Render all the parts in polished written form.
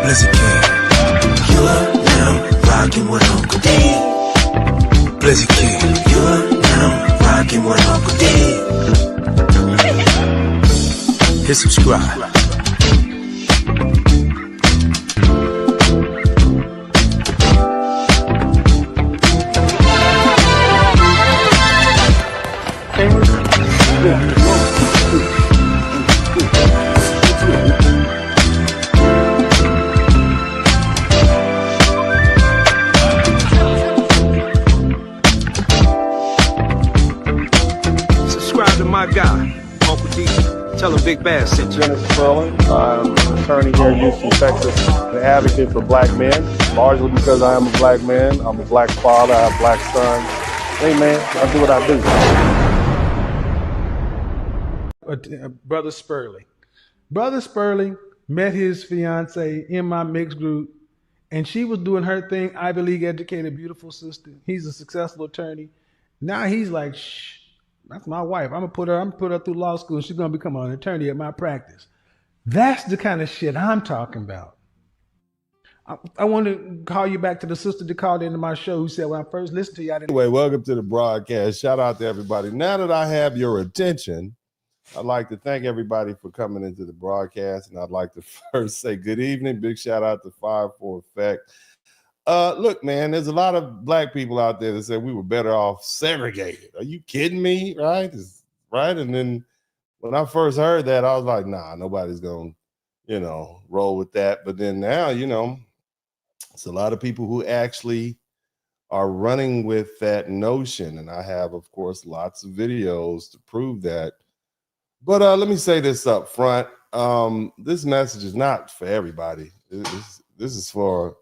Blizzard King. You're now rocking with Uncle D. Blizzard King. You're now rocking with Uncle D. Hit subscribe. Subscribe to my guy, Uncle D. Tell him Big Bass sent you. Spurling. I'm an attorney here in Houston, Texas, an advocate for black men, largely because I am a black man. I'm a black father, I have black sons. Hey man, I do what I do. Brother Spurling. Brother Spurling met his fiance in my mixed group, and she was doing her thing, Ivy League educated, beautiful sister. He's a successful attorney. Now he's like, shh, that's my wife. I'm gonna put her through law school. She's gonna become an attorney at my practice. That's the kind of shit I'm talking about. I want to call you back to the sister that called into my show who said, when I first listened to you, I didn't. Anyway, welcome to the broadcast. Shout out to everybody. Now that I have your attention, I'd like to thank everybody for coming into the broadcast. And I'd like to first say good evening. Big shout out to Fire for Effect. Look, man, there's a lot of black people out there that say we were better off segregated. Are you kidding me? Right? Right. And then when I first heard that, I was like, nah, nobody's going to, roll with that. But then now, it's a lot of people who actually are running with that notion. And I have, of course, lots of videos to prove that. But let me say this up front. This message is not for everybody. This is for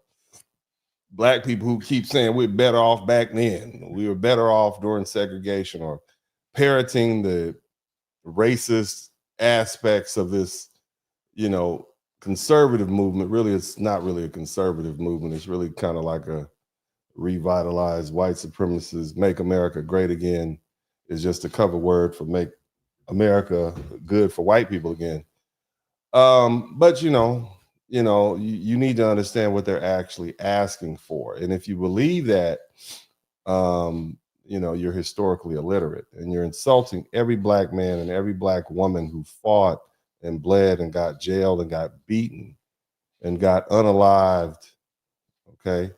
black people who keep saying we're better off back then. We were better off during segregation, or parroting the racist aspects of this, conservative movement. Really, it's not really a conservative movement. It's really kind of like a revitalized white supremacist, make America great again. Is just a cover word for make America good for white people again. But you need to understand what they're actually asking for. And if you believe that, you're historically illiterate and you're insulting every black man and every black woman who fought and bled and got jailed and got beaten and got unalived, okay,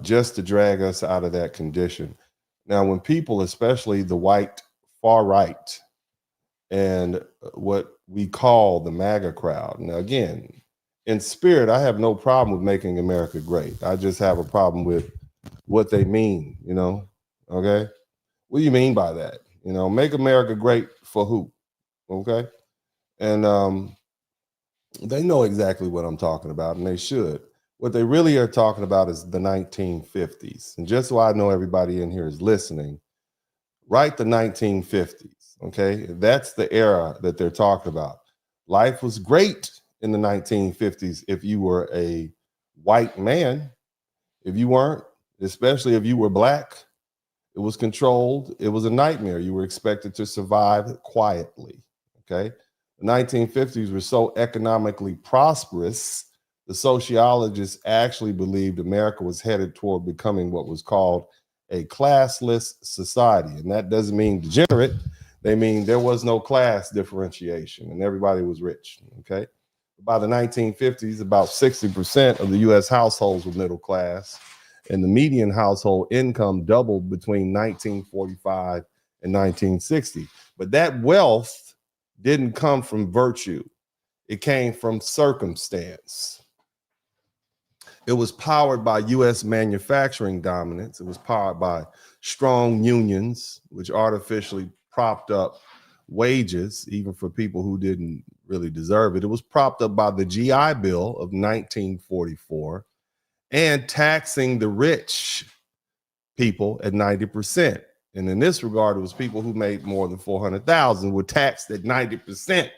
just to drag us out of that condition. Now, when people, especially the white far right and what we call the MAGA crowd. Now, again, in spirit, I have no problem with making America great. I just have a problem with what they mean, okay? What do you mean by that? Make America great for who? Okay? And they know exactly what I'm talking about, and they should. What they really are talking about is the 1950s. And just so I know everybody in here is listening, write the 1950s, okay? That's the era that they're talking about. Life was great in the 1950s if you were a white man. If you weren't, especially if you were black, it was controlled. It was a nightmare. You were expected to survive quietly, okay? The 1950s were so economically prosperous, the sociologists actually believed America was headed toward becoming what was called a classless society. And that doesn't mean degenerate. They mean there was no class differentiation and everybody was rich, okay? By the 1950s, about 60% of the US households were middle class, and the median household income doubled between 1945 and 1960. But that wealth didn't come from virtue. It came from circumstance. It was powered by US manufacturing dominance. It was powered by strong unions, which artificially propped up wages, even for people who didn't really deserve it. It was propped up by the GI Bill of 1944 and taxing the rich people at 90%. And in this regard, it was people who made more than 400,000 were taxed at 90%.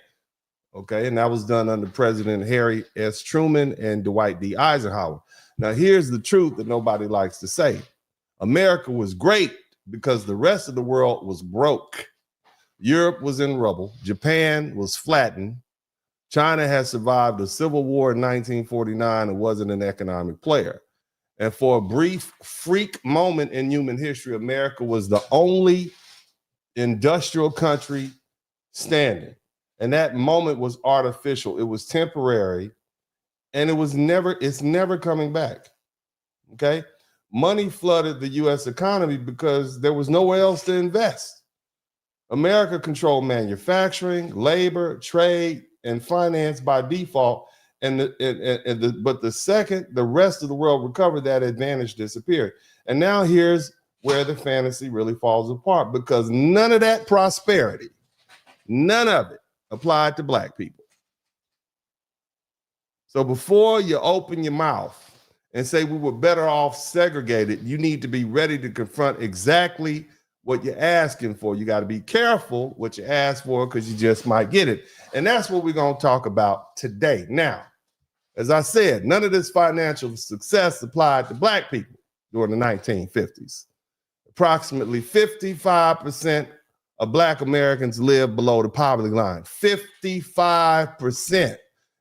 Okay, and that was done under President Harry S. Truman and Dwight D. Eisenhower. Now, here's the truth that nobody likes to say. America was great because the rest of the world was broke. Europe was in rubble. Japan was flattened. China has survived the Civil War in 1949 and wasn't an economic player. And for a brief freak moment in human history, America was the only industrial country standing. And that moment was artificial. It was temporary, and it's never coming back. Okay? Money flooded the US economy because there was nowhere else to invest. America controlled manufacturing, labor, trade, and finance by default. But the second the rest of the world recovered, that advantage disappeared. And now here's where the fantasy really falls apart, because none of that prosperity, none of it applied to black people. So before you open your mouth and say we were better off segregated, you need to be ready to confront exactly what you're asking for. You got to be careful what you ask for, because you just might get it. And that's what we're going to talk about today. Now, as I said, none of this financial success applied to black people during the 1950s. Approximately 55% of black Americans live below the poverty line. 55%.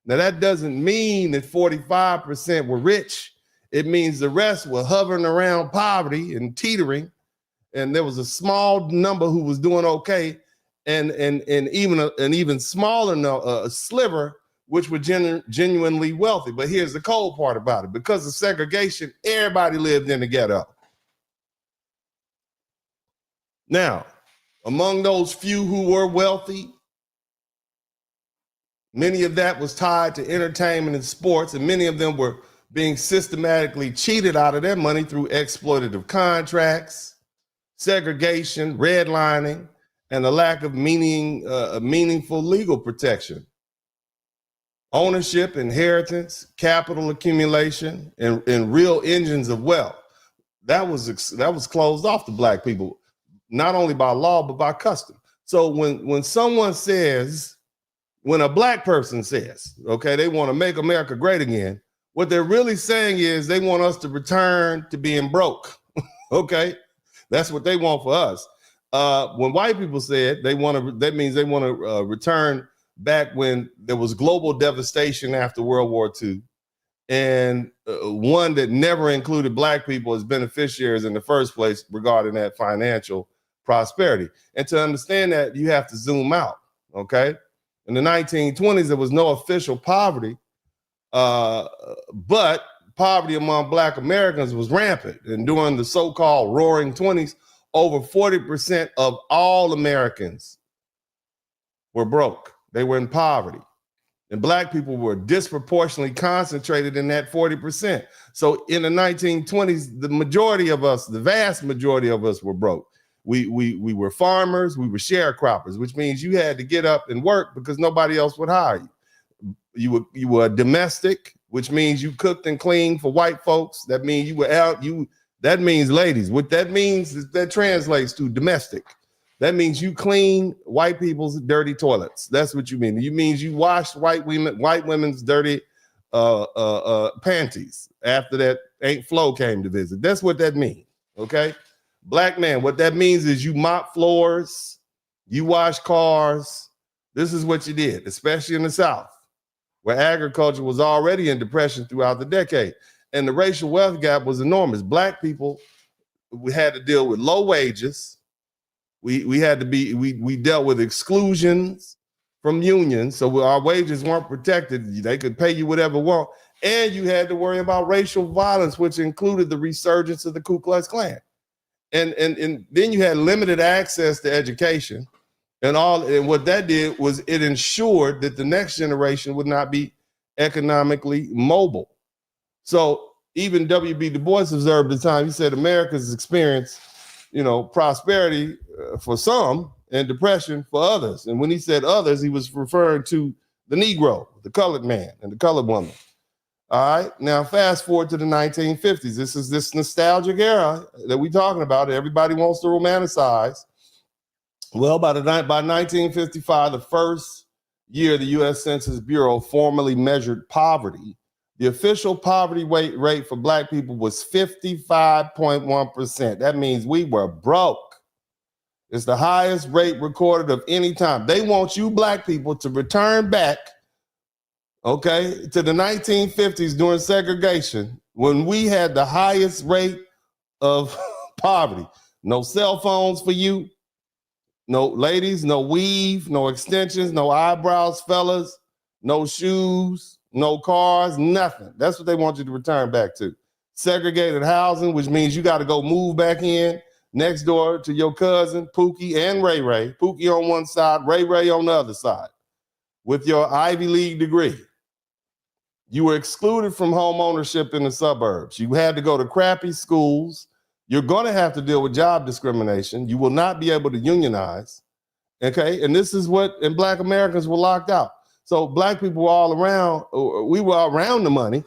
Now, that doesn't mean that 45% were rich. It means the rest were hovering around poverty and teetering. And there was a small number who was doing okay, and even an even smaller sliver which were genuinely wealthy. But here's the cold part about it. Because of segregation, everybody lived in the ghetto. Now, among those few who were wealthy, many of that was tied to entertainment and sports, and many of them were being systematically cheated out of their money through exploitative contracts, segregation, redlining, and the lack of meaningful legal protection. Ownership, inheritance, capital accumulation, and real engines of wealth. That was closed off to black people, not only by law, but by custom. So when someone says, when a black person says, okay, they want to make America great again, what they're really saying is they want us to return to being broke. Okay, that's what they want for us. When white people said that means they want to return back when there was global devastation after World War II, and one that never included black people as beneficiaries in the first place regarding that financial prosperity. And to understand that, you have to zoom out, okay? In the 1920s, there was no official poverty, but poverty among black Americans was rampant. And during the so-called roaring 20s, over 40% of all Americans were broke. They were in poverty. And black people were disproportionately concentrated in that 40%. So in the 1920s, the majority of us, the vast majority of us were broke. We were farmers, we were sharecroppers, which means you had to get up and work because nobody else would hire you. You were a domestic, which means you cooked and cleaned for white folks. That means you were out, that means ladies. What that means is that translates to domestic. That means you clean white people's dirty toilets. That's what you mean. You means you washed white women's dirty panties after that Aunt Flo came to visit. That's what that means, okay? Black man, what that means is you mop floors, you wash cars. This is what you did, especially in the South, where agriculture was already in depression throughout the decade. And the racial wealth gap was enormous. Black people, we had to deal with low wages. We dealt with exclusions from unions, so our wages weren't protected. They could pay you whatever you want, and you had to worry about racial violence, which included the resurgence of the Ku Klux Klan, and then you had limited access to education, and what that did was it ensured that the next generation would not be economically mobile. So even W.B. Du Bois observed at the time. He said America's experienced, prosperity for some and depression for others. And when he said others, he was referring to the Negro, the colored man, and the colored woman. All right. Now, fast forward to the 1950s. This is this nostalgic era that we're talking about. Everybody wants to romanticize. Well, by 1955, the first year the U.S. Census Bureau formally measured poverty, the official poverty rate for black people was 55.1%. That means we were broke. It's the highest rate recorded of any time. They want you black people to return back okay, to the 1950s during segregation, when we had the highest rate of poverty. No cell phones for you, no ladies, no weave, no extensions, no eyebrows, fellas, no shoes, no cars, nothing. That's what they want you to return back to. Segregated housing, which means you got to go move back in next door to your cousin, Pookie and Ray Ray. Pookie on one side, Ray Ray on the other side, with your Ivy League degree. You were excluded from home ownership in the suburbs. You had to go to crappy schools. You're going to have to deal with job discrimination. You will not be able to unionize. Okay. And this is what, and Black Americans were locked out. So Black people were all around. We were around the money.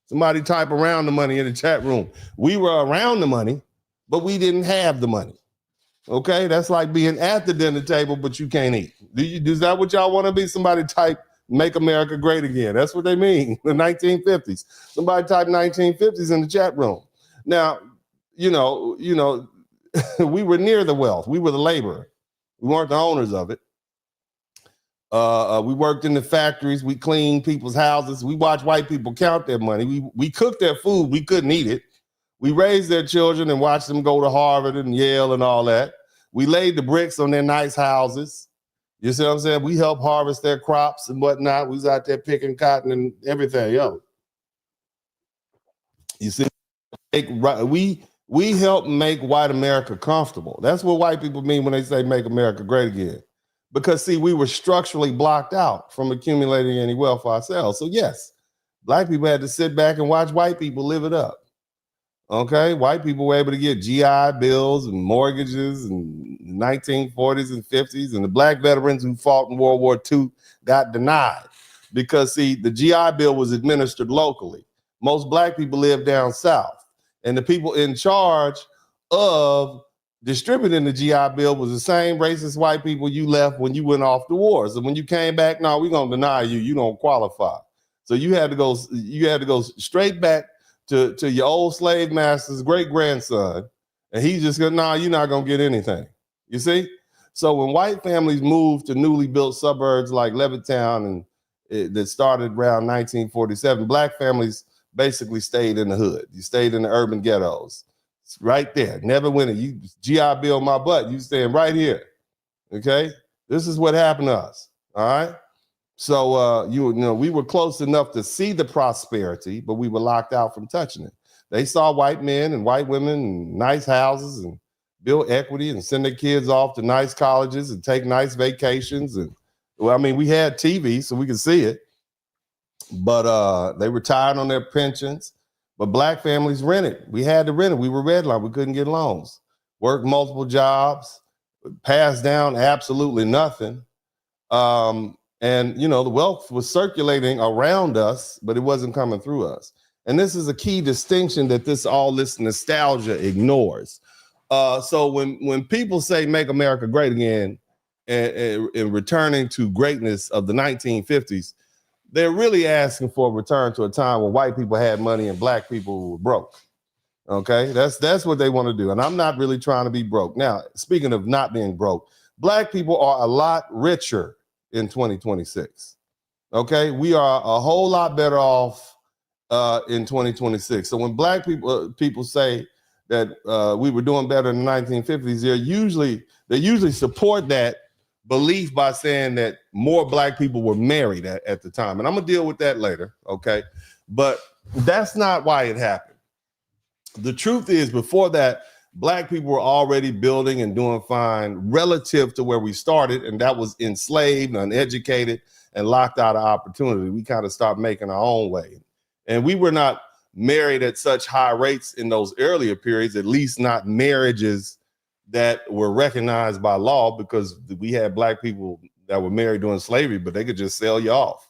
Somebody type around the money in the chat room. We were around the money, but we didn't have the money. Okay. That's like being at the dinner table, but you can't eat. Is that what y'all want to be? Somebody type "Make America Great Again." That's what they mean. The 1950s. Somebody type 1950s in the chat room. Now, you know, we were near the wealth. We were the laborer. We weren't the owners of it. We worked in the factories. We cleaned people's houses. We watched white people count their money. We cooked their food. We couldn't eat it. We raised their children and watched them go to Harvard and Yale and all that. We laid the bricks on their nice houses. You see what I'm saying? We helped harvest their crops and whatnot. We was out there picking cotton and everything. Yo, you see, we help make white America comfortable. That's what white people mean when they say "Make America Great Again." Because see, we were structurally blocked out from accumulating any wealth for ourselves. So yes, Black people had to sit back and watch white people live it up. Okay, white people were able to get GI bills and mortgages in the 1940s and 50s, and the Black veterans who fought in World War II got denied because, see, the GI Bill was administered locally. Most Black people lived down south, and the people in charge of distributing the GI Bill was the same racist white people you left when you went off to war. So when you came back, no, we're gonna deny you. You don't qualify. So you had to go straight back to your old slave master's great grandson, and he's just gonna, nah, you're not gonna get anything. You see? So when white families moved to newly built suburbs like Levittown and that started around 1947, Black families basically stayed in the hood. You stayed in the urban ghettos. It's right there. Never went. You GI Bill my butt. You staying right here. Okay? This is what happened to us. All right. So you know, we were close enough to see the prosperity, but we were locked out from touching it. They saw white men and white women and nice houses and build equity and send their kids off to nice colleges and take nice vacations. And well, I mean, we had TV so we could see it, but they retired on their pensions. But Black families rented. We had to rent it. We were redline. We couldn't get loans. Worked multiple jobs, passed down absolutely nothing. And, you know, the wealth was circulating around us, but it wasn't coming through us. And this is a key distinction that all this nostalgia ignores. So when people say "Make America Great Again" and returning to greatness of the 1950s, they're really asking for a return to a time when white people had money and Black people were broke. Okay, that's what they want to do. And I'm not really trying to be broke. Now, speaking of not being broke, Black people are a lot richer in 2026. Okay, we are a whole lot better off in 2026. So when Black people say that we were doing better in the 1950s, they usually support that belief by saying that more Black people were married at the time. And I'm gonna deal with that later, okay? But that's not why it happened. The truth is, before that, Black people were already building and doing fine relative to where we started, and that was enslaved, uneducated, and locked out of opportunity. We kind of started making our own way. And we were not married at such high rates in those earlier periods, at least not marriages that were recognized by law, because we had Black people that were married during slavery, but they could just sell you off.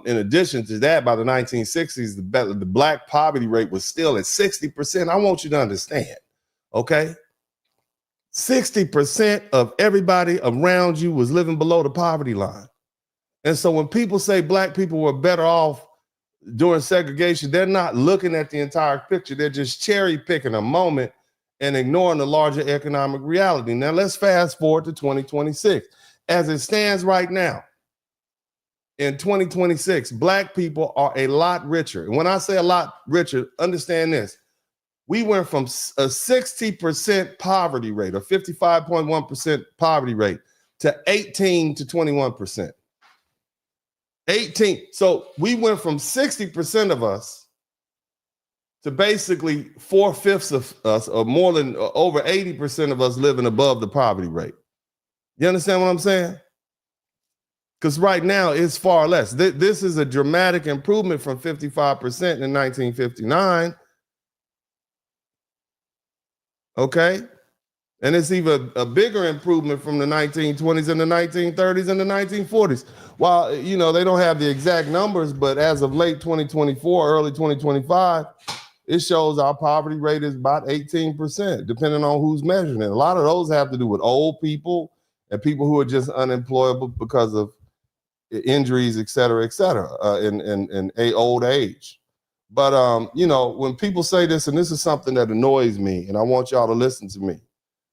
In addition to that, by the 1960s, the Black poverty rate was still at 60%. I want you to understand, okay? 60% of everybody around you was living below the poverty line. And so when people say Black people were better off during segregation, they're not looking at the entire picture. They're just cherry picking a moment and ignoring the larger economic reality. Now let's fast forward to 2026. As it stands right now, in 2026, black people are a lot richer. And when I say a lot richer, understand this. We went from a 60% poverty rate or 55.1% poverty rate to 18 to 21%. 18. So we went from 60% of us to basically 4/5 of us, or more than over 80% of us living above the poverty rate. You understand what I'm saying? Because right now it's far less. This is a dramatic improvement from 55% in 1959. Okay? And it's even a bigger improvement from the 1920s and the 1930s and the 1940s. While, you know, they don't have the exact numbers, but as of late 2024, early 2025, it shows our poverty rate is about 18%, depending on who's measuring it. A lot of those have to do with old people and people who are just unemployable because of injuries, et cetera, in a old age. But, you know, when people say this, and this is something that annoys me, and I want y'all to listen to me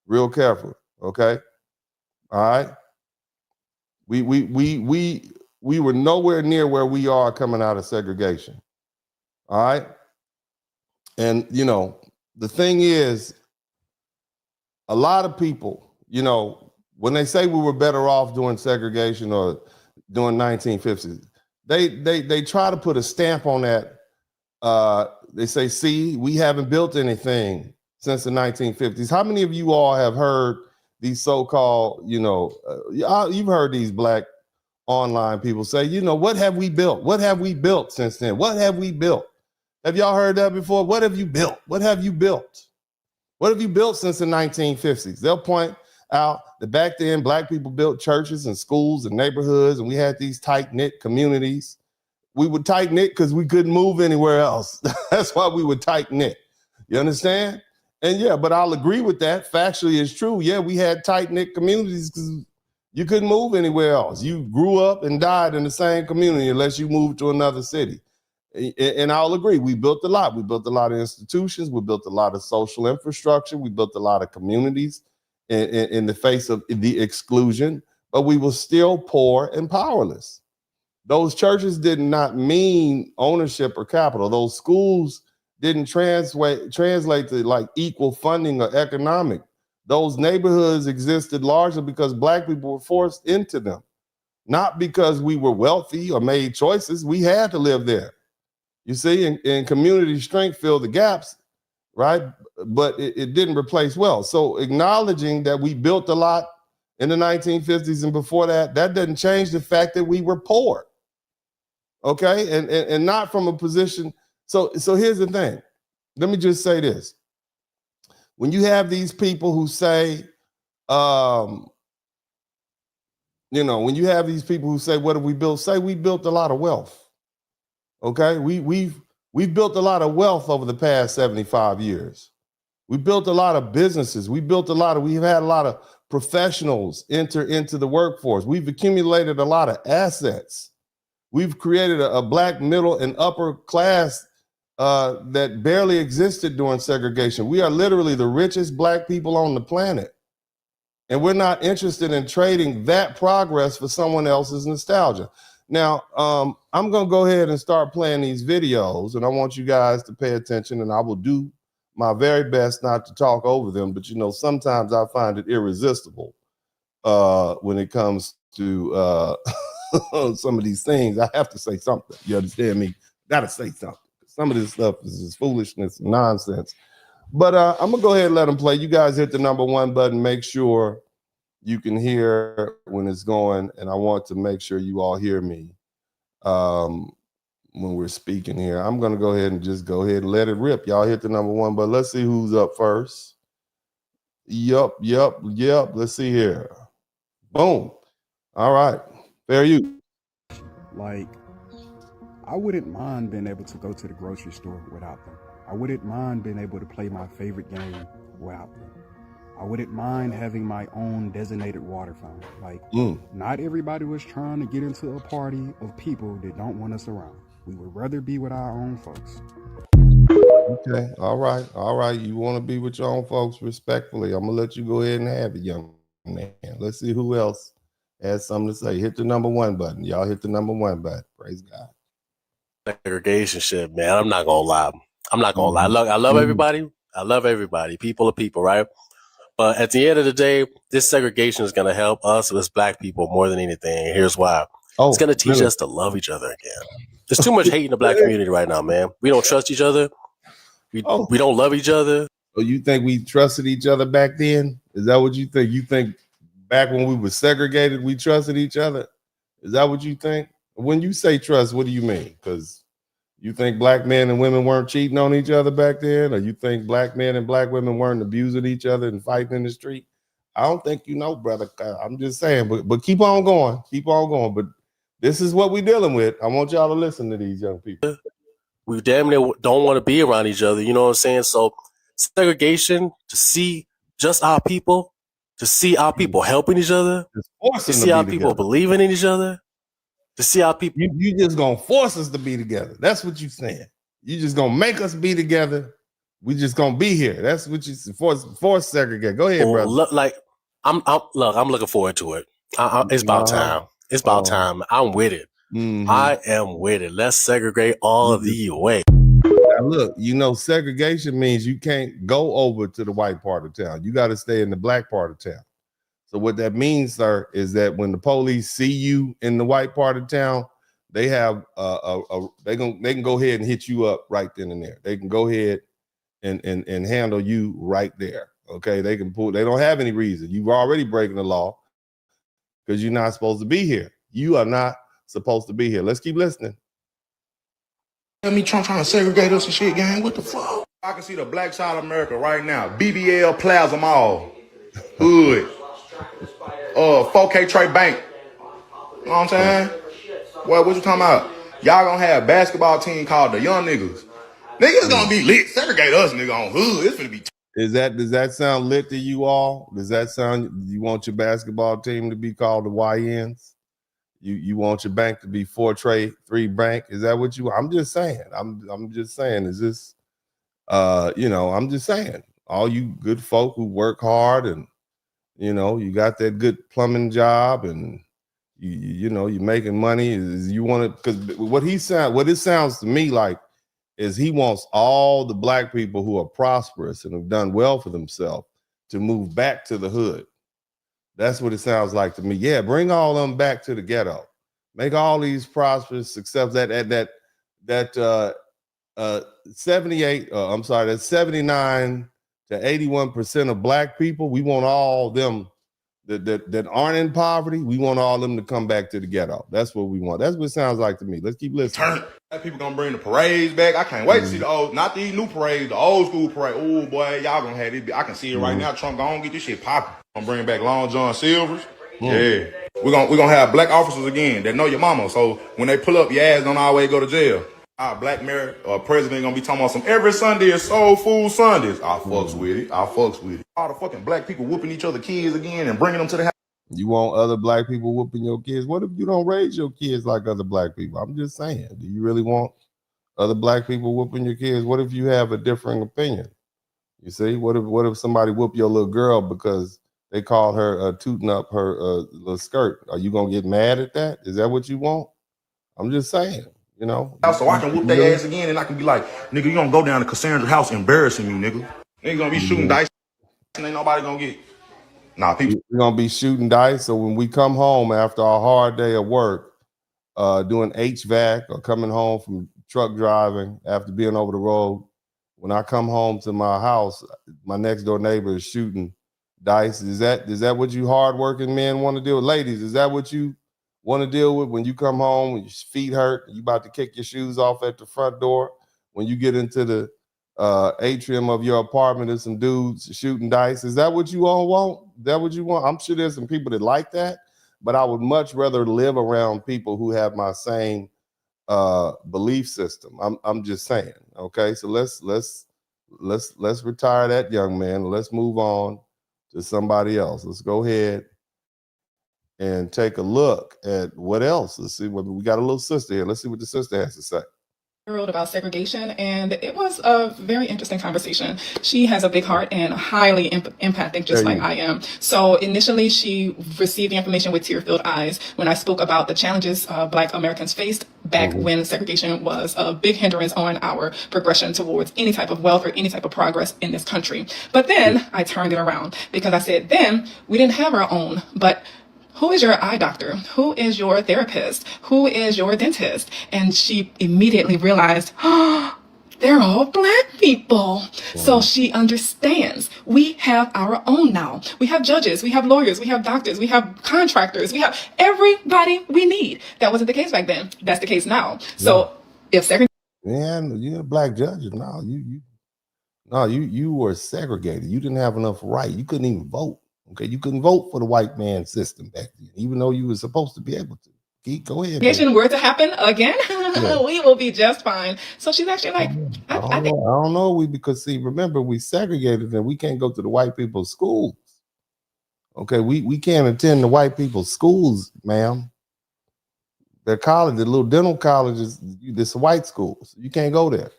real carefully, okay? All right? We were nowhere near where we are coming out of segregation, all right? And, you know, the thing is, a lot of people, you know, when they say we were better off doing segregation or during 1950s, they try to put a stamp on that. They say, see, we haven't built anything since the 1950s. How many of you all have heard these so-called, you know, you've heard these black online people say, you know, what have we built? What have we built since then? What have we built? Have y'all heard that before? What have you built? What have you built? What have you built since the 1950s? They'll point out that back then, black people built churches and schools and neighborhoods, and we had these tight-knit communities. We would tight-knit because we couldn't move anywhere else. That's why we would tight-knit. You understand? And yeah, but I'll agree with that. Factually, it's true. Yeah, we had tight-knit communities because you couldn't move anywhere else. You grew up and died in the same community unless you moved to another city. And I'll agree, we built a lot. We built a lot of institutions. We built a lot of social infrastructure. We built a lot of communities in the face of the exclusion, but we were still poor and powerless. Those churches did not mean ownership or capital. Those schools didn't translate to like equal funding or economic. Those neighborhoods existed largely because black people were forced into them, not because we were wealthy or made choices. We had to live there. You see, and community strength filled the gaps, right? But it didn't replace wealth. So acknowledging that we built a lot in the 1950s and before that, that doesn't change the fact that we were poor. Okay, and not from a position. So here's the thing. Let me just say this. When you have these people who say, you know, when you have these people who say, what have we built? Say we built a lot of wealth. Okay, we've built a lot of wealth over the past 75 years. We built a lot of businesses. We've had a lot of professionals enter into the workforce. We've accumulated a lot of assets. We've created a black middle and upper class that barely existed during segregation. We are literally the richest black people on the planet. And we're not interested in trading that progress for someone else's nostalgia. Now, I'm going to go ahead and start playing these videos, and I want you guys to pay attention, and I will do my very best not to talk over them. But, you know, sometimes I find it irresistible when it comes to some of these things. I have to say something. You understand me? Got to say something. Some of this stuff is just foolishness and nonsense. But I'm going to go ahead and let them play. You guys hit the #1 button. Make sure you can hear when it's going. And I want to make sure you all hear me when we're speaking here. I'm going to go ahead and let it rip. Y'all hit the #1 button. Let's see who's up first. Yup. Let's see here. Boom. All right. Fair you. Like, I wouldn't mind being able to go to the grocery store without them. I wouldn't mind being able to play my favorite game without them. I wouldn't mind having my own designated water fountain. Like, not everybody was trying to get into a party of people that don't want us around. We would rather be with our own folks. Okay. All right. You want to be with your own folks respectfully. I'm going to let you go ahead and have it, young man. Let's see who else has something to say. Hit the number 1 button. Y'all hit the number 1 button. Praise God. Segregation shit, man. I'm not gonna lie. I love everybody. I love everybody. People are people, right? But at the end of the day, this segregation is gonna help us as black people more than anything. And here's why. It's gonna teach us to love each other again. There's too much hate in the black community right now, man. We don't trust each other. We don't love each other. So you think we trusted each other back then? Is that what you think? You think back when we were segregated, we trusted each other? Is that what you think? When you say trust, what do you mean? Because you think black men and women weren't cheating on each other back then? Or you think black men and black women weren't abusing each other and fighting in the street? I don't think you know, brother. I'm just saying, but keep on going. Keep on going. But this is what we're dealing with. I want y'all to listen to these young people. We damn near don't want to be around each other. You know what I'm saying? So segregation, to see just our people, to see our people helping each other, to see our people believing in each other, to see our people. You just gonna force us to be together. That's what you're saying. You just gonna make us be together. We just gonna be here. That's what you force segregate. Go ahead, brother. Look, like I'm looking forward to it. It's about time. It's about time. I'm with it. I am with it. Let's segregate all the way. Now look, you know, segregation means you can't go over to the white part of town. You got to stay in the black part of town. So what that means, sir, is that when the police see you in the white part of town, they have they can go ahead and hit you up right then and there. They can go ahead and handle you right there. Okay, they don't have any reason. You've already breaking the law because you're not supposed to be here. You are not supposed to be here. Let's keep listening. Me Trump trying to segregate us and shit, gang. What the fuck? I can see the black side of America right now. BBL Plaza Mall. Hood. 4K Trade Bank. You know what I'm saying? What you talking about? Y'all gonna have a basketball team called the Young Niggas. Niggas gonna be lit. Segregate us, nigga, on hood. It's gonna be. Does that sound lit to you all? Does that sound, you want your basketball team to be called the YNs? You want your bank to be 4 Trade 3 Bank? Is that what you? I'm just saying. I'm just saying. Is this? I'm just saying. All you good folk who work hard and you got that good plumbing job and you're making money. Is you want to? Because what it sounds to me like is he wants all the black people who are prosperous and have done well for themselves to move back to the hood. That's what it sounds like to me. Yeah, bring all them back to the ghetto. Make all these prosperous, success. That 79 to 81% of black people. We want all them that aren't in poverty. We want all them to come back to the ghetto. That's what we want. That's what it sounds like to me. Let's keep listening. People gonna bring the parades back. I can't wait to see the old, not these new parades, the old school parade. Oh boy, y'all gonna have it. I can see it right now. Trump gonna get this shit popping. Gonna bring back Long John Silvers. Yeah, we're gonna have black officers again that know your mama. So when they pull up, your ass don't always go to jail. Our black mayor or president gonna be talking about some every Sunday is soul food Sundays. I fucks with it. All the fucking black people whooping each other kids again and bringing them to the house. You want other black people whooping your kids? What if you don't raise your kids like other black people? I'm just saying. Do you really want other black people whooping your kids? What if you have a differing opinion? You see, what if somebody whoop your little girl because they called her tooting up her little skirt? Are you gonna get mad at that? Is that what you want? I'm just saying. So I can whoop their ass again and I can be like, nigga, you gonna go down to Cassandra's house embarrassing me, nigga. Nigga gonna be shooting dice and ain't nobody gonna get. Nah, people. We're gonna be shooting dice. So when we come home after a hard day of work, doing HVAC or coming home from truck driving after being over the road, when I come home to my house, my next door neighbor is shooting dice. Is that what you hardworking men want to deal with? Ladies, is that what you want to deal with when you come home and your feet hurt, you about to kick your shoes off at the front door? When you get into the atrium of your apartment, there's some dudes shooting dice. Is that what you all want? Is that what you want? I'm sure there's some people that like that, but I would much rather live around people who have my same belief system. I'm just saying. Okay, so let's retire that young man. Let's move on to somebody else. Let's go ahead and take a look at what else. Let's see what we got. A little sister here. Let's see what the sister has to say. About segregation, and it was a very interesting conversation. She has a big heart and highly empathic, just like I am. So initially, she received the information with tear-filled eyes when I spoke about the challenges Black Americans faced back when segregation was a big hindrance on our progression towards any type of wealth or any type of progress in this country. But then I turned it around because I said, then we didn't have our own, but who is your eye doctor? Who is your therapist? Who is your dentist? And she immediately realized, oh, they're all Black people. So she understands we have our own now. We have judges, we have lawyers, we have doctors, we have contractors, we have everybody we need. That wasn't the case back then. That's the case now. So if segregation, Man, you're a Black judge. No, you were segregated. You didn't have enough right. You couldn't even vote. Okay, you couldn't vote for the white man system back then, even though you were supposed to be able to. Go ahead. segregation were to happen again, we will be just fine. So she's actually like, I don't know. Because see, remember, we segregated and we can't go to the white people's schools. Okay, we can't attend the white people's schools, ma'am. Their college, the little dental colleges, this white schools. You can't go there.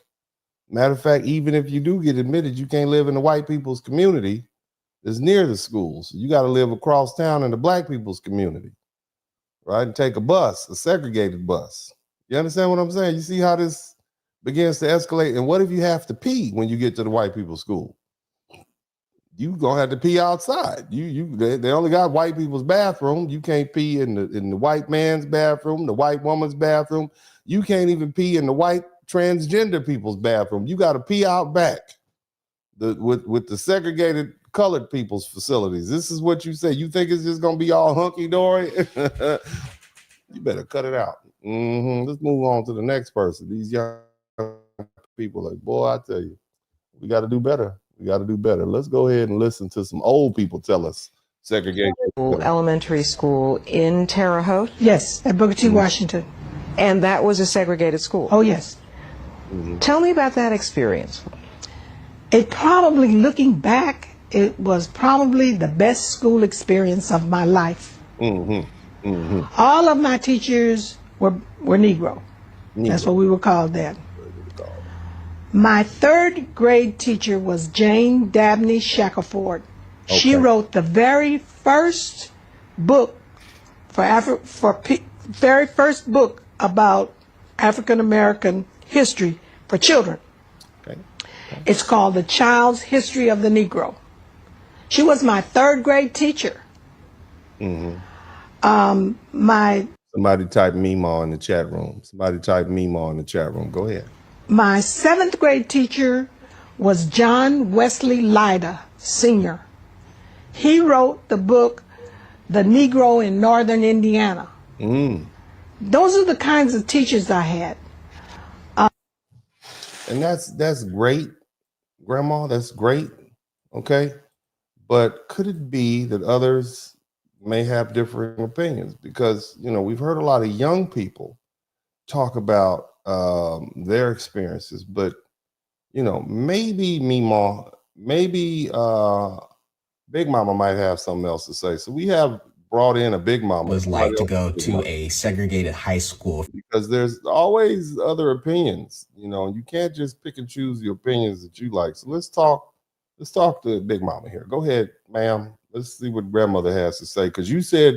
Matter of fact, even if you do get admitted, you can't live in the white people's community that's near the schools. You got to live across town in the Black people's community, right? And take a bus, a segregated bus. You understand what I'm saying? You see how this begins to escalate? And what if you have to pee when you get to the white people's school? You gonna have to pee outside. They only got white people's bathroom. You can't pee in the white man's bathroom, the white woman's bathroom. You can't even pee in the white transgender people's bathroom. You got to pee out back. With the segregated colored people's facilities. This is what you say. You think it's just gonna be all hunky-dory? You better cut it out. Let's move on to the next person. These young people, like, boy, I tell you, we got to do better. We got to do better. Let's go ahead and listen to some old people tell us segregation. Elementary school in Terre Haute? Yes, at Booker T. Washington. And that was a segregated school? Oh, yes. Tell me about that experience. It probably, looking back, it was probably the best school experience of my life. All of my teachers were Negro. That's what we were called then. My third grade teacher was Jane Dabney Shackelford. Okay. She wrote the very first book very first book about African American history for children. Okay. It's called The Child's History of the Negro. She was my third grade teacher. Somebody type Meemaw in the chat room. Go ahead. My seventh grade teacher was John Wesley Lyda, Sr. He wrote the book, The Negro in Northern Indiana. Those are the kinds of teachers I had. And that's great, Grandma. That's great. Okay. But could it be that others may have differing opinions? Because, we've heard a lot of young people talk about their experiences, but, maybe Meemaw, maybe Big Mama might have something else to say. So we have brought in a Big Mama. Was like to go to a segregated high school. Because there's always other opinions, and you can't just pick and choose the opinions that you like. So let's talk to Big Mama here. Go ahead, ma'am. Let's see what Grandmother has to say. Because you said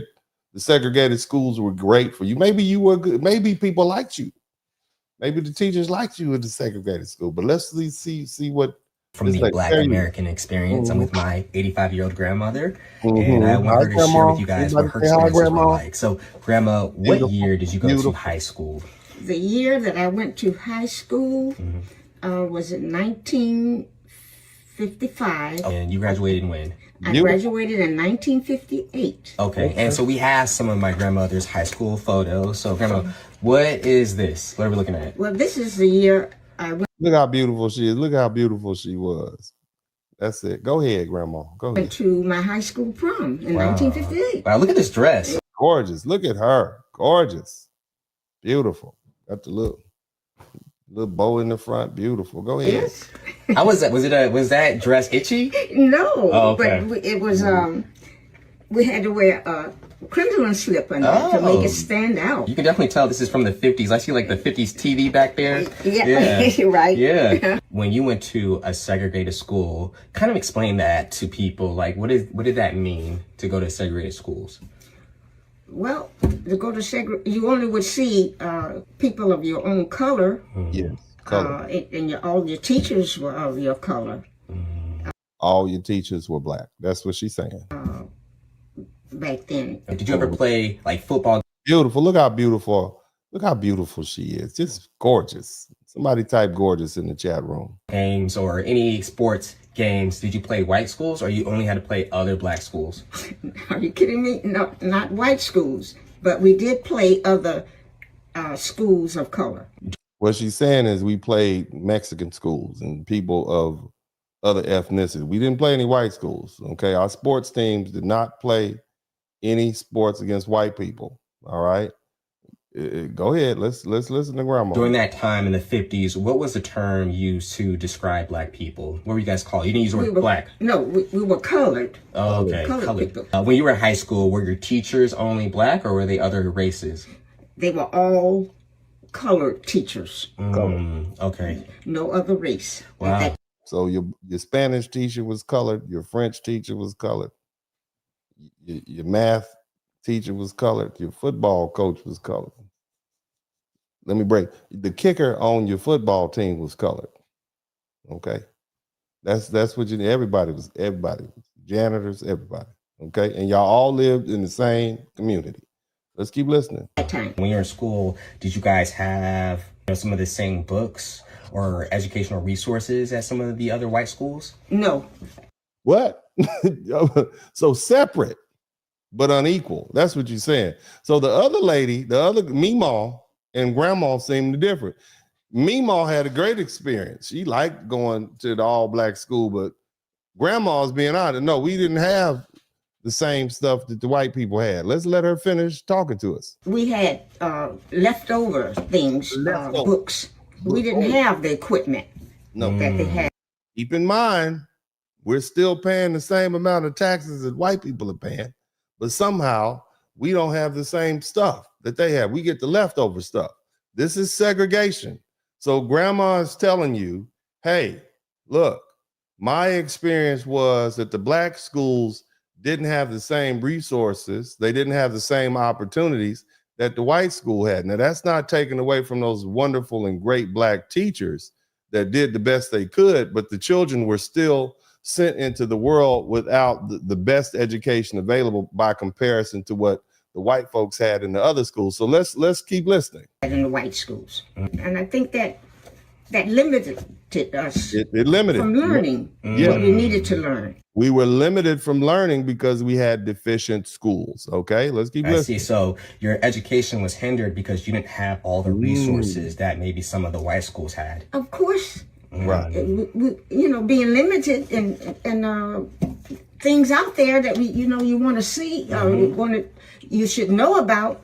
the segregated schools were great for you. Maybe you were good. Maybe people liked you. Maybe the teachers liked you in the segregated school. But let's see what from the Black American experience. I'm with my 85-year-old grandmother, and I want her to share with you guys what her experiences were like. So, Grandma, what year did you go to high school? The year that I went to high school was in 1955. And you graduated when? I graduated in 1958. Okay, and so we have some of my grandmother's high school photos. So, Grandma, what is this? What are we looking at? Well, this is the year I went. Look how beautiful she is. Look how beautiful she was. That's it. Go ahead, Grandma. Go ahead. Went to my high school prom in 1958. Wow, look at this dress. Gorgeous. Look at her. Gorgeous. Beautiful. Got the little bow in the front. Beautiful. Go ahead. Yes. How was that? Was that dress itchy? No. Oh, okay. But it was we had to wear crimson slip in there to make it stand out. You can definitely tell this is from the 50s. I see like the 50s TV back there. Yeah. Right. Yeah. When you went to a segregated school, kind of explain that to people. Like, what did that mean to go to segregated schools? Well, to go to you only would see people of your own color. Yes, color. And all your teachers were of your color. All your teachers were black. That's what she's saying. Back then. Did you ever play like football? Beautiful. Look how beautiful she is. Just gorgeous. Somebody type gorgeous in the chat room. Games or any sports games. Did you play white schools or you only had to play other black schools? Are you kidding me? No, not white schools, but we did play other schools of color. What she's saying is we played Mexican schools and people of other ethnicities. We didn't play any white schools. Okay. Our sports teams did not play any sports against white people. All right. Go ahead. Let's listen to Grandma. During that time in the 50s, what was the term used to describe black people? What were you guys called? You didn't use the word black. No, we were colored. Oh, okay. Colored people. When you were in high school, were your teachers only black or were they other races? They were all colored teachers. Okay. No other race. Wow. So your Spanish teacher was colored. Your French teacher was colored. Your math teacher was colored. Your football coach was colored. Let me break. The kicker on your football team was colored. Okay. That's what everybody was. Janitors, everybody. Okay. And y'all all lived in the same community. Let's keep listening. When you were in school, did you guys have some of the same books or educational resources as some of the other white schools? No. What? So separate, but unequal. That's what you're saying. So the other lady, Meemaw and Grandma seemed different. Meemaw had a great experience. She liked going to the all black school, but Grandma's being honest. No, we didn't have the same stuff that the white people had. Let's let her finish talking to us. We had leftover things, books. We didn't have the equipment that they had. Keep in mind, we're still paying the same amount of taxes that white people are paying, but somehow we don't have the same stuff that they have. We get the leftover stuff. This is segregation. So Grandma is telling you, hey, look, my experience was that the black schools didn't have the same resources. They didn't have the same opportunities that the white school had. Now, that's not taken away from those wonderful and great black teachers that did the best they could, but the children were still sent into the world without the best education available by comparison to what the white folks had in the other schools. So let's keep listening. In the white schools. And I think that limited us it limited from learning what we needed to learn. We were limited from learning because we had deficient schools. Okay, let's keep listening. I see. So your education was hindered because you didn't have all the resources that maybe some of the white schools had. Of course. Right. Being limited and things out there that you want to see, you should know about.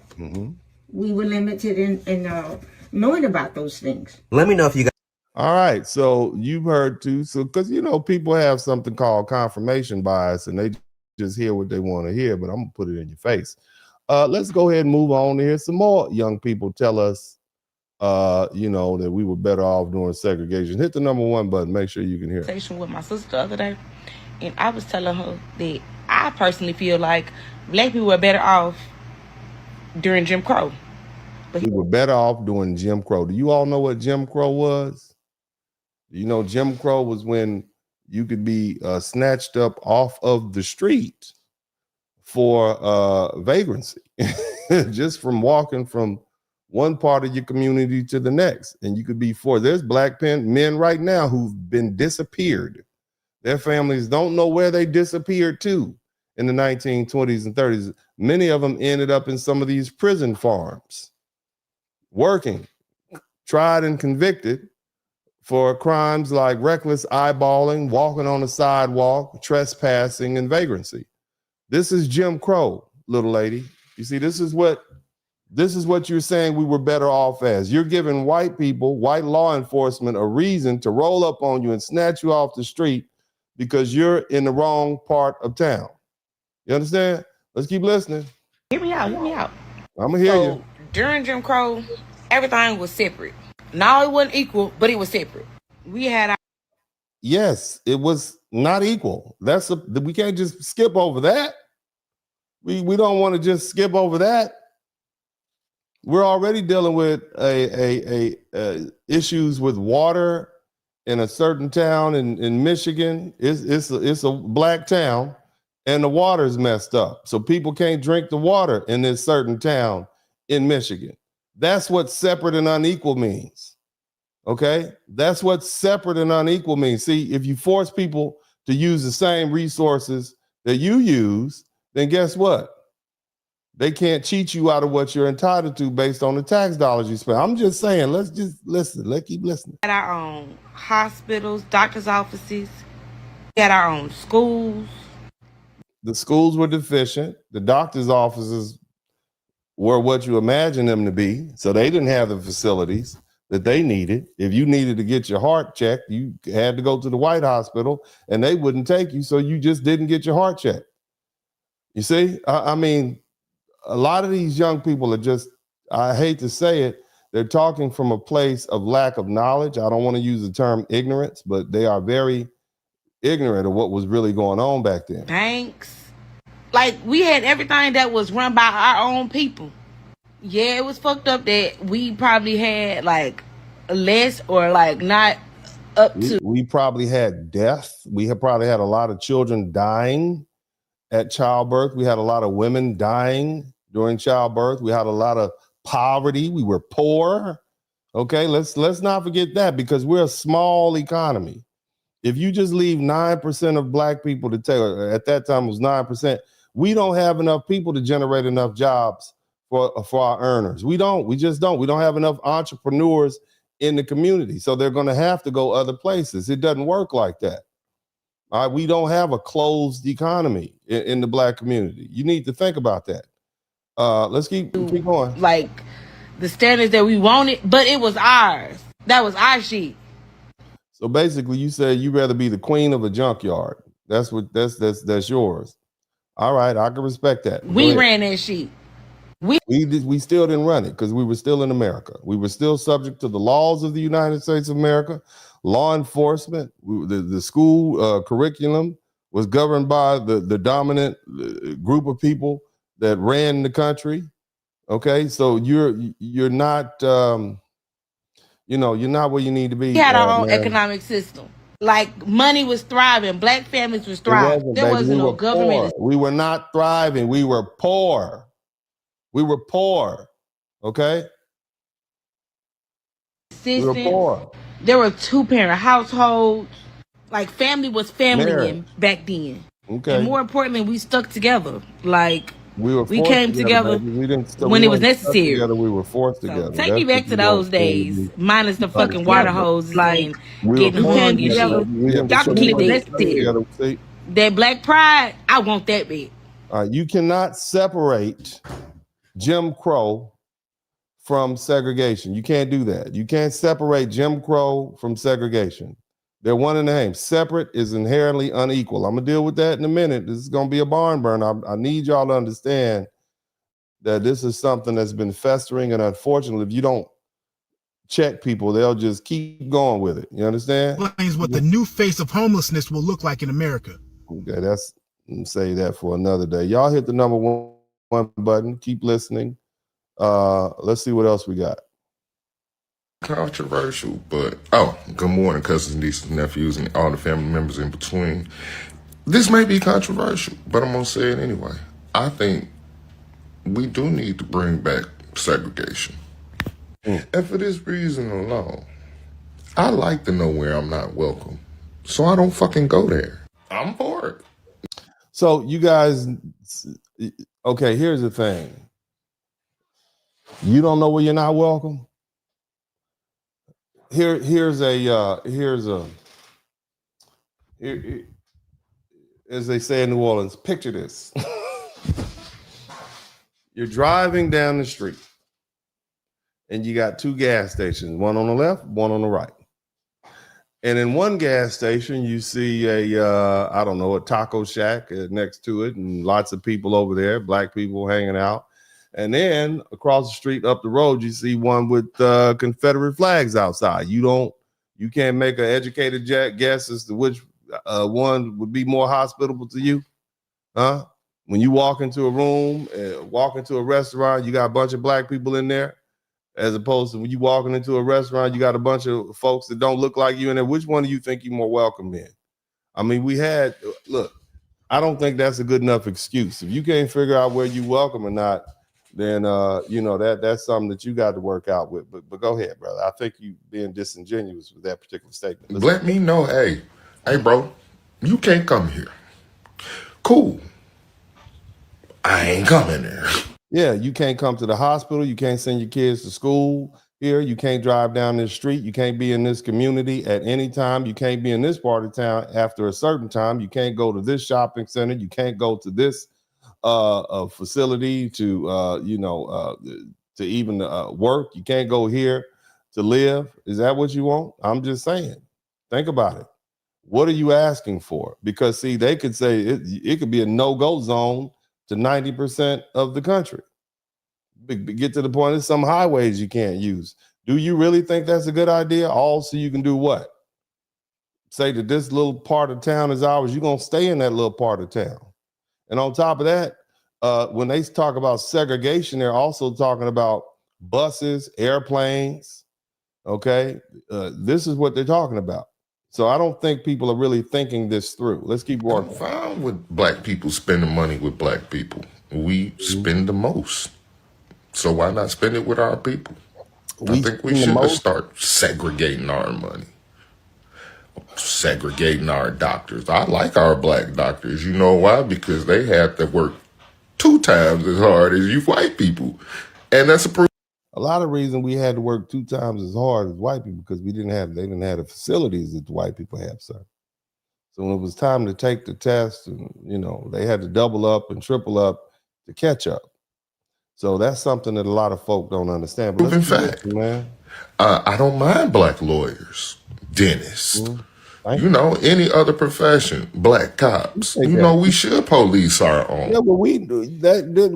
We were limited in knowing about those things. Let me know if you got. All right, so you've heard too. So because people have something called confirmation bias, and they just hear what they want to hear. But I'm gonna put it in your face. Let's go ahead and move on to hear some more young people tell us, that we were better off during segregation. Hit the number 1 button. Make sure you can hear. With my sister the other day, and I was telling her that I personally feel like black people were better off during Jim Crow. We were better off during Jim Crow. Do you all know what Jim Crow was? Jim Crow was when you could be snatched up off of the street for vagrancy, just from walking from one part of your community to the next. And you could be there's black men right now who've been disappeared. Their families don't know where they disappeared to in the 1920s and 30s. Many of them ended up in some of these prison farms, working, tried and convicted for crimes like reckless eyeballing, walking on the sidewalk, trespassing, and vagrancy. This is Jim Crow, little lady. You see, this is what you're saying we were better off as. You're giving white people, white law enforcement, a reason to roll up on you and snatch you off the street because you're in the wrong part of town. You understand? Let's keep listening. Hear me out. I'm gonna hear you. During Jim Crow, everything was separate. Now it wasn't equal, but it was separate. We had our Yes, it was not equal. We can't just skip over that. We don't want to just skip over that. We're already dealing with issues with water in a certain town in Michigan. It's a black town, and the water's messed up, so people can't drink the water in this certain town in Michigan. That's what separate and unequal means. Okay, that's what separate and unequal means. See, if you force people to use the same resources that you use, then guess what? They can't cheat you out of what you're entitled to based on the tax dollars you spend. I'm just saying, let's just listen. Let's keep listening. We had our own hospitals, doctor's offices. We had our own schools. The schools were deficient. The doctor's offices were what you imagine them to be. So they didn't have the facilities that they needed. If you needed to get your heart checked, you had to go to the White Hospital, and they wouldn't take you. So you just didn't get your heart checked. You see, I mean, a lot of these young people are just, I hate to say it, they're talking from a place of lack of knowledge. I don't want to use the term ignorance, but they are very ignorant of what was really going on back then. Banks. Like, we had everything that was run by our own people. Yeah, it was fucked up that we probably had, like, less or, like, not up to. We probably had death. We had probably had a lot of children dying at childbirth. We had a lot of women dying during childbirth. We had a lot of poverty. We were poor. Okay, let's not forget that, because we're a small economy. If you just leave 9% of black people to take, at that time it was 9%, we don't have enough people to generate enough jobs for our earners. We just don't. We don't have enough entrepreneurs in the community. So they're going to have to go other places. It doesn't work like that. All right, we don't have a closed economy in the black community. You need to think about that. Let's keep going. Like the standards that we wanted, but it was ours. That was our shit. So basically, you said you'd rather be the queen of a junkyard. That's yours. All right, I can respect that. We ran that shit. We still didn't run it because we were still in America. We were still subject to the laws of the United States of America. Law enforcement, the school curriculum was governed by the dominant group of people that ran the country. Okay, so you're not you're not where you need to be. We had our own economic system. Like, money was thriving, black families was thriving. There wasn't no government. We were not thriving. We were poor. We were poor. Okay. We were poor. There were 2-parent households. Like, family was family back then. Okay. And more importantly, we stuck together. Like, we came together when it was necessary. We were forced together. Take me back to those days, minus the fucking water hoses, like getting hung and shit. Y'all can keep that. That black pride, I want that bit. You cannot separate Jim Crow from segregation. You can't do that. You can't separate Jim Crow from segregation. They're one and the same. Separate is inherently unequal. I'm going to deal with that in a minute. This is going to be a barn burn. I need y'all to understand that this is something that's been festering, and unfortunately, if you don't check people, they'll just keep going with it. You understand? Explains what the new face of homelessness will look like in America. Okay, say that for another day. Y'all hit the number one button. Keep listening. Let's see what else we got. Controversial, but good morning, cousins, nieces, nephews, and all the family members in between. This may be controversial, but I'm gonna say it anyway. I think we do need to bring back segregation. And for this reason alone, I like to know where I'm not welcome, so I don't fucking go there. I'm for it. So you guys, okay, here's the thing. You don't know where you're not welcome? Here's as they say in New Orleans, picture this. You're driving down the street and you got 2 gas stations, one on the left, one on the right. And in one gas station, you see I don't know, a taco shack next to it, and lots of people over there, black people hanging out. And then across the street, up the road, you see one with Confederate flags outside. You can't make an educated guess as to which one would be more hospitable to you, huh? When you walk into a room, walk into a restaurant, you got a bunch of black people in there, as opposed to when you walking into a restaurant, you got a bunch of folks that don't look like you in there. Which one do you think you're more welcome in? I mean, look, I don't think that's a good enough excuse. If you can't figure out where you welcome or not, then that's something that you got to work out with. But go ahead, brother. I think you being disingenuous with that particular statement. Let me know, hey, bro, you can't come here. Cool. I ain't coming there. Yeah, you can't come to the hospital. You can't send your kids to school here. You can't drive down this street. You can't be in this community at any time. You can't be in this part of town after a certain time. You can't go to this shopping center. You can't go to this facility to even work. You can't go here to live. Is that what you want? I'm just saying. Think about it. What are you asking for? Because see, they could say it could be a no-go zone to 90% of the country. Get to the point, there's some highways you can't use. Do you really think that's a good idea? All so you can do what? Say that this little part of town is ours. You're going to stay in that little part of town. And on top of that, when they talk about segregation, they're also talking about buses, airplanes. Okay, this is what they're talking about. So I don't think people are really thinking this through. Let's keep working. I'm fine with black people spending money with black people. We spend the most. So why not spend it with our people? I think we should start segregating our money. Segregating our doctors. I like our black doctors. You know why? Because they have to work 2 times as hard as you white people. And that's a lot of reason we had to work 2 times as hard as white people because they didn't have the facilities that the white people have, sir. So when it was time to take the test, and they had to double up and triple up to catch up. So that's something that a lot of folk don't understand. But in fact, man, I don't mind black lawyers, dentists, any other profession, black cops. We should police our own. Yeah, but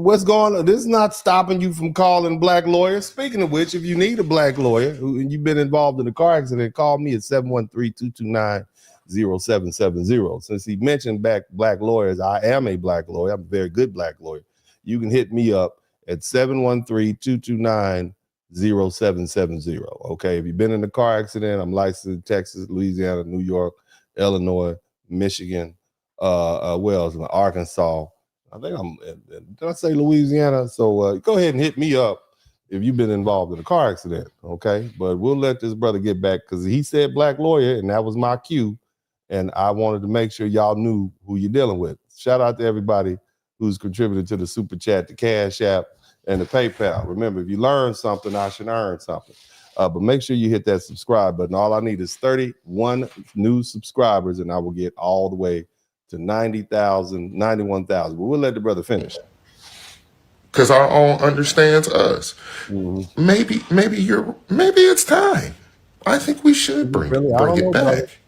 what's going on? This is not stopping you from calling black lawyers. Speaking of which, if you need a black lawyer and you've been involved in a car accident, call me at 713-229-0770. Since he mentioned black lawyers, I am a black lawyer. I'm a very good black lawyer. You can hit me up at 713-229-0770. Okay, if you've been in a car accident, I'm licensed in Texas, Louisiana, New York, Illinois, Michigan, where else? Arkansas. I think did I say Louisiana? So go ahead and hit me up if you've been involved in a car accident, okay? But we'll let this brother get back because he said black lawyer, and that was my cue, and I wanted to make sure y'all knew who you're dealing with. Shout out to everybody who's contributed to the Super Chat, the Cash App, and the PayPal. Remember, if you learn something, I should earn something. But make sure you hit that subscribe button. All I need is 31 new subscribers, and I will get all the way to 90,000, 91,000. But we'll let the brother finish. Because our own understands us. Mm-hmm. Maybe it's time. I think we should bring it back.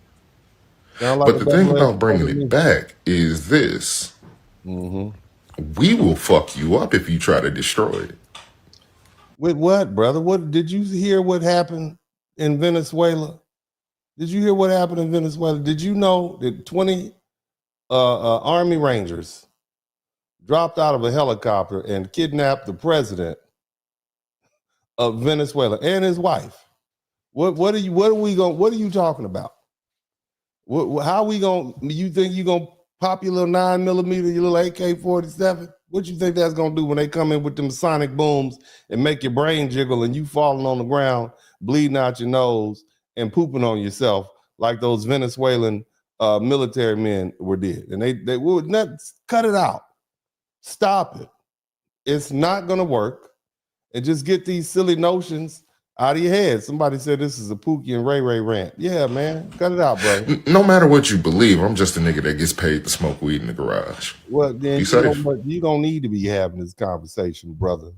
But the thing about bringing it back is this. Mm-hmm. We will fuck you up if you try to destroy it. With what, brother? What did you hear what happened in Venezuela? Did you hear what happened in Venezuela? Did you know that 20 Army Rangers dropped out of a helicopter and kidnapped the president of Venezuela and his wife? What are you talking about? How are we going? You think you're gonna pop your little 9mm, your little AK-47? What you think that's gonna do when they come in with them sonic booms and make your brain jiggle and you falling on the ground, bleeding out your nose and pooping on yourself like those Venezuelan military men did? And they would not cut it out. Stop it. It's not gonna work. And just get these silly notions out of your head. Somebody said this is a Pookie and Ray Ray rant. Yeah, man. Cut it out, bro. No matter what you believe, I'm just a nigga that gets paid to smoke weed in the garage. Well, then you don't need to be having this conversation, brother.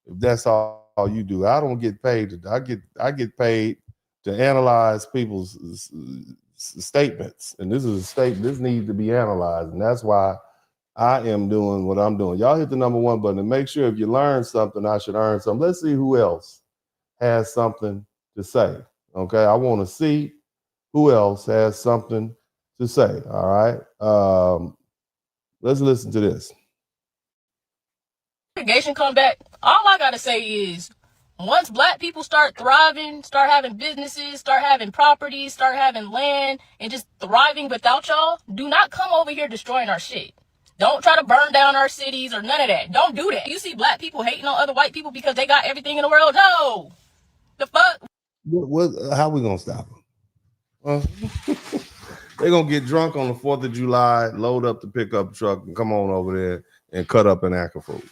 If that's all you do. I don't get paid. I get paid to analyze people's statements. And this is a statement, this needs to be analyzed. And that's why I am doing what I'm doing. Y'all hit the number 1 button and make sure if you learn something, I should earn something. Let's see who else has something to say. Okay, I want to see who else has something to say. All right. Let's listen to this. Segregation come back. All I gotta say is, once black people start thriving, start having businesses, start having properties, start having land, and just thriving without y'all, do not come over here destroying our shit. Don't try to burn down our cities or none of that. Don't do that. You see black people hating on other white people because they got everything in the world? No. The fuck? How we gonna stop them? They're gonna get drunk on the 4th of July, load up the pickup truck, and come on over there and cut up an acre fruit.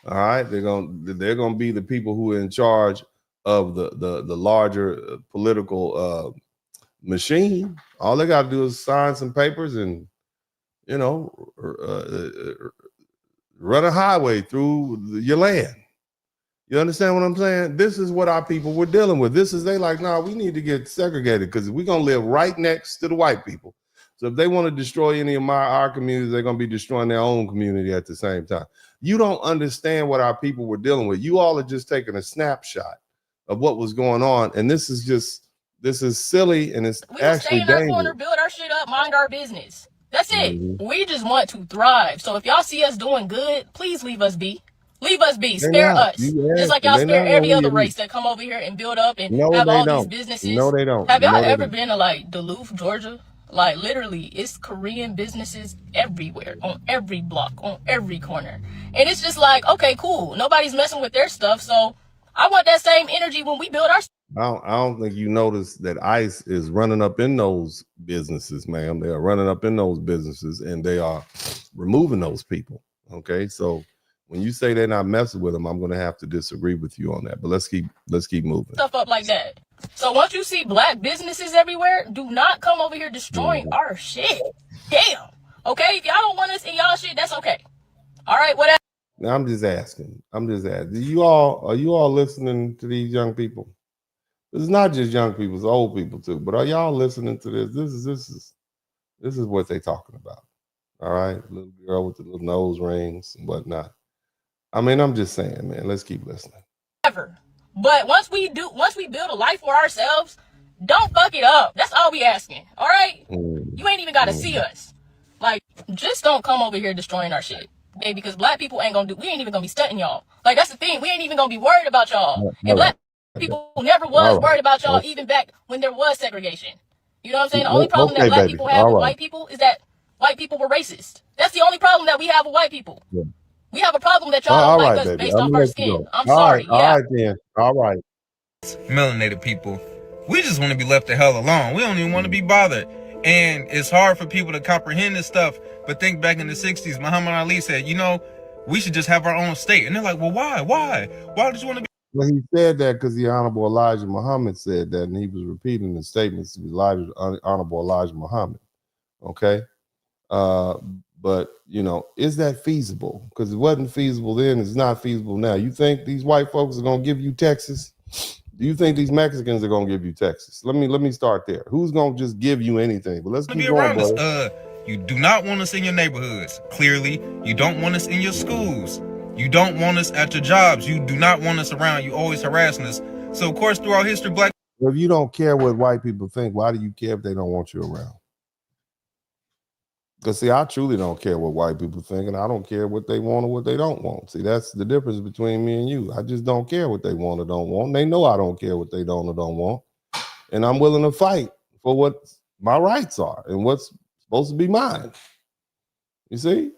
All right, they're gonna be the people who are in charge of the larger political machine. All they got to do is sign some papers and run a highway through your land. You understand what I'm saying? This is what our people were dealing with. They like, nah, we need to get segregated because we're going to live right next to the white people. So if they want to destroy any of our communities, they're going to be destroying their own community at the same time. You don't understand what our people were dealing with. You all are just taking a snapshot of what was going on. And this is silly and it's actually dangerous. We stay in our corner, build our shit up, mind our business. That's it. We just want to thrive. So if y'all see us doing good, please leave us be. Leave us be. Spare us. Just like y'all spare every other race that come over here and build up and have all these businesses. No, they don't. Have y'all ever been to like Duluth, Georgia? Like literally, it's Korean businesses everywhere, on every block, on every corner. And it's just like, okay, cool. Nobody's messing with their stuff. So I want that same energy when we build our stuff. I don't think you notice that ICE is running up in those businesses, ma'am. They are running up in those businesses and they are removing those people. Okay, so when you say they're not messing with them, I'm going to have to disagree with you on that. But let's keep moving. Stuff up like that. So once you see black businesses everywhere, do not come over here destroying our shit. Damn. Okay, if y'all don't want us in y'all shit, that's okay. All right, whatever. Now I'm just asking. Are you all listening to these young people? It's not just young people, it's old people too. But are y'all listening to this? This is what they talking about. All right, little girl with the little nose rings and whatnot. I mean, I'm just saying, man. Let's keep listening. But once we build a life for ourselves, don't fuck it up. That's all we asking. All right, you ain't even gotta see us. Like, just don't come over here destroying our shit, okay? Because black people we ain't even gonna be stunting y'all. Like, that's the thing. We ain't even gonna be worried about y'all. And black people never was worried about y'all, even back when there was segregation. You know what I'm saying? The only problem that black people have with white people is that white people were racist. That's the only problem that we have with white people. Yeah. We have a problem that y'all don't like us based off our skin. I'm sorry. All right, then. All right. Melanated people, we just want to be left the hell alone. We don't even want to be bothered. And it's hard for people to comprehend this stuff. But think back in the 60s, Muhammad Ali said, we should just have our own state. And they're like, well, why? Why did you want to be? Well, he said that because the Honorable Elijah Muhammad said that, and he was repeating the statements of Honorable Elijah Muhammad. Okay. But, is that feasible? Because it wasn't feasible then. It's not feasible now. You think these white folks are going to give you Texas? Do you think these Mexicans are going to give you Texas? Let me start there. Who's going to just give you anything? But let's keep going, brother. You do not want us in your neighborhoods. Clearly, you don't want us in your schools. You don't want us at your jobs. You do not want us around. You always harassing us. So, of course, throughout history, black... If you don't care what white people think, why do you care if they don't want you around? Because, see, I truly don't care what white people think, and I don't care what they want or what they don't want. See, that's the difference between me and you. I just don't care what they want or don't want. They know I don't care what they don't or don't want. And I'm willing to fight for what my rights are and what's supposed to be mine. You see?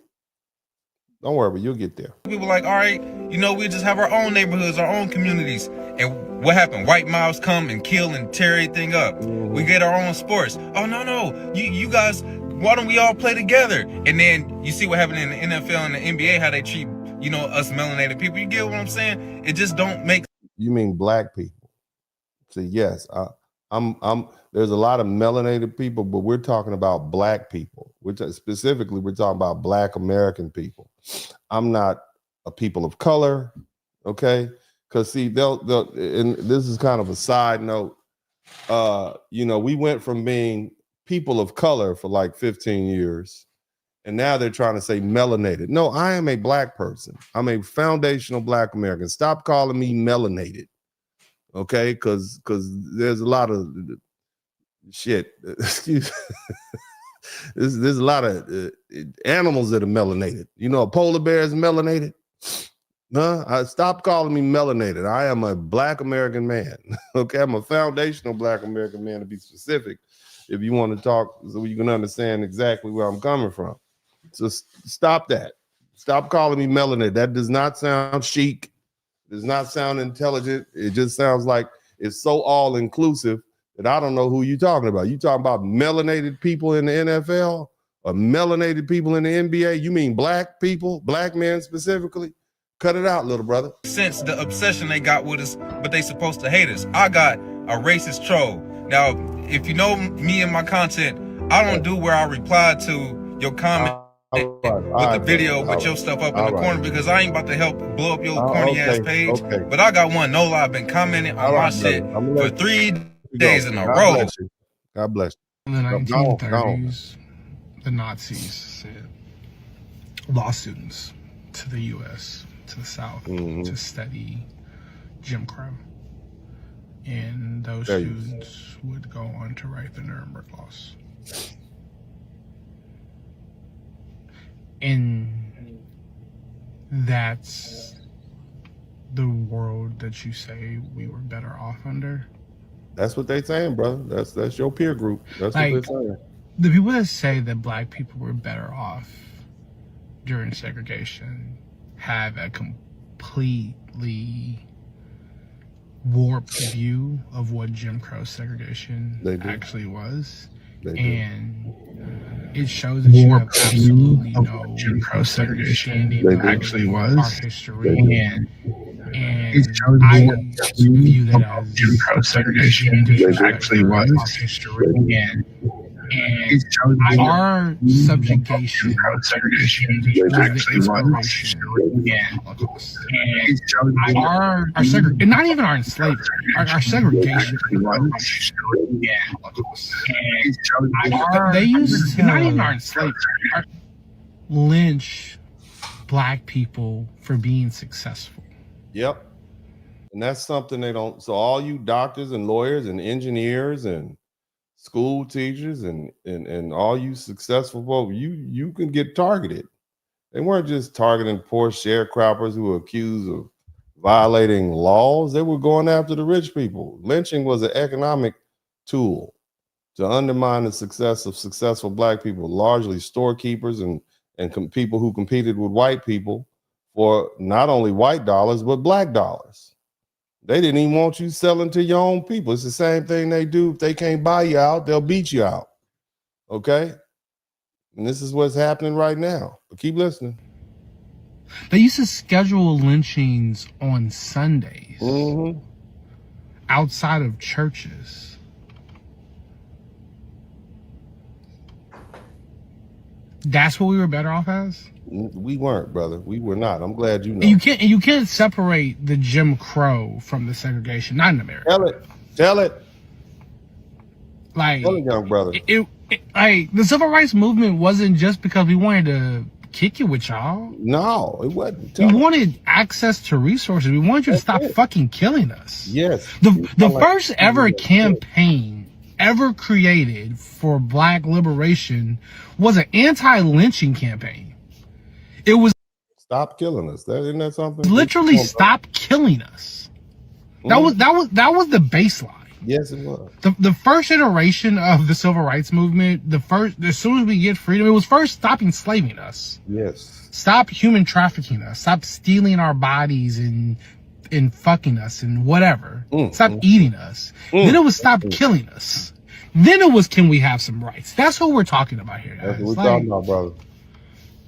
Don't worry, but you'll get there. People like, all right, we just have our own neighborhoods, our own communities. And what happened? White mouths come and kill and tear everything up. We get our own sports. Oh, no. You guys... Why don't we all play together? And then you see what happened in the NFL and the NBA, how they treat, us melanated people. You get what I'm saying? It just don't make. You mean black people? See, yes, I'm. There's a lot of melanated people, but we're talking about black people. Specifically, we're talking about black American people. I'm not a people of color, okay? Because see, they'll, and this is kind of a side note. you know, we went from being people of color for like 15 years, and now they're trying to say melanated. No, I am a black person. I'm a foundational black American. Stop calling me melanated, okay? Because there's a lot of shit. Excuse. There's a lot of animals that are melanated. You know, a polar bear is melanated. No, stop calling me melanated. I am a black American man. Okay, I'm a foundational black American man, to be specific. If you want to talk, so you can understand exactly where I'm coming from. So stop that. Stop calling me melanated. That does not sound chic. It does not sound intelligent. It just sounds like it's so all inclusive that I don't know who you're talking about. You talking about melanated people in the NFL or melanated people in the NBA? You mean black people, black men specifically? Cut it out, little brother. Since the obsession they got with us, but they supposed to hate us. I got a racist troll. Now, if you know me and my content, I don't do where I reply to your comment with the video with your stuff up in the corner, because I ain't about to help blow up your corny ass page. But I got one. No lie, I've been commenting on my shit for 3 days in a row. God bless you. In the 1930s, the Nazis sent law students to the U.S., to the South, to study Jim Crow. And those students would go on to write the Nuremberg laws. And that's the world that you say we were better off under. That's what they saying, brother. That's your peer group. That's like, what they're saying. The people that say that black people were better off during segregation have a completely warped view of what Jim Crow segregation actually was. And it shows that you have absolutely no Jim Crow segregation actually was our history. And I view that as Jim Crow segregation actually was our history. And our subjugation segregation actually was Holocaust. And our and not even our enslavement, our segregation Holocaust. They used to not even our enslavement, lynch black people for being successful. Yep. And that's something they don't. So all you doctors and lawyers and engineers and school teachers and all you successful folks, you can get targeted. They weren't just targeting poor sharecroppers who were accused of violating laws. They were going after the rich people. Lynching was an economic tool to undermine the success of successful black people, largely storekeepers and people who competed with white people for not only white dollars, but black dollars. They didn't even want you selling to your own people. It's the same thing they do. If they can't buy you out, they'll beat you out. Okay? And this is what's happening right now. But keep listening. They used to schedule lynchings on Sundays outside of churches. That's what we were better off as? We weren't, brother. We were not. I'm glad you know. And you can't separate the Jim Crow from the segregation. Not in America. Tell it. Like, tell it, young brother. Like, the civil rights movement wasn't just because we wanted to kick it with y'all. No, it wasn't. We wanted access to resources. We wanted you to stop fucking killing us. Yes. The first ever campaign ever created for black liberation was an anti-lynching campaign. It was stop killing us. Isn't that something? Literally stop killing us. That was the baseline. Yes, it was. The first iteration of the civil rights movement, as soon as we get freedom, it was first stop enslaving us. Yes. Stop human trafficking us. Stop stealing our bodies and fucking us and whatever. Stop eating us. Then it was stop killing us. Then it was, can we have some rights? That's what we're talking about here, guys. That's what we're talking about, brother.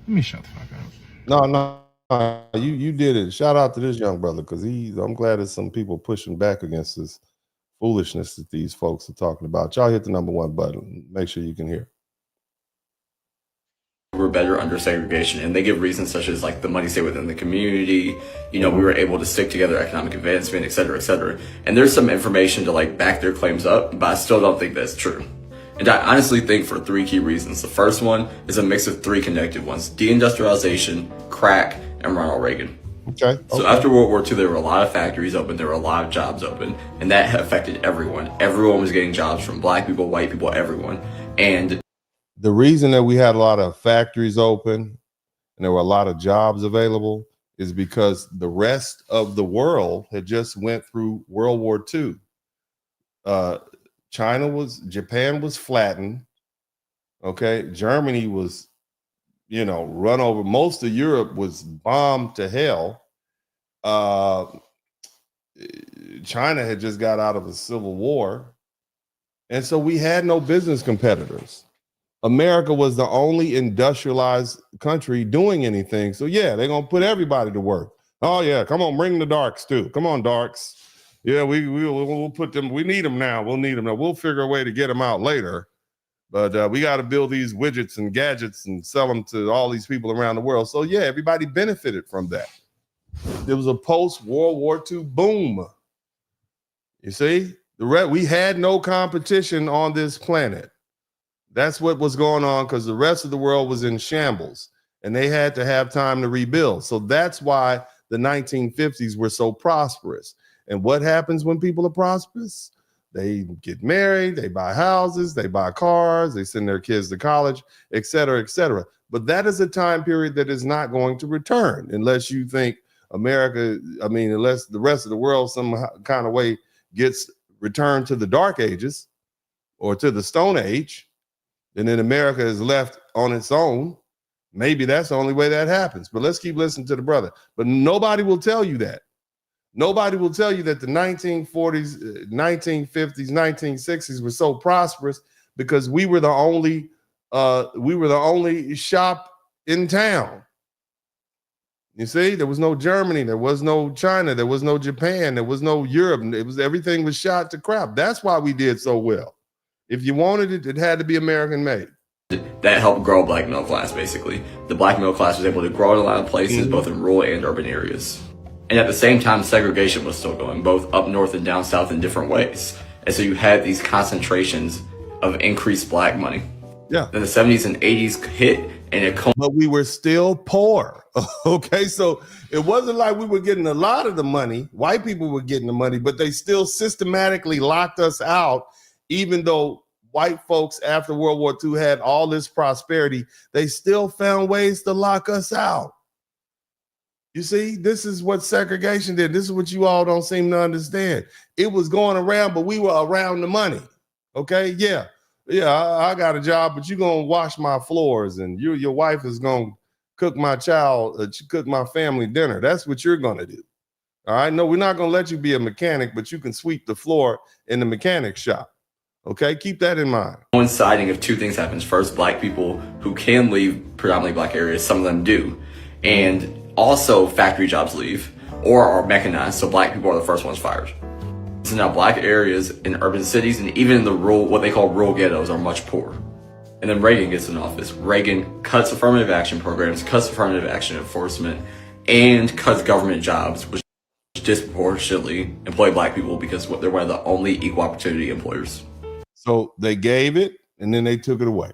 Let me shut the fuck up. No, you did it. Shout out to this young brother, because I'm glad there's some people pushing back against this foolishness that these folks are talking about. Y'all hit the #1 button. Make sure you can hear. better under segregation, and they give reasons such as like the money stayed within the community, you know, we were able to stick together, economic advancement, et cetera, et cetera. And there's some information to like back their claims up, but I still don't think that's true. And I honestly think for 3 key reasons. The first one is a mix of 3 connected ones: deindustrialization, crack, and Ronald Reagan. Okay. So after World War II, there were a lot of factories open, there were a lot of jobs open, and that affected everyone. Everyone was getting jobs, from black people, white people, everyone. And the reason that we had a lot of factories open and there were a lot of jobs available is because the rest of the world had just went through World War II. Japan was flattened. Okay. Germany was, you know, run over. Most of Europe was bombed to hell. China had just got out of a civil war. And so we had no business competitors. America was the only industrialized country doing anything. So yeah, they're going to put everybody to work. Oh yeah, come on, bring the darks too. Come on, darks. Yeah, we'll put them. We need them now. We'll need them now. We'll figure a way to get them out later. But we got to build these widgets and gadgets and sell them to all these people around the world. So yeah, everybody benefited from that. There was a post-World War II boom. You see, we had no competition on this planet. That's what was going on, because the rest of the world was in shambles and they had to have time to rebuild. So that's why the 1950s were so prosperous. And what happens when people are prosperous? They get married, they buy houses, they buy cars, they send their kids to college, et cetera, et cetera. But that is a time period that is not going to return unless you think unless the rest of the world some kind of way gets returned to the Dark Ages or to the Stone Age, and then America is left on its own. Maybe that's the only way that happens. But let's keep listening to the brother. But nobody will tell you that. Nobody will tell you that the 1940s, 1950s, 1960s were so prosperous because we were the only shop in town. You see, there was no Germany, there was no China, there was no Japan, there was no Europe. Everything was shot to crap. That's why we did so well. If you wanted it, it had to be American made. That helped grow black middle class, basically. The black middle class was able to grow in a lot of places, both in rural and urban areas. And at the same time, segregation was still going, both up north and down south in different ways. And so you had these concentrations of increased black money. Yeah. Then the 70s and 80s hit, and but we were still poor. Okay, so it wasn't like we were getting a lot of the money. White people were getting the money, but they still systematically locked us out. Even though white folks after World War II had all this prosperity, they still found ways to lock us out. You see, this is what segregation did. This is what you all don't seem to understand. It was going around, but we were around the money. Okay, yeah, I got a job, but you're gonna wash my floors, and your wife is gonna cook my cook my family dinner. That's what you're gonna do. All right, no, we're not gonna let you be a mechanic, but you can sweep the floor in the mechanic shop. Okay, keep that in mind. Coinciding of 2 things happens. First, black people who can leave predominantly black areas, some of them do. And also factory jobs leave or are mechanized, so black people are the first ones fired. So now black areas in urban cities and even in the rural, what they call rural ghettos, are much poorer. And then Reagan gets in office. Reagan cuts affirmative action programs, cuts affirmative action enforcement, and cuts government jobs, which disproportionately employ black people because they're one of the only equal opportunity employers. So they gave it and then they took it away.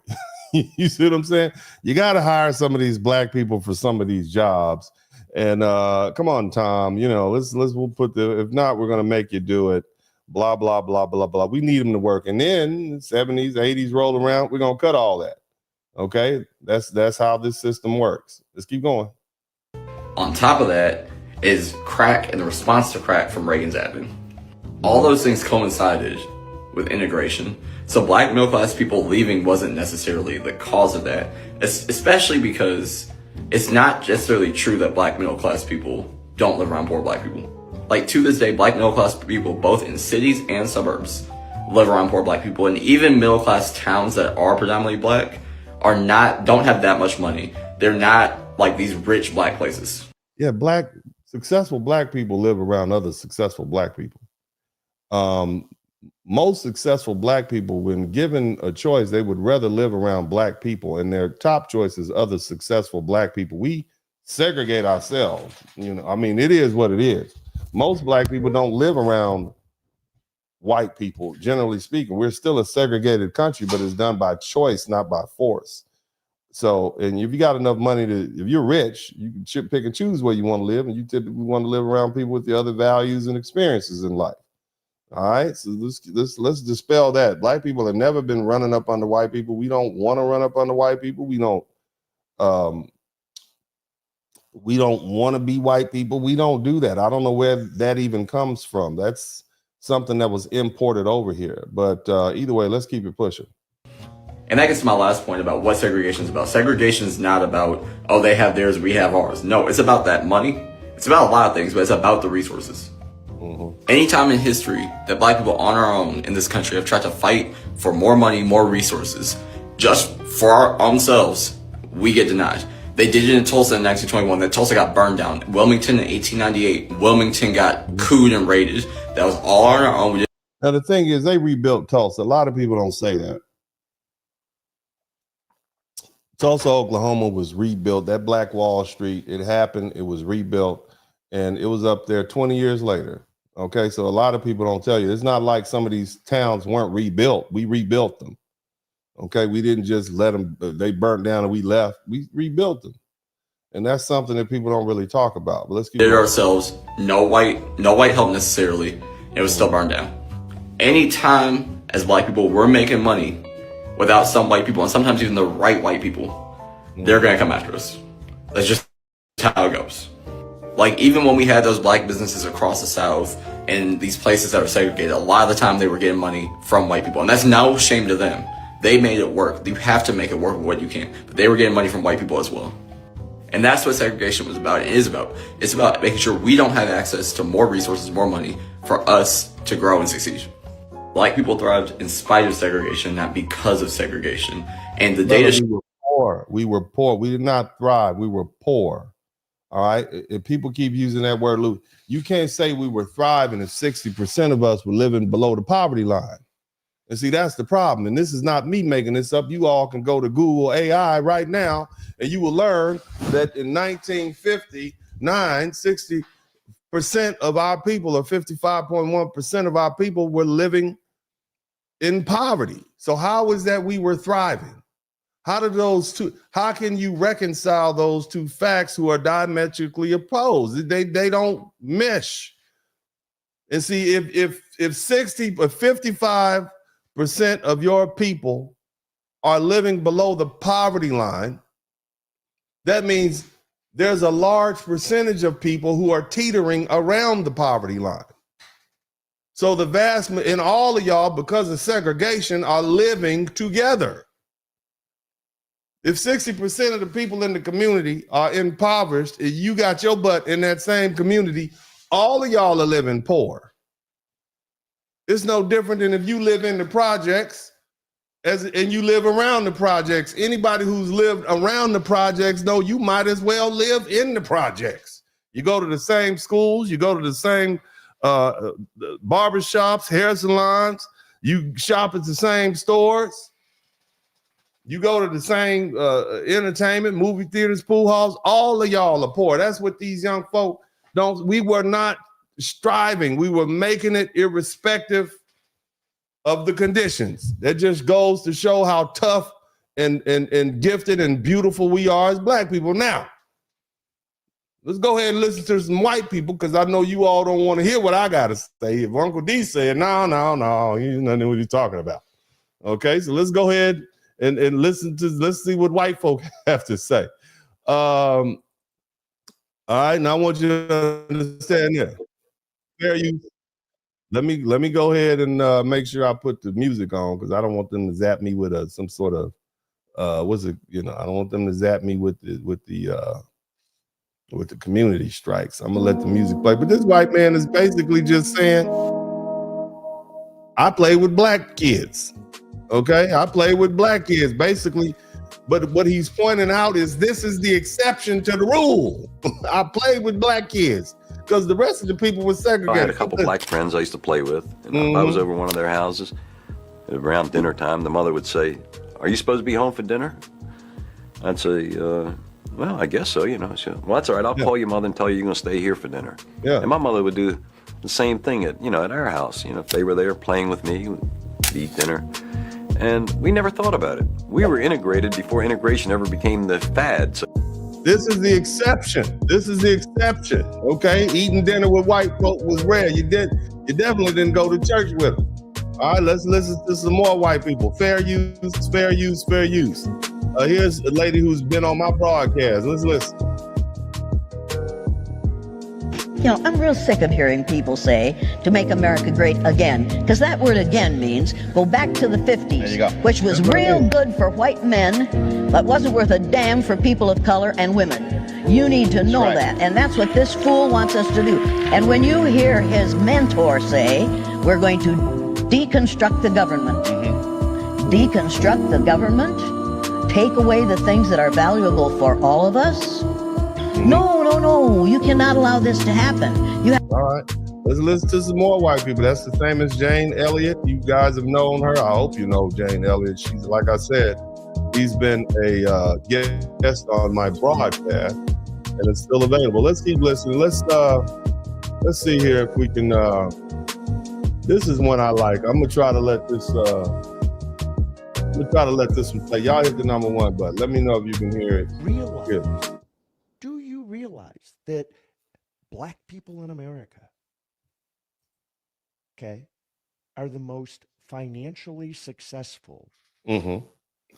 You see what I'm saying? You got to hire some of these black people for some of these jobs. And come on, Tom, we'll put if not, we're going to make you do it. Blah, blah, blah, blah, blah. We need them to work. And then 70s, 80s roll around. We're going to cut all that. Okay. That's how this system works. Let's keep going. On top of that is crack and the response to crack from Reagan's admin. All those things coincided with integration. So black middle class people leaving wasn't necessarily the cause of that, especially because it's not necessarily true that black middle class people don't live around poor black people. Like to this day, black middle class people, both in cities and suburbs, live around poor black people. And even middle class towns that are predominantly black don't have that much money. They're not like these rich black places. Yeah, successful black people live around other successful black people. most successful black people, when given a choice, they would rather live around black people, and their top choice is other successful black people. We segregate ourselves. I mean, it is what it is. Most black people don't live around white people, generally speaking. We're still a segregated country, but it's done by choice, not by force. So, and if you got enough money if you're rich, you can pick and choose where you want to live, and you typically want to live around people with the other values and experiences in life. All right, so let's dispel that. Black people have never been running up on the white people. We don't want to run up on the white people. We don't want to be white people. We don't do that. I don't know where that even comes from. That's something that was imported over here. But either way, let's keep it pushing. And that gets to my last point about what segregation is about. Segregation is not about, oh, they have theirs, we have ours. No, it's about that money. It's about a lot of things, but it's about the resources. Anytime in history that black people on our own in this country have tried to fight for more money, more resources, just for our own selves, we get denied. They did it in Tulsa in 1921. That Tulsa got burned down. Wilmington in 1898. Wilmington got cooed and raided. That was all on our own. Now, the thing is, they rebuilt Tulsa. A lot of people don't say that. Tulsa, Oklahoma was rebuilt. That Black Wall Street, it happened. It was rebuilt. And it was up there 20 years later. Okay, so a lot of people don't tell you. It's not like some of these towns weren't rebuilt. We rebuilt them. Okay, we didn't just let them, they burnt down and we left. We rebuilt them. And that's something that people don't really talk about. But let's keep it ourselves. No white help necessarily. It was still burned down. Anytime as black people we're making money without some white people, and sometimes even the right white people, they're gonna come after us. That's just how it goes. Like, even when we had those black businesses across the South and these places that are segregated, a lot of the time they were getting money from white people. And that's no shame to them. They made it work. You have to make it work with what you can. But they were getting money from white people as well. And that's what segregation was about. It is about. It's about making sure we don't have access to more resources, more money for us to grow and succeed. Black people thrived in spite of segregation, not because of segregation. And the data... We were poor. We were poor. We did not thrive. We were poor. All right. If people keep using that word, you can't say we were thriving if 60% of us were living below the poverty line. And see, that's the problem. And this is not me making this up. You all can go to Google AI right now, and you will learn that in 1959, 60% of our people, or 55.1% of our people, were living in poverty. So how is that we were thriving? How can you reconcile those two facts who are diametrically opposed? They don't mesh. And see, if 60 or 55% of your people are living below the poverty line, that means there's a large percentage of people who are teetering around the poverty line. So and all of y'all, because of segregation, are living together. If 60% of the people in the community are impoverished, and you got your butt in that same community, all of y'all are living poor. It's no different than if you live in the projects and you live around the projects. Anybody who's lived around the projects know you might as well live in the projects. You go to the same schools, you go to the same barbershops, hair salons, you shop at the same stores. You go to the same entertainment, movie theaters, pool halls. All of y'all are poor. That's what these young folk don't. We were not striving. We were making it irrespective of the conditions. That just goes to show how tough and gifted and beautiful we are as black people. Now, let's go ahead and listen to some white people, because I know you all don't want to hear what I got to say. If Uncle D said, no, you don't know what he's talking about. Okay, so let's go ahead and let's see what white folk have to say. All right, now I want you to understand this. Fair use. Let me go ahead and make sure I put the music on, because I don't want them to zap me with some sort of I don't want them to zap me with the community strikes. I'm gonna let the music play. But this white man is basically just saying, I play with black kids. Okay, I play with black kids, basically. But what he's pointing out is this is the exception to the rule. I play with black kids. because the rest of the people were segregated. I had a couple black friends I used to play with, and if I was over one of their houses around dinner time, the mother would say, "Are you supposed to be home for dinner?" I'd say, "Well, I guess so, you know." She goes, "Well, that's all right. I'll call your mother and tell you you're going to stay here for dinner." Yeah. And my mother would do the same thing at our house. If they were there playing with me, we'd eat dinner. And we never thought about it. We were integrated before integration ever became the fad. So this is the exception. Okay, eating dinner with white folk was rare. You definitely didn't go to church with them. All right, let's listen to some more white people. Fair use, fair use, fair use. Here's a lady who's been on my broadcast. Let's listen. I'm real sick of hearing people say to make America great again, because that word again means go back to the 50s, which was real good for white men, but wasn't worth a damn for people of color and women. You need to know that, and that's what this fool wants us to do. And when you hear his mentor say, we're going to deconstruct the government, deconstruct the government, take away the things that are valuable for all of us, no, you cannot allow this to happen. All right, let's listen to some more white people. That's the famous Jane Elliott. You guys have known her. I hope you know Jane Elliott. She's, like I said, she's been a guest on my broadcast, and it's still available. Let's keep listening. Let's see here if we can. This is one I like. I'm gonna try to let this. One play. Y'all hit the number one button. Let me know if you can hear it. Do you realize that black people in America, are the most financially successful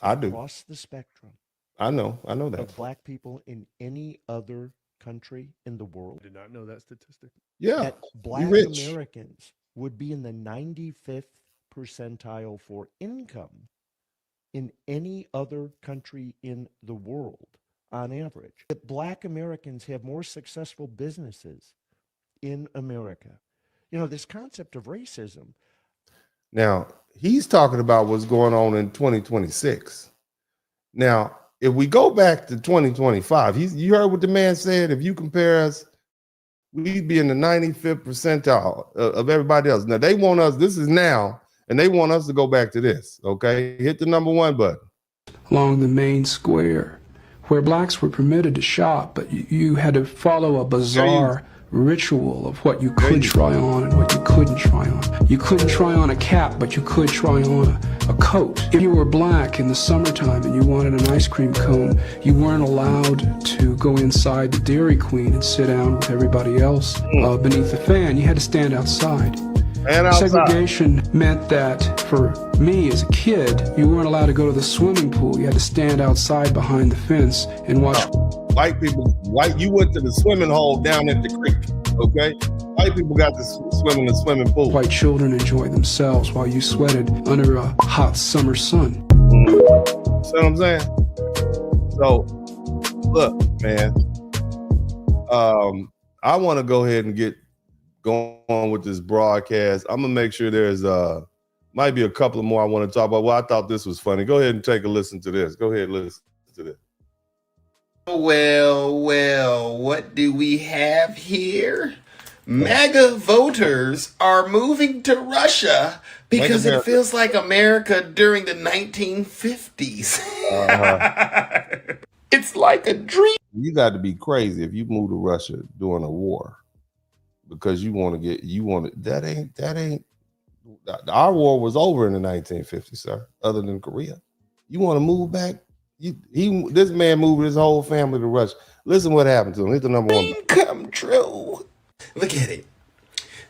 I do. across the spectrum? I know that. Of black people in any other country in the world? I did not know that statistic. Yeah, that black rich. Americans would be in the 95th percentile for income in any other country in the world on average. That black Americans have more successful businesses in America. This concept of racism. Now, he's talking about what's going on in 2026. Now, if we go back to 2025, you heard what the man said. If you compare us, we'd be in the 95th percentile of everybody else. Now, they want us, this is now, and they want us to go back to this, okay? Hit the number one button. Along the main square, where blacks were permitted to shop, but you had to follow a bizarre ritual of what you could try on and what you couldn't try on. You couldn't try on a cap, but you could try on a coat. If you were black in the summertime and you wanted an ice cream cone, you weren't allowed to go inside the Dairy Queen and sit down with everybody else beneath the fan. You had to stand outside. Segregation meant that for me as a kid, you weren't allowed to go to the swimming pool. You had to stand outside behind the fence and watch. White people, you went to the swimming hole down at the creek, okay? White people got to swim in the swimming pool. White children enjoy themselves while you sweated under a hot summer sun. See what I'm saying? So, look, man, I want to go ahead and get going on with this broadcast. I'm gonna make sure there's might be a couple of more I want to talk about. Well, I thought this was funny. Go ahead and take a listen to this. Go ahead and listen to this. Well, what do we have here? MAGA voters are moving to Russia because it feels like America during the 1950s. It's like a dream. You got to be crazy if you move to Russia during a war because that ain't our war was over in the 1950s, sir, other than Korea. You want to move back? This man moved his whole family to Russia. Listen what happened to him. Hit the number one. Come true. Look at it.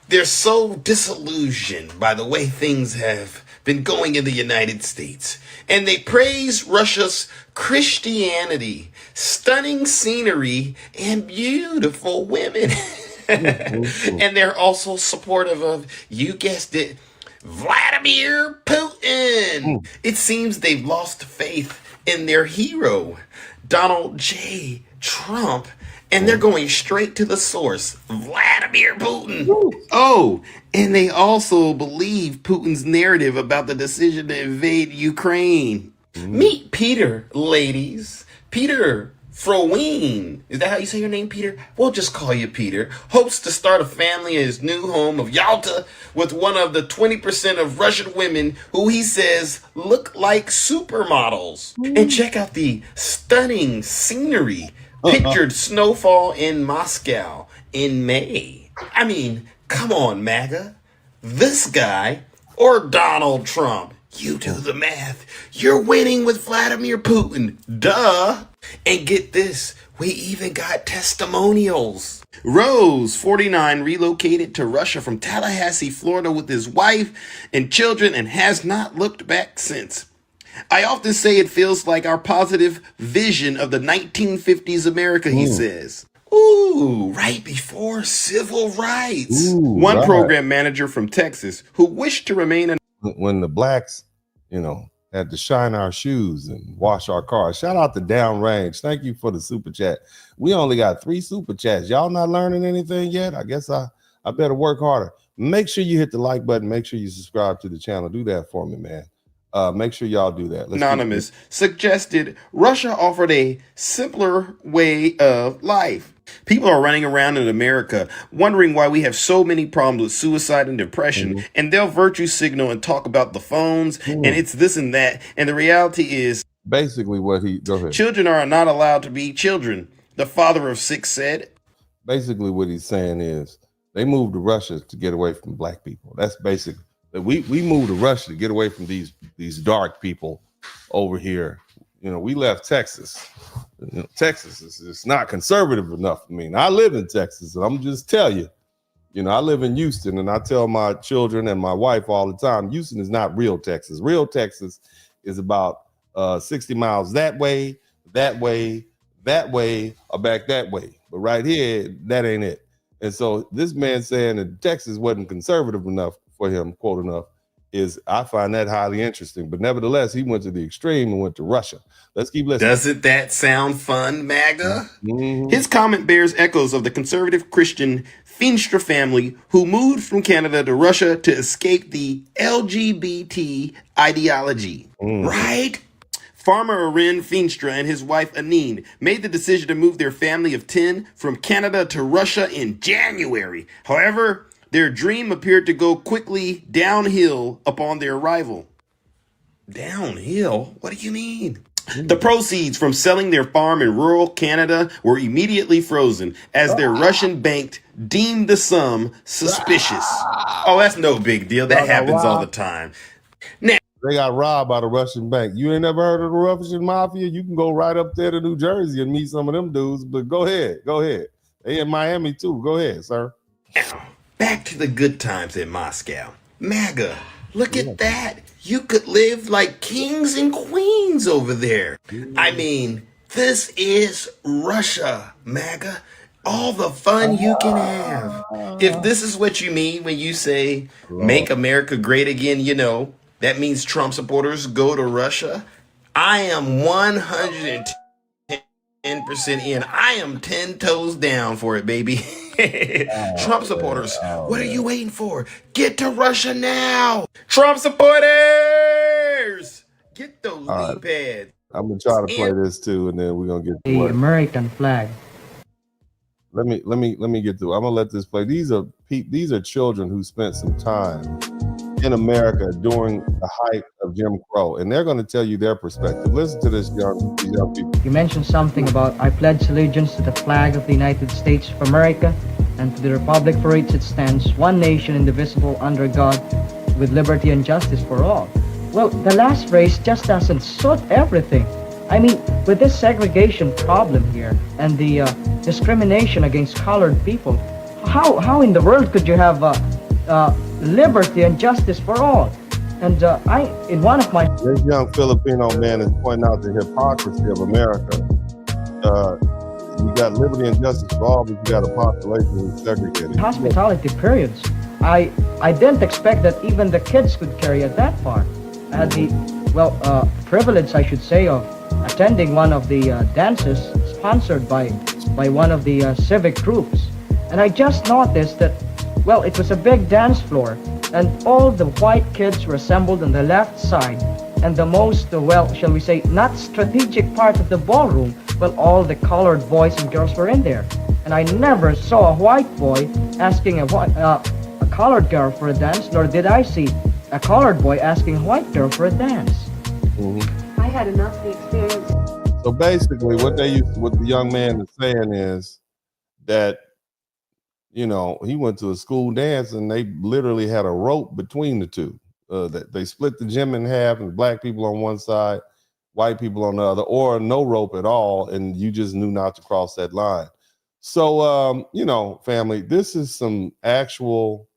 They're so disillusioned by the way things have been going in the United States. And they praise Russia's Christianity, stunning scenery, and beautiful women. And they're also supportive of, you guessed it, Vladimir Putin. It seems they've lost faith in their hero, Donald J. Trump, and they're going straight to the source, Vladimir Putin. Oh, and they also believe Putin's narrative about the decision to invade Ukraine. Meet Peter, ladies. Peter Froween, is that how you say your name, Peter? We'll just call you Peter, hopes to start a family in his new home of Yalta with one of the 20% of Russian women who he says look like supermodels. And check out the stunning scenery. Pictured snowfall in Moscow in May. I mean, come on, MAGA. This guy or Donald Trump? You do the math. You're winning with Vladimir Putin. Duh. And get this, we even got testimonials. Rose, 49, relocated to Russia from Tallahassee, Florida with his wife and children and has not looked back since. I often say it feels like our positive vision of the 1950s America, he says. Ooh, right before civil rights. One program manager from Texas who wished to remain when the blacks, had to shine our shoes and wash our cars. Shout out to Downrange. Thank you for the super chat. We only got 3 super chats. Y'all not learning anything yet? I guess I better work harder. Make sure you hit the like button. Make sure you subscribe to the channel. Do that for me, man. Make sure y'all do that. Anonymous suggested Russia offered a simpler way of life. People are running around in America wondering why we have so many problems with suicide and depression, and they'll virtue signal and talk about the phones and it's this and that. And the reality is basically what go ahead. Children are not allowed to be children, the father of 6 said. Basically what he's saying is they moved to Russia to get away from black people. That's basically we moved to Russia to get away from these dark people over here. We left Texas. Texas is not conservative enough for me. Now, I live in Texas, and I'm just tell you, I live in Houston, and I tell my children and my wife all the time, Houston is not real Texas. Real Texas is about 60 miles that way, or back that way. But right here, that ain't it. And so this man saying that Texas wasn't conservative enough for him, quote enough, I find that highly interesting. But nevertheless, he went to the extreme and went to Russia. Let's keep listening. Doesn't that sound fun, MAGA? His comment bears echoes of the conservative Christian Feenstra family who moved from Canada to Russia to escape the LGBT ideology. Right? Farmer Arin Feenstra and his wife Anine made the decision to move their family of 10 from Canada to Russia in January. However, their dream appeared to go quickly downhill upon their arrival. Downhill? What do you mean? The proceeds from selling their farm in rural Canada were immediately frozen as their Russian bank deemed the sum suspicious. Oh, that's no big deal. That happens all the time. Now, they got robbed by the Russian bank. You ain't never heard of the Russian mafia? You can go right up there to New Jersey and meet some of them dudes, but go ahead. They in Miami too. Go ahead, sir. Now, back to the good times in Moscow. MAGA, look at that. You could live like kings and queens over there. I mean, this is Russia, MAGA. All the fun you can have. If this is what you mean when you say, make America great again, that means Trump supporters go to Russia. I am 110% in. I am 10 toes down for it, baby. Trump supporters, what are you waiting for? Get to Russia now. Trump supporters, get those knee pads. I'm gonna try to play this too, and then we're gonna get to the American flag. Let me get through. I'm gonna let this play. These are children who spent some time in America during the height of Jim Crow, and they're going to tell you their perspective. Listen to this, young people. You mentioned something about I pledge allegiance to the flag of the United States of America and to the republic for which it stands, one nation indivisible under God, with liberty and justice for all. Well, the last phrase just doesn't suit everything. I mean, with this segregation problem here and the discrimination against colored people, how in the world could you have liberty and justice for all? And in one of my... This young Filipino man is pointing out the hypocrisy of America. You got liberty and justice for all, but you got a population who's segregated. Hospitality periods. I didn't expect that even the kids could carry it that far. I had the, privilege, I should say, of attending one of the dances sponsored by one of the civic groups. And I just noticed that, it was a big dance floor, and all the white kids were assembled on the left side, and the most, shall we say, not strategic part of the ballroom well, all the colored boys and girls were in there. And I never saw a white boy asking a colored girl for a dance, nor did I see a colored boy asking a white girl for a dance. I had enough of the experience. So basically, what the young man is saying is that, you know, he went to a school dance and they literally had a rope between the two. That they split the gym in half, and black people on one side, white people on the other, or no rope at all, and you just knew not to cross that line. So, you know, family, this is some actual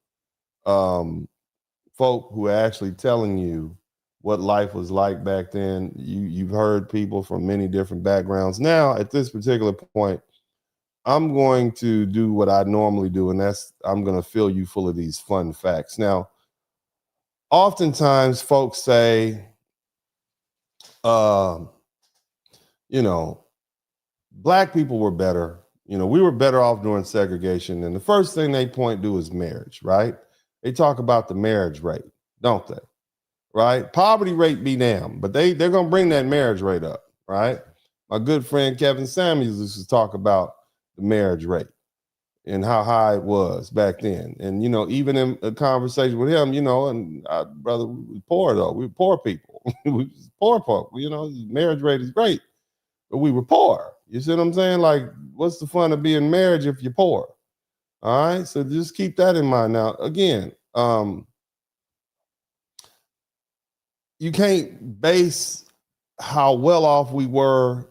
folk who are actually telling you what life was like back then. You've heard people from many different backgrounds. Now, at this particular point, I'm going to do what I normally do, and that's I'm going to fill you full of these fun facts. Now, oftentimes folks say, you know, black people were better. You know, we were better off during segregation. And the first thing they point to is marriage, right? They talk about the marriage rate, don't they? Right? Poverty rate be damned, but they're going to bring that marriage rate up, right? My good friend Kevin Samuels used to talk about the marriage rate and how high it was back then. And, you know, even in a conversation with him, you know, and our brother was poor, though. We were poor people. We was poor folk. You know, marriage rate is great, but we were poor. You see what I'm saying? Like, what's the fun of being married if you're poor? All right, so just keep that in mind. Now, again, you can't base how well off we were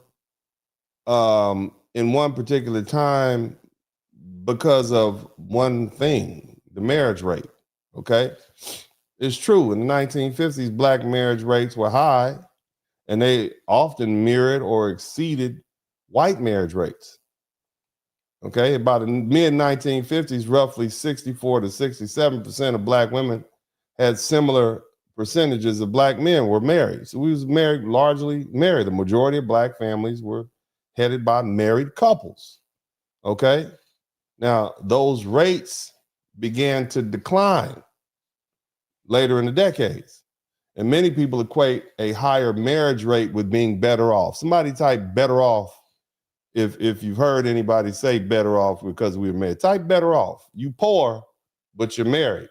in one particular time because of one thing, the marriage rate, okay? It's true, in the 1950s, black marriage rates were high, and they often mirrored or exceeded white marriage rates. Okay, about the mid-1950s, roughly 64 to 67% of black women had similar percentages of black men were married. So we was married, largely married. The majority of black families were headed by married couples. Okay, now those rates began to decline later in the decades. And many people equate a higher marriage rate with being better off. Somebody type better off. If you've heard anybody say better off because we were married, type better off. You poor, but you're married.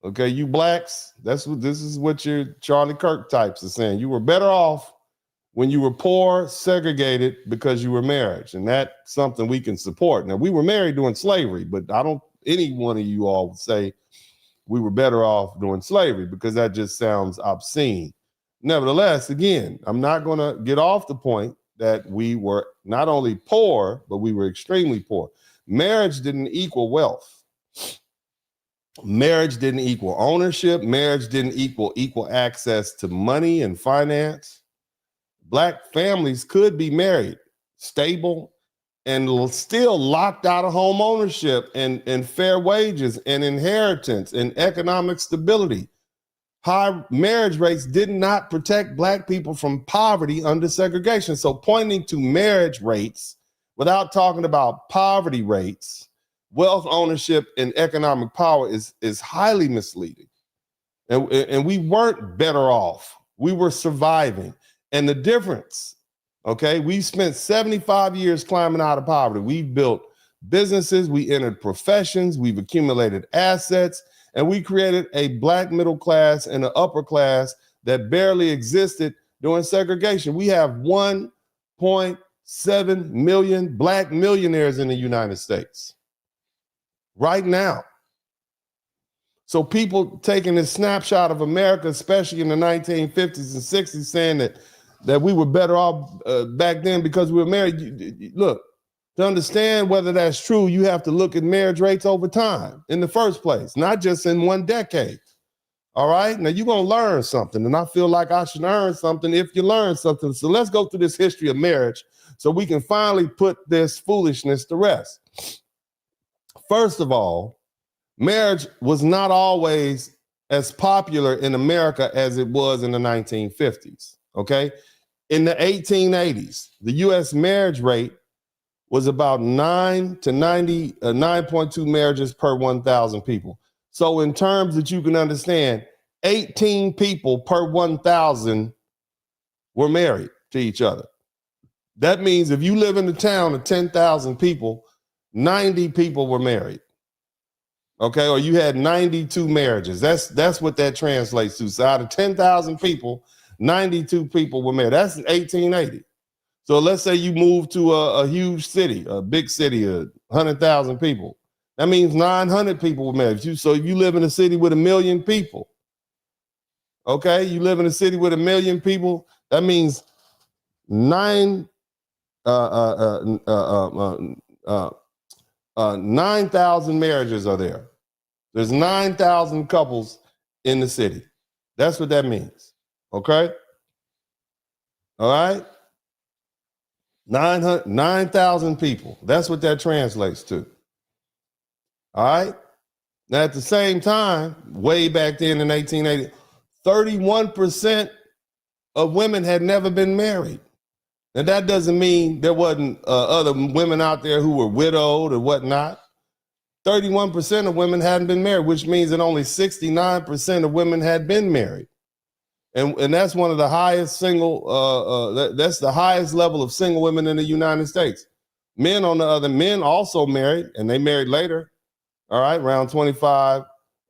Okay, you blacks, this is what your Charlie Kirk types are saying. You were better off when you were poor, segregated because you were married. And that's something we can support. Now, we were married during slavery, but I don't, any one of you all would say we were better off during slavery because that just sounds obscene. Nevertheless, again, I'm not going to get off the point that we were not only poor, but we were extremely poor. Marriage didn't equal wealth. Marriage didn't equal ownership. Marriage didn't equal access to money and finance. Black families could be married, stable, and still locked out of home ownership and fair wages and inheritance and economic stability. High marriage rates did not protect black people from poverty under segregation. So pointing to marriage rates without talking about poverty rates, wealth ownership, and economic power is highly misleading. And we weren't better off. We were surviving. And the difference, okay, we spent 75 years climbing out of poverty. We've built businesses, we entered professions, we've accumulated assets, and we created a black middle class and an upper class that barely existed during segregation. We have 1.7 million black millionaires in the United States right now. So people taking this snapshot of America, especially in the 1950s and 60s, saying that we were better off back then because we were married. Look, to understand whether that's true, you have to look at marriage rates over time in the first place, not just in one decade. All right? Now, you're going to learn something, and I feel like I should learn something if you learn something. So let's go through this history of marriage so we can finally put this foolishness to rest. First of all, marriage was not always as popular in America as it was in the 1950s, okay? In the 1880s, the U.S. marriage rate was about 9.2 marriages per 1,000 people. So in terms that you can understand, 18 people per 1,000 were married to each other. That means if you live in a town of 10,000 people, 90 people were married. Okay, or you had 92 marriages. That's what that translates to. So out of 10,000 people, 92 people were married. That's 1880. So let's say you move to a huge city, a big city of 100,000 people. That means 900 people were married. So if you live in a city with 1 million people, okay, you live in a city with 1 million people, that means 9,000 marriages are there. There's 9,000 couples in the city. That's what that means. Okay? All right? 9,000 people. That's what that translates to. All right? Now, at the same time, way back then in 1880, 31% of women had never been married. And that doesn't mean there wasn't other women out there who were widowed or whatnot. 31% of women hadn't been married, which means that only 69% of women had been married. And that's one of the highest that's the highest level of single women in the United States. Men also married, and they married later, all right, around 25,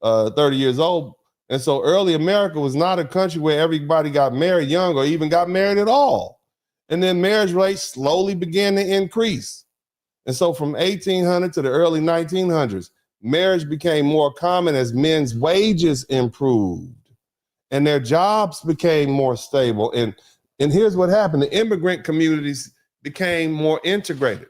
30 years old. And so early America was not a country where everybody got married young or even got married at all. And then marriage rates slowly began to increase. And so from 1800 to the early 1900s, marriage became more common as men's wages improved and their jobs became more stable. And here's what happened. The immigrant communities became more integrated.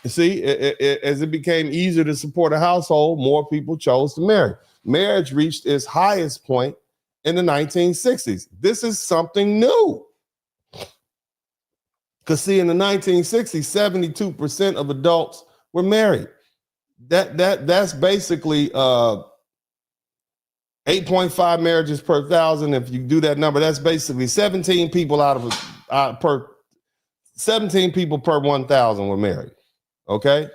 You see, as it became easier to support a household, more people chose to marry. Marriage reached its highest point in the 1960s. This is something new. Because see, in the 1960s, 72% of adults were married. That's basically 8.5 marriages per thousand. If you do that number, that's basically 17 people per 1,000 were married. Okay,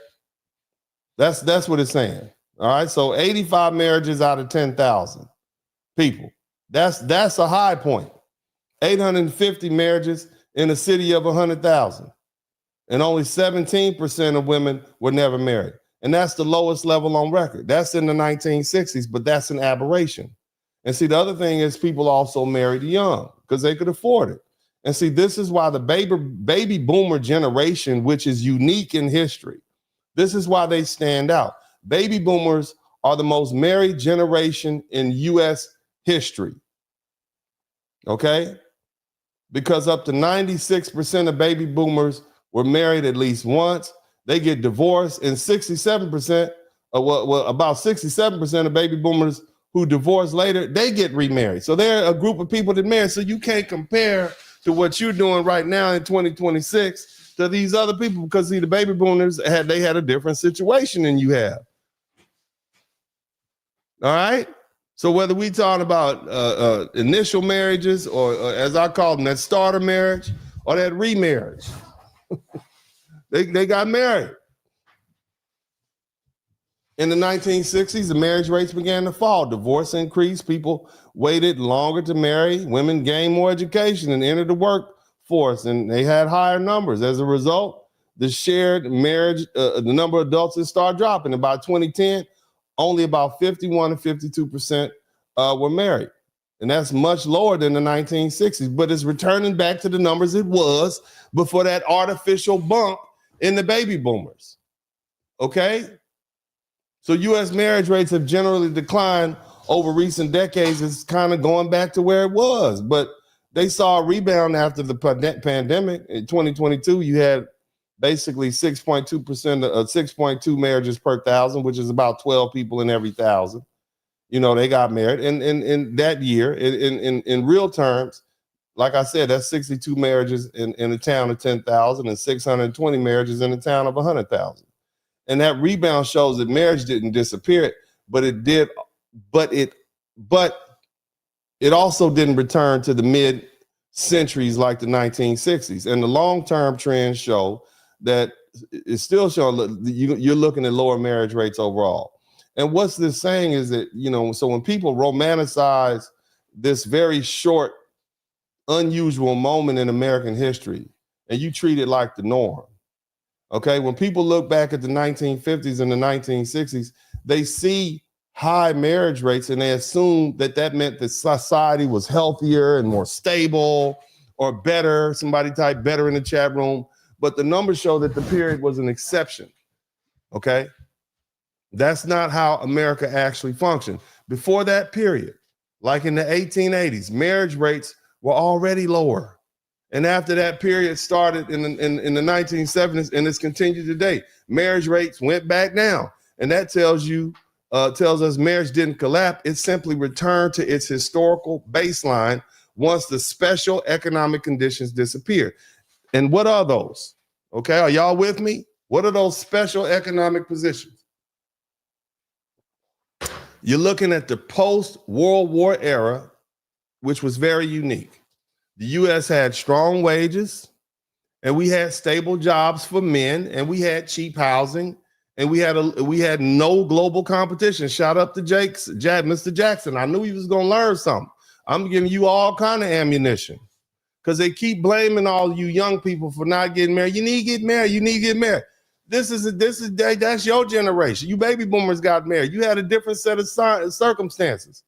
that's what it's saying. All right, so 85 marriages out of 10,000 people. That's a high point. 850 marriages in a city of 100,000, and only 17% of women were never married. And that's the lowest level on record. That's in the 1960s, but that's an aberration. And see, the other thing is people also married young because they could afford it. And see, this is why the baby boomer generation, which is unique in history, this is why they stand out. Baby boomers are the most married generation in U.S. history. Okay? Because up to 96% of baby boomers were married at least once. They get divorced, and 67%, about 67% of baby boomers who divorce later, they get remarried. So they're a group of people that marry. So you can't compare to what you're doing right now in 2026 to these other people, because see, the baby boomers had a different situation than you have. All right. So whether we talking about initial marriages or as I call them, that starter marriage or that remarriage, they got married. In the 1960s, the marriage rates began to fall. Divorce increased. People waited longer to marry. Women gained more education and entered the workforce, and they had higher numbers. As a result, the shared marriage, the number of adults that started dropping. About 2010, only about 51 to 52% were married. And that's much lower than the 1960s, but it's returning back to the numbers it was before that artificial bump in the baby boomers. Okay? So U.S. marriage rates have generally declined over recent decades. It's kind of going back to where it was, but they saw a rebound after the pandemic. In 2022, you had basically 6.2% marriages per thousand, which is about 12 people in every thousand. You know, they got married. And in that year, in real terms, like I said, that's 62 marriages in a town of 10,000 and 620 marriages in a town of 100,000. And that rebound shows that marriage didn't disappear, but it did, but it also didn't return to the mid-centuries like the 1960s. And the long-term trends show that it's still showing you're looking at lower marriage rates overall. And what's this saying is that, you know, so when people romanticize this very short, unusual moment in American history, and you treat it like the norm. Okay, when people look back at the 1950s and the 1960s, they see high marriage rates and they assume that that meant that society was healthier and more stable or better. Somebody typed better in the chat room, but the numbers show that the period was an exception. Okay, that's not how America actually functioned. Before that period, like in the 1880s, marriage rates were already lower. And after that period started in the 1970s, and it's continued today, marriage rates went back down. And that tells us marriage didn't collapse. It simply returned to its historical baseline once the special economic conditions disappeared. And what are those? Okay, are y'all with me? What are those special economic positions? You're looking at the post-World War era, which was very unique. The U.S. had strong wages, and we had stable jobs for men, and we had cheap housing, and we had no global competition. Shout out to Mr. Jackson. I knew he was going to learn something. I'm giving you all kind of ammunition because they keep blaming all you young people for not getting married. You need to get married. You need to get married. That's your generation. You baby boomers got married. You had a different set of circumstances.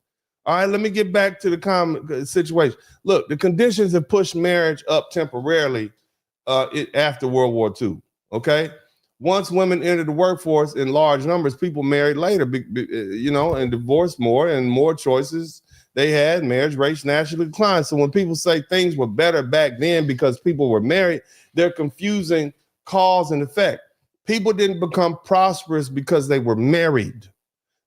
All right, let me get back to the common situation. Look, the conditions have pushed marriage up temporarily after World War II, okay? Once women entered the workforce in large numbers, people married later, and divorced more, and more choices they had, marriage rates naturally declined. So when people say things were better back then because people were married, they're confusing cause and effect. People didn't become prosperous because they were married.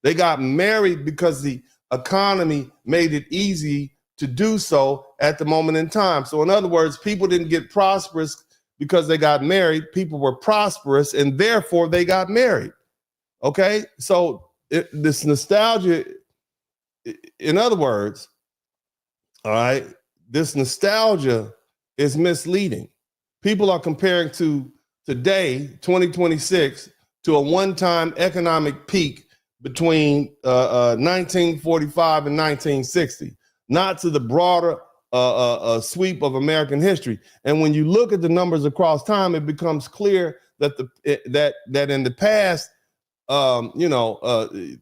They got married because the economy made it easy to do so at the moment in time. So in other words, people didn't get prosperous because they got married. People were prosperous and therefore they got married. Okay, so this nostalgia, in other words, all right, this nostalgia is misleading. People are comparing to today, 2026, to a one-time economic peak between 1945 and 1960, not to the broader sweep of American history. And when you look at the numbers across time, it becomes clear that that in the past, the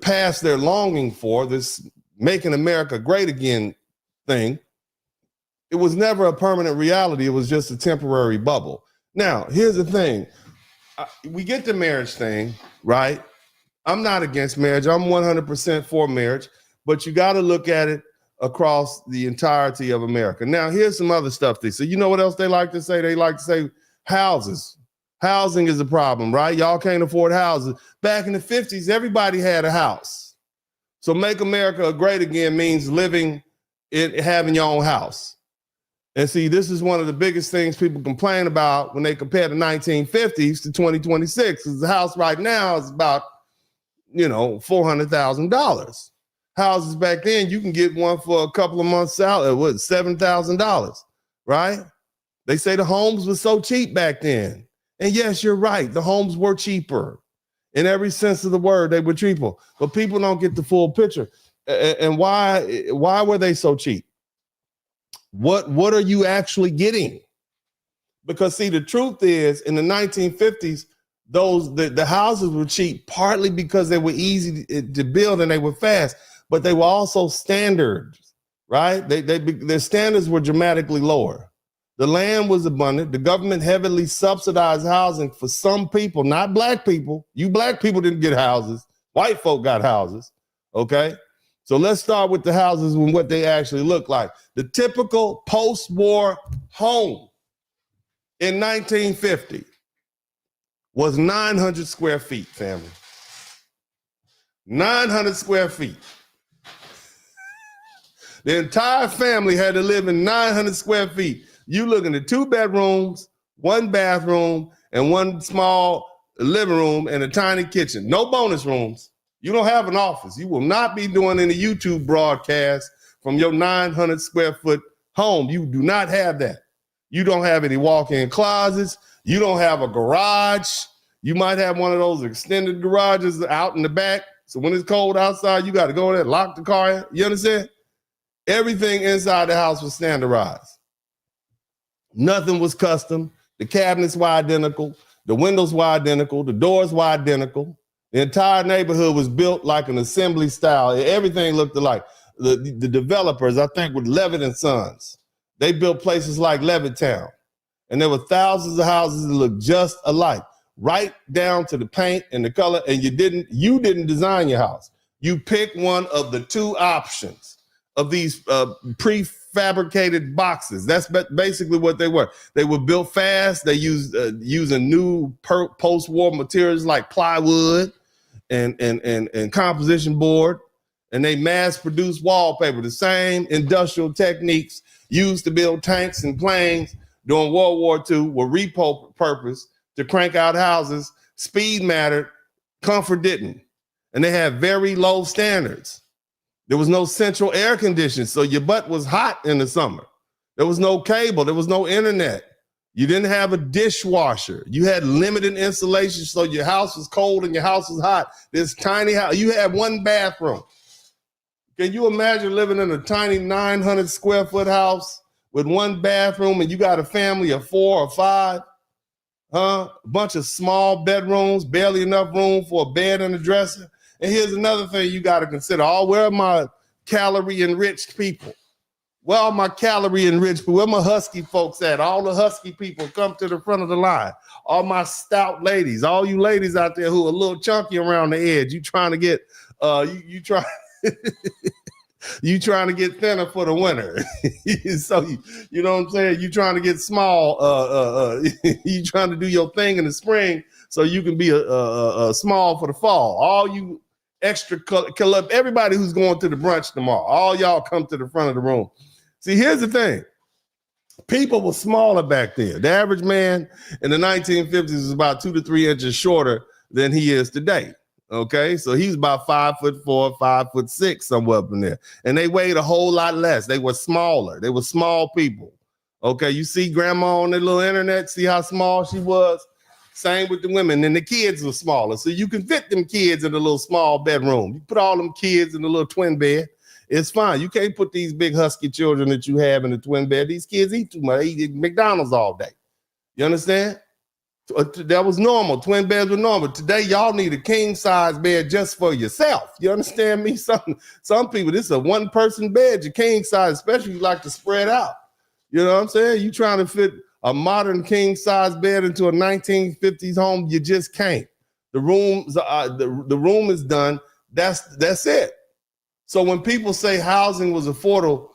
past they're longing for, this making America great again thing, it was never a permanent reality. It was just a temporary bubble. Now, here's the thing. We get the marriage thing, right? I'm not against marriage. I'm 100% for marriage, but you got to look at it across the entirety of America. Now, here's some other stuff they say. You know what else they like to say? They like to say houses. Housing is a problem, right? Y'all can't afford houses. Back in the 50s, everybody had a house. So make America great again means having your own house. And see, this is one of the biggest things people complain about when they compare the 1950s to 2026. Because the house right now is about $400,000. Houses back then, you can get one for a couple of months' salary, $7,000, right? They say the homes were so cheap back then. And yes, you're right. The homes were cheaper. In every sense of the word, they were cheaper. But people don't get the full picture. And why were they so cheap? What are you actually getting? Because see, the truth is, in the 1950s, the houses were cheap partly because they were easy to build and they were fast, but they were also standard, right? Their standards were dramatically lower. The land was abundant. The government heavily subsidized housing for some people, not black people. You black people didn't get houses. White folk got houses, okay? So let's start with the houses and what they actually look like. The typical post-war home in 1950 was 900 square feet, family. 900 square feet. The entire family had to live in 900 square feet. You looking at 2 bedrooms, 1 bathroom, and 1 small living room and a tiny kitchen. No bonus rooms. You don't have an office. You will not be doing any YouTube broadcast from your 900 square foot home. You do not have that. You don't have any walk-in closets. You don't have a garage. You might have one of those extended garages out in the back. So when it's cold outside, you got to go in there, lock the car in. You understand? Everything inside the house was standardized. Nothing was custom. The cabinets were identical. The windows were identical. The doors were identical. The entire neighborhood was built like an assembly style. Everything looked alike. The developers, I think, with Levitt and Sons, they built places like Levittown. And there were thousands of houses that looked just alike, right down to the paint and the color. And you didn't design your house. You pick one of the two options of these prefabricated boxes. That's basically what they were. They were built fast. They used using new post-war materials like plywood and composition board. And they mass-produced wallpaper, the same industrial techniques used to build tanks and planes during World War II were repurposed to crank out houses. Speed mattered, comfort didn't. And they had very low standards. There was no central air conditioning, so your butt was hot in the summer. There was no cable. There was no internet. You didn't have a dishwasher. You had limited insulation, so your house was cold and your house was hot. This tiny house, you had one bathroom. Can you imagine living in a tiny 900 square foot house with one bathroom and you got a family of 4 or 5? A bunch of small bedrooms, barely enough room for a bed and a dresser. And here's another thing you got to consider. Where are my calorie-enriched people? Where are my calorie-enriched people? Where my husky folks at? All the husky people come to the front of the line. All my stout ladies, all you ladies out there who are a little chunky around the edge, you trying to get, you trying to get thinner for the winter. So you know what I'm saying? You trying to get small. You trying to do your thing in the spring so you can be a small for the fall. All you extra color, everybody who's going to the brunch tomorrow, all y'all come to the front of the room. See, here's the thing. People were smaller back then. The average man in the 1950s was about 2 to 3 inches shorter than he is today. Okay, so he's about 5'4", 5'6", somewhere up in there. And they weighed a whole lot less. They were smaller. They were small people. Okay, you see grandma on the little internet, see how small she was? Same with the women. And the kids were smaller. So you can fit them kids in a little small bedroom. You put all them kids in a little twin bed. It's fine. You can't put these big husky children that you have in a twin bed. These kids eat too much. They eat McDonald's all day. You understand? That was normal. Twin beds were normal. Today, y'all need a king size bed just for yourself. You understand me? Some people, this is a one person bed, your king size, especially if you like to spread out. You know what I'm saying? You trying to fit a modern king size bed into a 1950s home, you just can't. The rooms, the room is done. That's it. So when people say housing was affordable,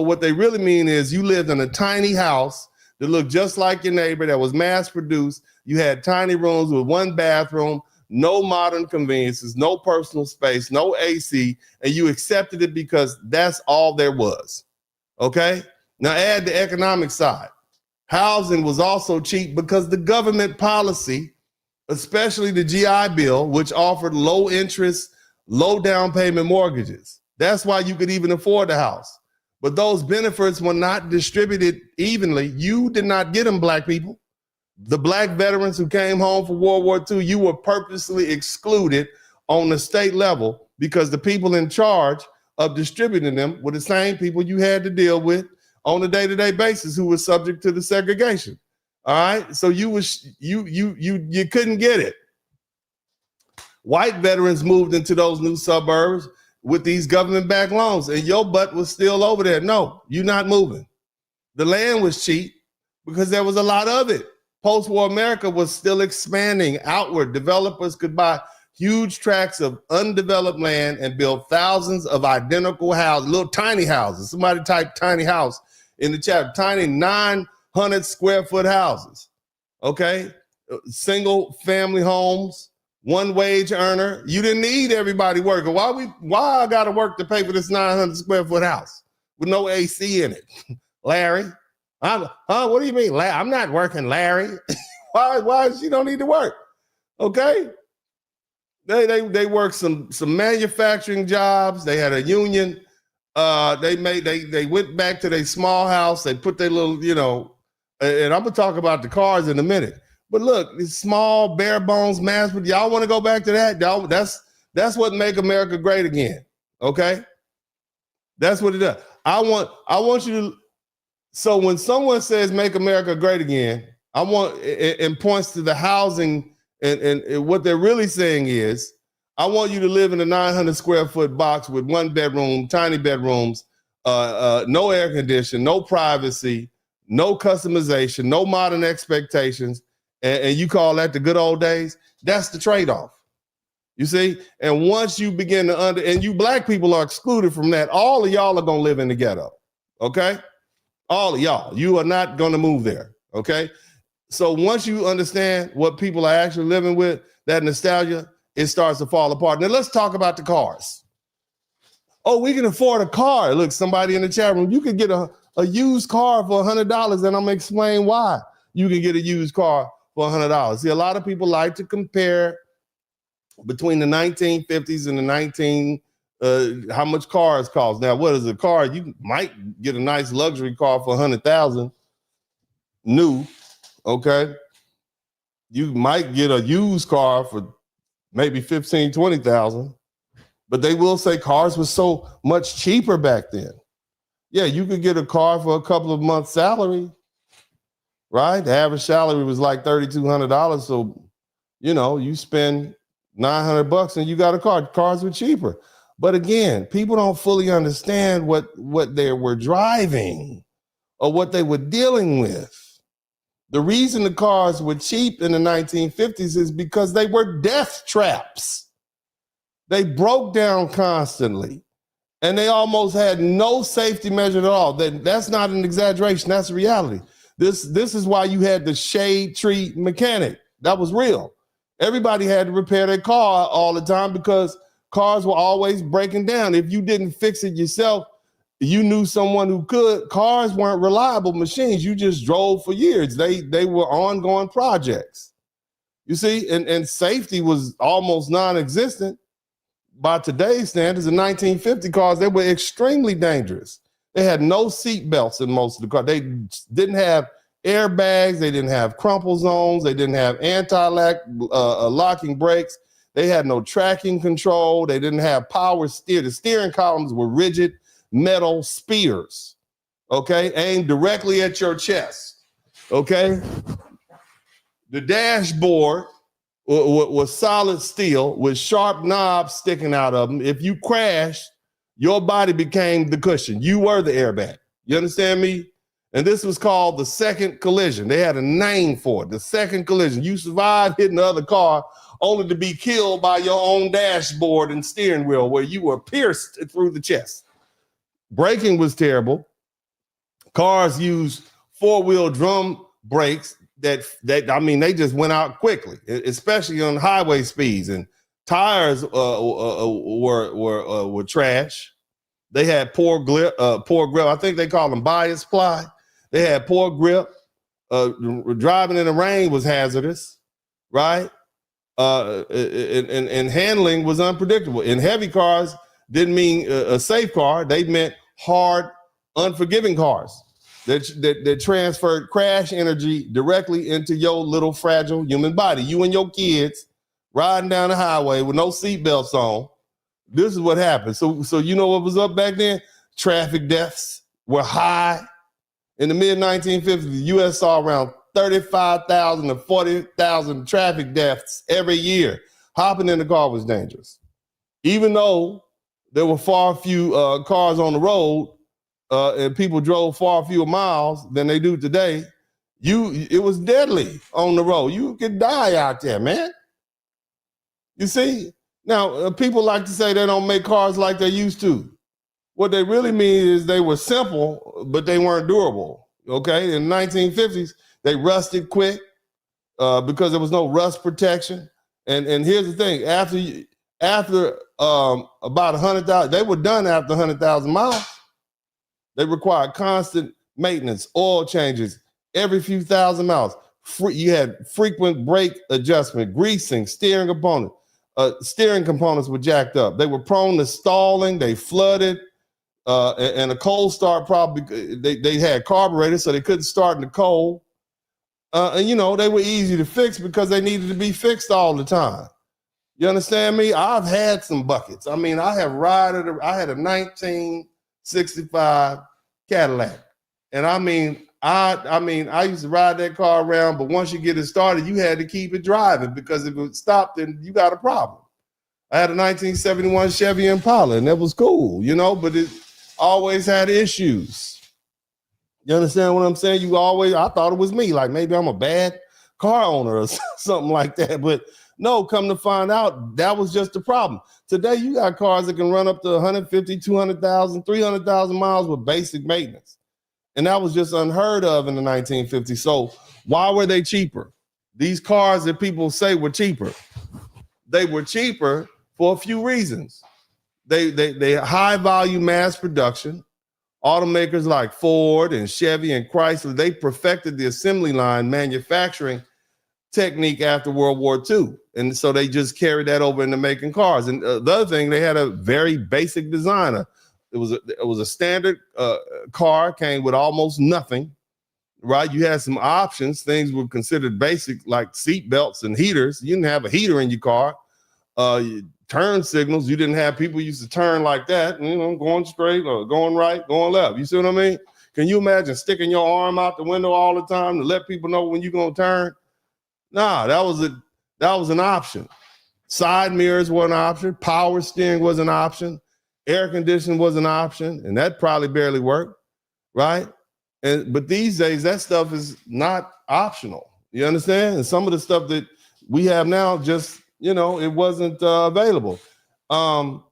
what they really mean is you lived in a tiny house that looked just like your neighbor, that was mass produced. You had tiny rooms with one bathroom, no modern conveniences, no personal space, no AC, and you accepted it because that's all there was. Okay? Now add the economic side. Housing was also cheap because the government policy, especially the GI Bill, which offered low interest, low down payment mortgages. That's why you could even afford the house. But those benefits were not distributed evenly. You did not get them, black people. The black veterans who came home from World War II, you were purposely excluded on the state level because the people in charge of distributing them were the same people you had to deal with on a day-to-day basis who were subject to the segregation. All right, so you couldn't get it. White veterans moved into those new suburbs with these government-backed loans, and your butt was still over there. No, you're not moving. The land was cheap because there was a lot of it. Post-war America was still expanding outward. Developers could buy huge tracts of undeveloped land and build thousands of identical houses, little tiny houses. Somebody type tiny house in the chat. Tiny 900 square foot houses. Okay? Single family homes. One wage earner. You didn't need everybody working. Why I gotta work to pay for this 900 square foot house with no AC in it? Larry, what do you mean? I'm not working, Larry. Why she don't need to work? Okay. They worked some manufacturing jobs. They had a union. They went back to their small house. They put their little, and I'm gonna talk about the cars in a minute. But look, it's small, bare bones, mass. Y'all want to go back to that? Y'all, that's what make America great again. Okay, that's what it does. I want you to So when someone says "Make America Great Again," I want and points to the housing and what they're really saying is, I want you to live in a 900 square foot box with one bedroom, tiny bedrooms, no air conditioning, no privacy, no customization, no modern expectations, and you call that the good old days? That's the trade-off. You see? And once you begin to and you black people are excluded from that, all of y'all are going to live in the ghetto. Okay? All of y'all. You are not going to move there. Okay? So once you understand what people are actually living with, that nostalgia, it starts to fall apart. Now let's talk about the cars. Oh, we can afford a car. Look, somebody in the chat room, you can get a used car for $100, and I'm going to explain why you can get a used car for $100. See, a lot of people like to compare between the 1950s and the how much cars cost. Now, what is a car? You might get a nice luxury car for $100,000 new. Okay. You might get a used car for maybe $15,000, $20,000, but they will say cars were so much cheaper back then. Yeah, you could get a car for a couple of months' salary, right? The average salary was like $3,200. So, you spend $900 and you got a car. Cars were cheaper. But again, people don't fully understand what they were driving or what they were dealing with. The reason the cars were cheap in the 1950s is because they were death traps. They broke down constantly, and they almost had no safety measure at all. That's not an exaggeration. That's reality. This is why you had the shade tree mechanic. That was real. Everybody had to repair their car all the time because cars were always breaking down. If you didn't fix it yourself, you knew someone who could. Cars weren't reliable machines. You just drove for years. They were ongoing projects. You see, and safety was almost non-existent. By today's standards, the 1950 cars, they were extremely dangerous. They had no seat belts in most of the cars. They didn't have airbags. They didn't have crumple zones. They didn't have anti-locking brakes. They had no tracking control. They didn't have power steer. The steering columns were rigid metal spears, okay, aimed directly at your chest, okay? The dashboard was solid steel with sharp knobs sticking out of them. If you crashed, your body became the cushion. You were the airbag. You understand me? And this was called the second collision. They had a name for it, the second collision. You survived hitting the other car only to be killed by your own dashboard and steering wheel where you were pierced through the chest. Braking was terrible. Cars used four-wheel drum brakes that they just went out quickly, especially on highway speeds. And tires were trash. They had poor grip. I think they call them bias ply. They had poor grip. Driving in the rain was hazardous, right? And handling was unpredictable. In heavy cars, didn't mean a safe car. They meant hard, unforgiving cars that transferred crash energy directly into your little fragile human body. You and your kids riding down the highway with no seatbelts on. This is what happened. So you know what was up back then? Traffic deaths were high. In the mid-1950s, the U.S. saw around 35,000 to 40,000 traffic deaths every year. Hopping in the car was dangerous. Even though there were far few cars on the road and people drove far fewer miles than they do today, it was deadly on the road. You could die out there, man. You see? Now, people like to say they don't make cars like they used to. What they really mean is they were simple, but they weren't durable, okay? In the 1950s, they rusted quick because there was no rust protection. And here's the thing, after about 100,000, they were done after 100,000 miles. They required constant maintenance, oil changes every few thousand miles. You had frequent brake adjustment, greasing, steering components. Steering components were jacked up. They were prone to stalling. They flooded, and a cold start probably. They had carburetors, so they couldn't start in the cold. And they were easy to fix because they needed to be fixed all the time. You understand me? I've had some buckets. I mean, I had a 1965 Cadillac. And I mean, I used to ride that car around, but once you get it started, you had to keep it driving, because if it stopped, then you got a problem. I had a 1971 Chevy Impala, and that was cool, you know, but it always had issues. You understand what I'm saying? I thought it was me, like maybe I'm a bad car owner or something like that. But no, come to find out, that was just the problem. Today, you got cars that can run up to 150, 200,000, 300,000 miles with basic maintenance. And that was just unheard of in the 1950s. So why were they cheaper? These cars that people say were cheaper, they were cheaper for a few reasons. They high volume mass production. Automakers like Ford and Chevy and Chrysler, they perfected the assembly line manufacturing technique after World War II. And so they just carried that over into making cars. And the other thing, they had a very basic design. It was a standard car, came with almost nothing, right? You had some options. Things were considered basic, like seat belts and heaters. You didn't have a heater in your car. Turn signals, you didn't have people used to turn like that, you know, going straight or going right, going left. You see what I mean? Can you imagine sticking your arm out the window all the time to let people know when you're gonna turn? Nah, that was an option. Side mirrors were an option. Power steering was an option. Air conditioning was an option, and that probably barely worked, right? But these days, that stuff is not optional. You understand? And some of the stuff that we have now just, you know, it wasn't available. And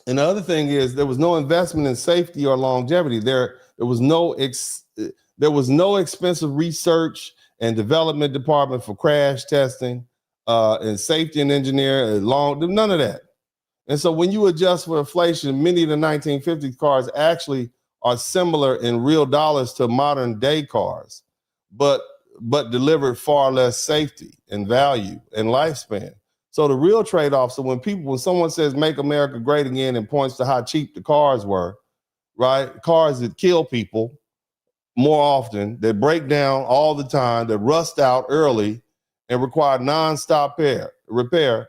the other thing is, there was no investment in safety or longevity. There was no expensive research and development department for crash testing and safety and engineering. None of that. And so when you adjust for inflation, many of the 1950s cars actually are similar in real dollars to modern day cars, but delivered far less safety and value and lifespan. So the real trade-off, so when someone says make America great again and points to how cheap the cars were, right? Cars that kill people more often, that break down all the time, that rust out early and require nonstop repair,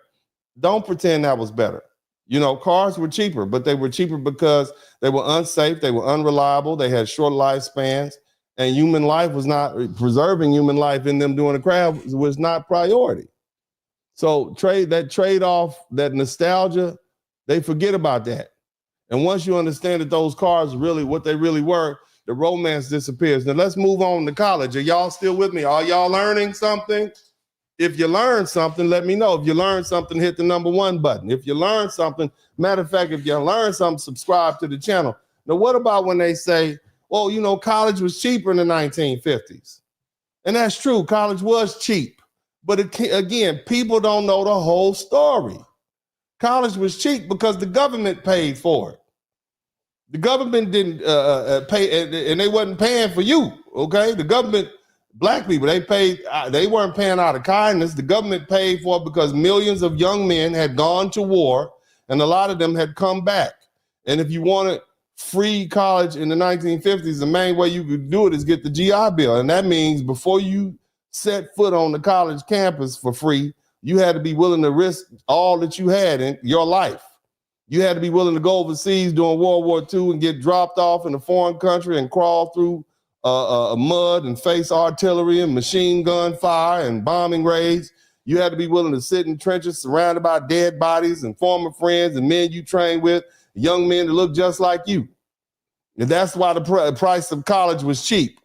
don't pretend that was better. You know, cars were cheaper, but they were cheaper because they were unsafe, they were unreliable, they had short lifespans, and preserving human life in them doing the crash was not priority. So that trade-off, that nostalgia, they forget about that. And once you understand that those cars really, what they really were, the romance disappears. Now let's move on to college. Are y'all still with me? Are y'all learning something? If you learn something, let me know. If you learn something, hit the #1 button. If you learn something, matter of fact, if you learn something, subscribe to the channel. Now, what about when they say, well, you know, college was cheaper in the 1950s? And that's true. College was cheap. But again, people don't know the whole story. College was cheap because the government paid for it. The government didn't pay, and they wasn't paying for you, okay? The government, black people, they weren't paying out of kindness. The government paid for it because millions of young men had gone to war, and a lot of them had come back. And if you wanted free college in the 1950s, the main way you could do it is get the GI Bill. And that means before you set foot on the college campus for free, you had to be willing to risk all that you had in your life. You had to be willing to go overseas during World War II and get dropped off in a foreign country and crawl through mud and face artillery and machine gun fire and bombing raids. You had to be willing to sit in trenches surrounded by dead bodies and former friends and men you trained with, young men that look just like you. And that's why the price of college was cheap.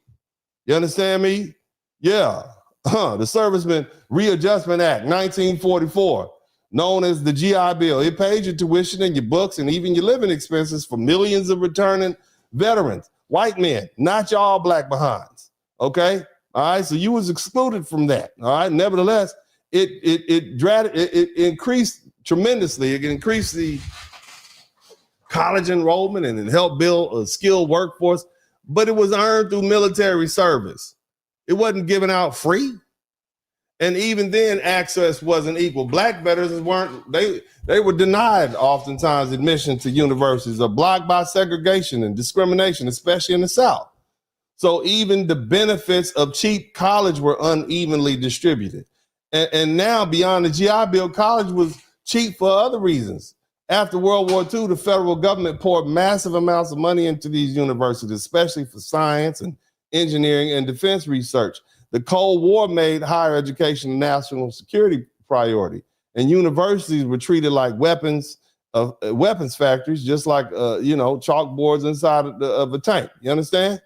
You understand me? Yeah. The Servicemen Readjustment Act, 1944, known as the GI Bill. It paid your tuition and your books and even your living expenses for millions of returning veterans, white men, not your all black behinds. Okay? All right. So you was excluded from that. All right. Nevertheless, it increased tremendously. It increased the college enrollment and it helped build a skilled workforce, but it was earned through military service. It wasn't given out free. And even then, access wasn't equal. Black veterans they were denied oftentimes admission to universities or blocked by segregation and discrimination, especially in the South. So even the benefits of cheap college were unevenly distributed. And now beyond the GI Bill, college was cheap for other reasons. After World War II, the federal government poured massive amounts of money into these universities, especially for science and engineering and defense research. The Cold War made higher education a national security priority, and universities were treated like weapons factories, just like chalkboards inside of a tank. You understand?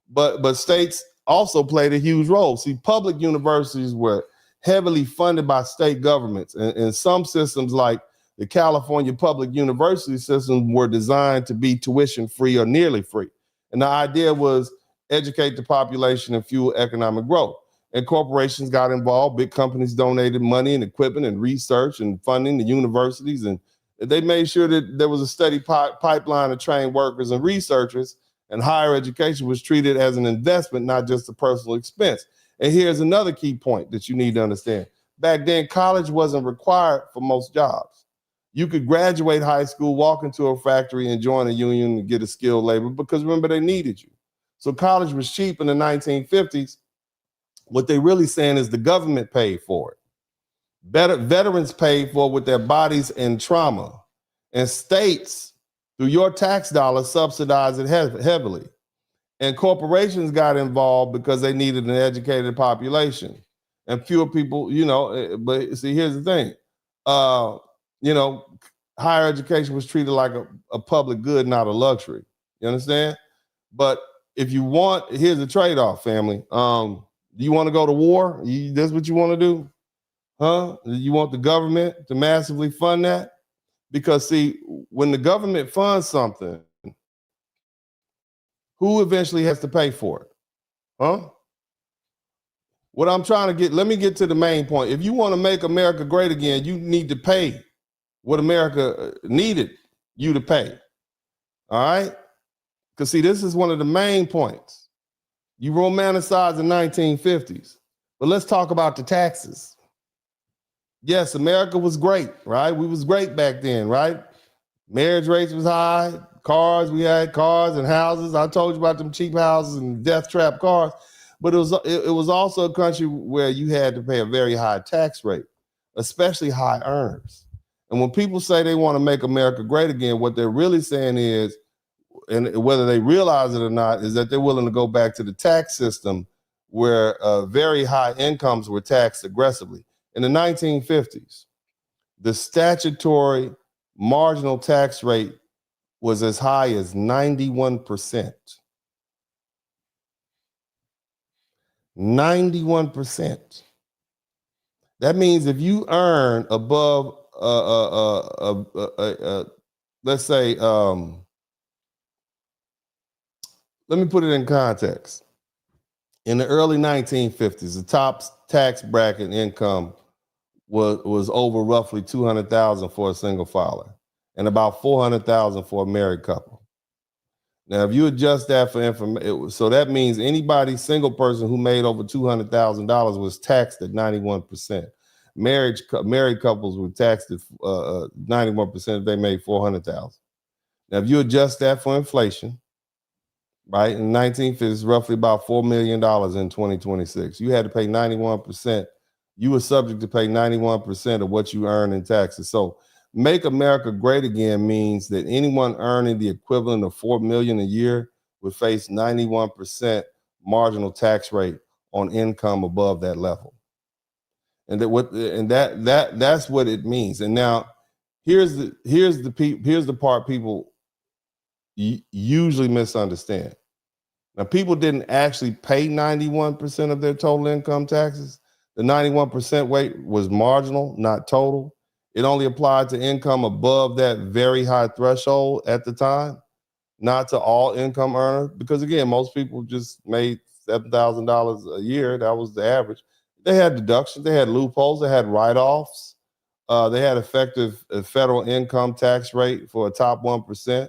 But states also played a huge role. See, public universities were heavily funded by state governments, and some systems like the California public university system were designed to be tuition free or nearly free. And the idea was educate the population and fuel economic growth. And corporations got involved. Big companies donated money and equipment and research and funding to universities. And they made sure that there was a steady pipeline of trained workers and researchers, and higher education was treated as an investment, not just a personal expense. And here's another key point that you need to understand. Back then, college wasn't required for most jobs. You could graduate high school, walk into a factory and join a union and get a skilled labor because remember, they needed you. So college was cheap in the 1950s. What they really saying is the government paid for it. Veterans paid for it with their bodies and trauma. And states, through your tax dollars, subsidized it heavily. And corporations got involved because they needed an educated population. And fewer people, but see, here's the thing. Higher education was treated like a public good, not a luxury. You understand? But if you want, here's the trade-off, family. Do you want to go to war? That's what you want to do? Huh? You want the government to massively fund that? Because see, when the government funds something, who eventually has to pay for it? Huh? What I'm trying to let me get to the main point. If you want to make America great again, you need to pay what America needed you to pay. All right? Because see, this is one of the main points. You romanticize the 1950s, but let's talk about the taxes. Yes, America was great, right? We was great back then, right? Marriage rates was high, we had cars and houses. I told you about them cheap houses and death trap cars, but it was also a country where you had to pay a very high tax rate, especially high earners. And when people say they want to make America great again, what they're really saying is, and whether they realize it or not, is that they're willing to go back to the tax system where very high incomes were taxed aggressively. In the 1950s, the statutory marginal tax rate was as high as 91%. 91%. That means if you earn above, let's say, let me put it in context. In the early 1950s, the top tax bracket income was over roughly $200,000 for a single filer and about $400,000 for a married couple. Now, if you adjust that for information, so that means anybody, single person who made over $200,000 was taxed at 91%. Married couples were taxed at 91% if they made $400,000. Now, if you adjust that for inflation, right, in the 1950s, roughly about $4 million in 2026. You had to pay 91%. You were subject to pay 91% of what you earn in taxes. So make America great again means that anyone earning the equivalent of $4 million a year would face 91% marginal tax rate on income above that level. And that's what it means. And now here's the part people usually misunderstand. Now, people didn't actually pay 91% of their total income taxes. The 91% rate was marginal, not total. It only applied to income above that very high threshold at the time, not to all income earners. Because again, most people just made $7,000 a year. That was the average. They had deductions, they had loopholes, they had write-offs. They had effective federal income tax rate for a top 1%.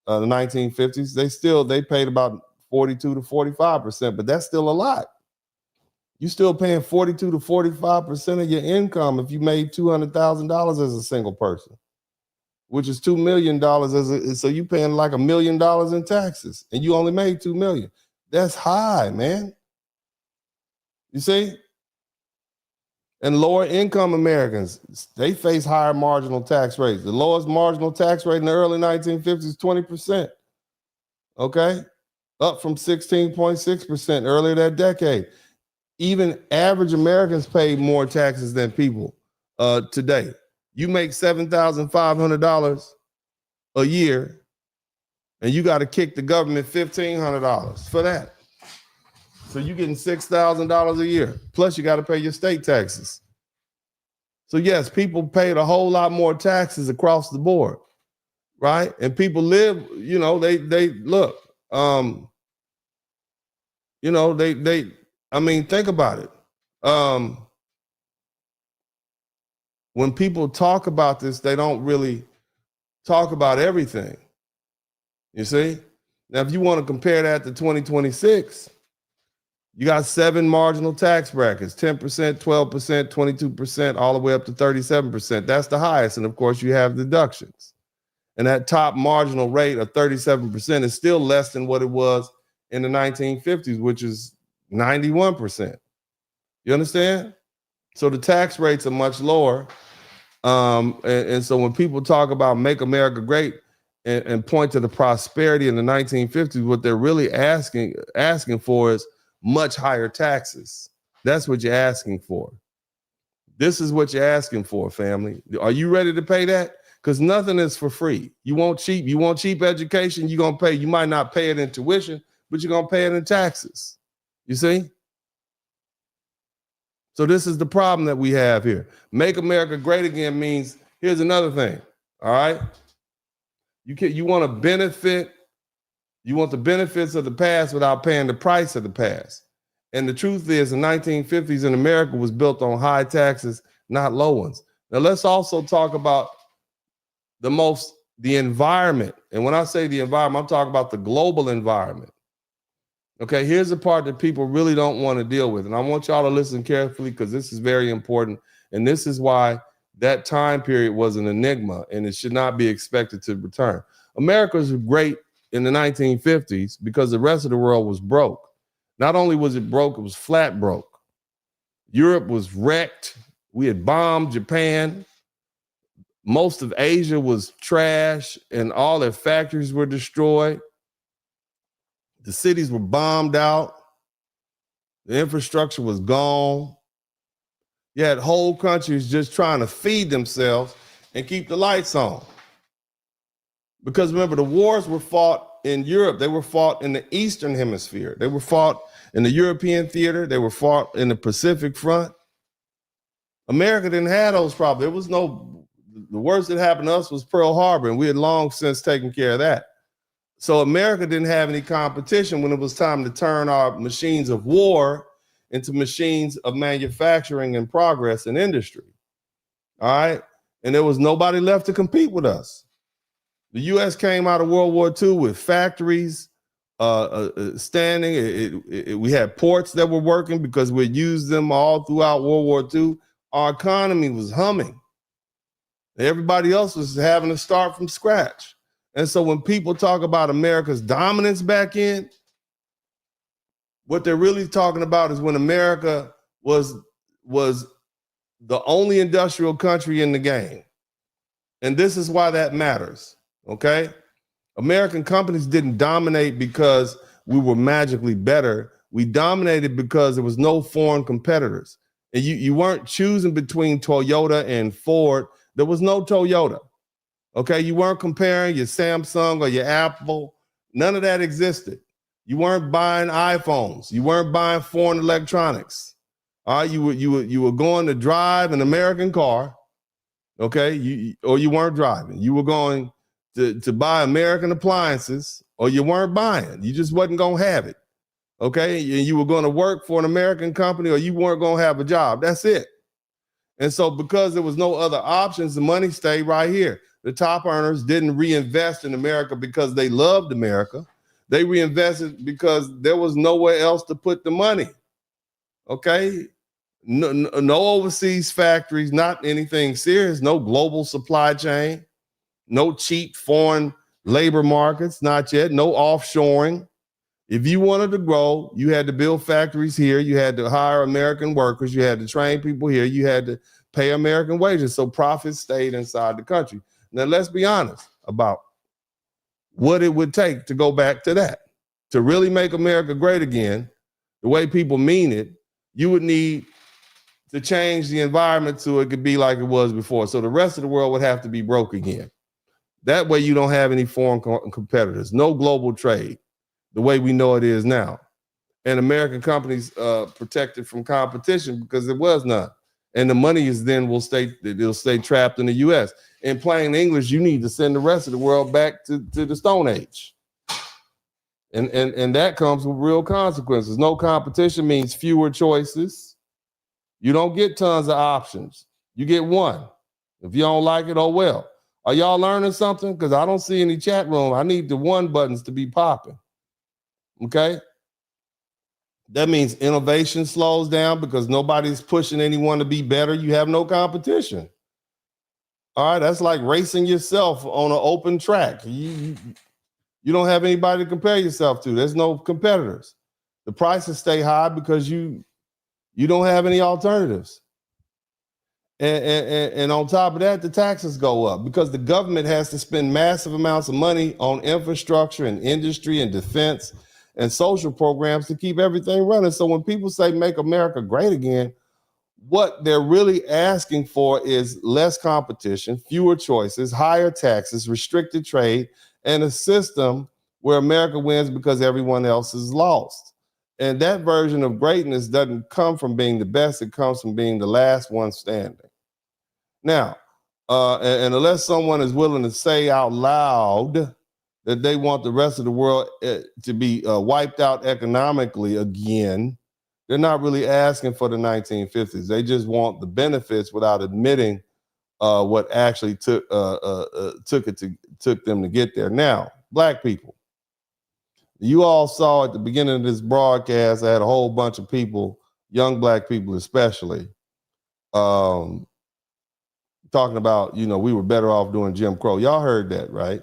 The 1950s, they paid about 42 to 45%, but that's still a lot. You're still paying 42 to 45% of your income if you made $200,000 as a single person, which is $2 million. So you're paying like $1 million in taxes, and you only made $2 million. That's high, man. You see? And lower income Americans, they face higher marginal tax rates. The lowest marginal tax rate in the early 1950s is 20%. Okay? Up from 16.6% earlier that decade. Even average Americans pay more taxes than people today. You make $7,500 a year, and you got to kick the government $1,500 for that. So you're getting $6,000 a year. Plus, you got to pay your state taxes. So yes, people paid a whole lot more taxes across the board, right? And people live, you know, they look, you know, I mean, think about it. When people talk about this, they don't really talk about everything. You see? Now, if you want to compare that to 2026, you got 7 marginal tax brackets, 10%, 12%, 22%, all the way up to 37%. That's the highest. And of course, you have deductions. And that top marginal rate of 37% is still less than what it was in the 1950s, which is 91%. You understand? So the tax rates are much lower. And so when people talk about make America great and point to the prosperity in the 1950s, what they're really asking for is much higher taxes. That's what you're asking for. This is what you're asking for, family. Are you ready to pay that? Because nothing is for free. You want cheap education, you're going to pay. You might not pay it in tuition, but you're going to pay it in taxes. You see? So this is the problem that we have here. Make America great again means, here's another thing, all right? You want to benefit. You want the benefits of the past without paying the price of the past. And the truth is, the 1950s in America was built on high taxes, not low ones. Now, let's also talk about the environment. And when I say the environment, I'm talking about the global environment. Okay, here's the part that people really don't want to deal with. And I want y'all to listen carefully because this is very important. And this is why that time period was an enigma and it should not be expected to return. America was great in the 1950s because the rest of the world was broke. Not only was it broke, it was flat broke. Europe was wrecked. We had bombed Japan. Most of Asia was trash and all their factories were destroyed. The cities were bombed out. The infrastructure was gone. You had whole countries just trying to feed themselves and keep the lights on. Because remember, the wars were fought in Europe. They were fought in the Eastern Hemisphere. They were fought in the European theater. They were fought in the Pacific Front. America didn't have those problems. The worst that happened to us was Pearl Harbor, and we had long since taken care of that. So America didn't have any competition when it was time to turn our machines of war into machines of manufacturing and progress and industry. All right. And there was nobody left to compete with us. The U.S. came out of World War II with factories standing. We had ports that were working because we used them all throughout World War II. Our economy was humming. Everybody else was having to start from scratch. And so when people talk about America's dominance back in, what they're really talking about is when America was the only industrial country in the game. And this is why that matters, okay? American companies didn't dominate because we were magically better. We dominated because there was no foreign competitors. And you weren't choosing between Toyota and Ford. There was no Toyota. Okay, you weren't comparing your Samsung or your Apple. None of that existed. You weren't buying iPhones. You weren't buying foreign electronics. All right, you were going to drive an American car. Okay, or you weren't driving. You were going to buy American appliances, or you weren't buying. You just wasn't gonna have it. Okay, and you were going to work for an American company, or you weren't gonna have a job. That's it. And so, because there was no other options, the money stayed right here. The top earners didn't reinvest in America because they loved America. They reinvested because there was nowhere else to put the money. Okay? No overseas factories, not anything serious, no global supply chain, no cheap foreign labor markets, not yet, no offshoring. If you wanted to grow, you had to build factories here. You had to hire American workers. You had to train people here. You had to pay American wages. So profits stayed inside the country. Now, let's be honest about what it would take to go back to that. To really make America great again, the way people mean it, you would need to change the environment so it could be like it was before. So the rest of the world would have to be broke again. That way you don't have any foreign competitors, no global trade, the way we know it is now. And American companies protected from competition because there was none. And the money will stay trapped in the US. In plain English, you need to send the rest of the world back to the Stone Age. And that comes with real consequences. No competition means fewer choices. You don't get tons of options. You get one. If you don't like it, oh well. Are y'all learning something? Because I don't see any chat room. I need the one buttons to be popping. Okay? That means innovation slows down because nobody's pushing anyone to be better. You have no competition. All right, that's like racing yourself on an open track. You don't have anybody to compare yourself to. There's no competitors. The prices stay high because you don't have any alternatives. And on top of that, the taxes go up because the government has to spend massive amounts of money on infrastructure and industry and defense and social programs to keep everything running. So when people say make America great again, what they're really asking for is less competition, fewer choices, higher taxes, restricted trade, and a system where America wins because everyone else is lost. And that version of greatness doesn't come from being the best, it comes from being the last one standing. Now, and unless someone is willing to say out loud that they want the rest of the world to be wiped out economically again, they're not really asking for the 1950s. They just want the benefits without admitting what actually took them to get there. Now, Black people, you all saw at the beginning of this broadcast, I had a whole bunch of people, young Black people especially, talking about, we were better off doing Jim Crow. Y'all heard that, right?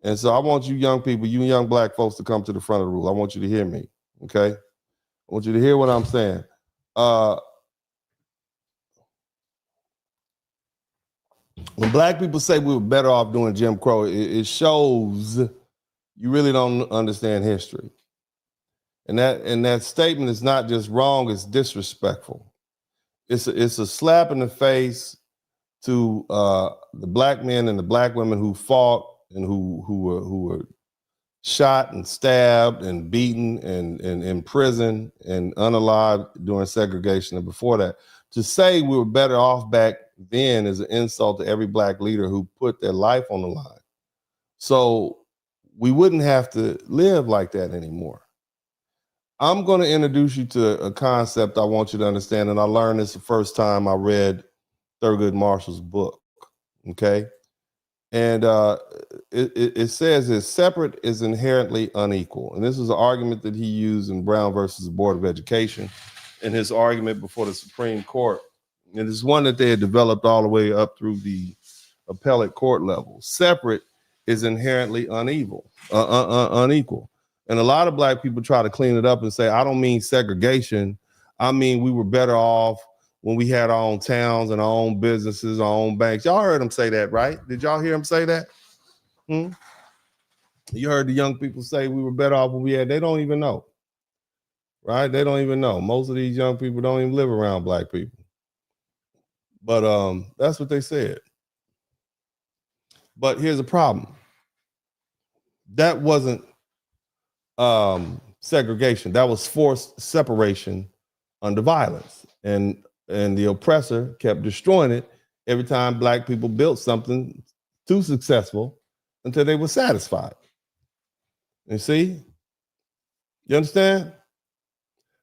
And so I want you young people, you young Black folks to come to the front of the room. I want you to hear me, okay? I want you to hear what I'm saying. When Black people say we were better off doing Jim Crow, it shows you really don't understand history. And that statement is not just wrong, it's disrespectful. It's a slap in the face to the Black men and the Black women who fought and who were shot and stabbed and beaten and imprisoned and unalived during segregation and before that. To say we were better off back then is an insult to every Black leader who put their life on the line. So we wouldn't have to live like that anymore. I'm going to introduce you to a concept I want you to understand, and I learned this the first time I read Thurgood Marshall's book, okay? And it says that separate is inherently unequal. And this is an argument that he used in Brown versus the Board of Education in his argument before the Supreme Court. And it's one that they had developed all the way up through the appellate court level. Separate is inherently unequal. And a lot of Black people try to clean it up and say, I don't mean segregation. I mean, we were better off when we had our own towns and our own businesses, our own banks. Y'all heard him say that, right? Did y'all hear him say that? You heard the young people say we were better off when we had, they don't even know, right? They don't even know. Most of these young people don't even live around Black people. But that's what they said. But here's the problem. That wasn't segregation. That was forced separation under violence. And the oppressor kept destroying it every time Black people built something too successful until they were satisfied. You see? You understand?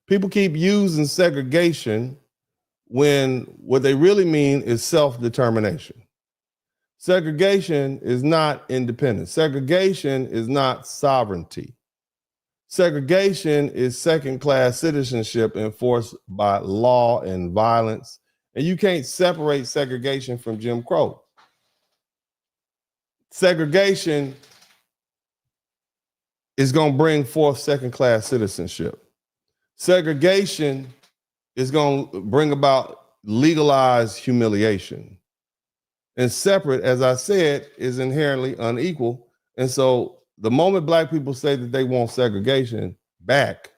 People keep using segregation when what they really mean is self-determination. Segregation is not independence. Segregation is not sovereignty. Segregation is second-class citizenship enforced by law and violence. And you can't separate segregation from Jim Crow. Segregation is going to bring forth second-class citizenship. Segregation is going to bring about legalized humiliation. And separate, as I said, is inherently unequal. And so the moment Black people say that they want segregation back,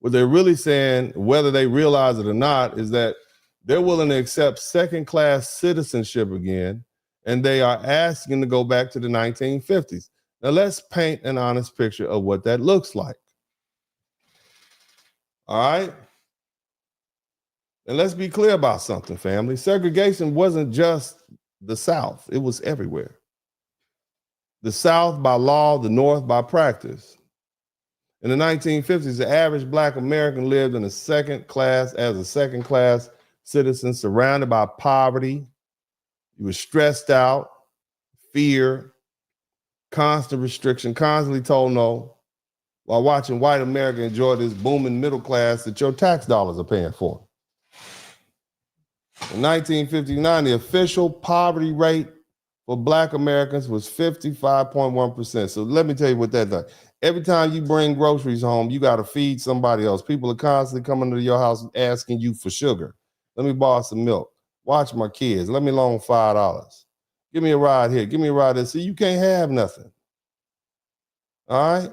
what they're really saying, whether they realize it or not, is that they're willing to accept second-class citizenship again, and they are asking to go back to the 1950s. Now let's paint an honest picture of what that looks like. All right? And let's be clear about something, family. Segregation wasn't just the South. It was everywhere. The South by law, the North by practice. In the 1950s, the average Black American lived in a second-class citizen, surrounded by poverty. He was stressed out, fear, constant restriction, constantly told no, while watching white America enjoy this booming middle class that your tax dollars are paying for. In 1959, the official poverty rate for Black Americans was 55.1%. So let me tell you what that does. Every time you bring groceries home, you got to feed somebody else. People are constantly coming to your house asking you for sugar. Let me borrow some milk. Watch my kids. Let me loan $5. Give me a ride here. Give me a ride there. See, you can't have nothing. All right?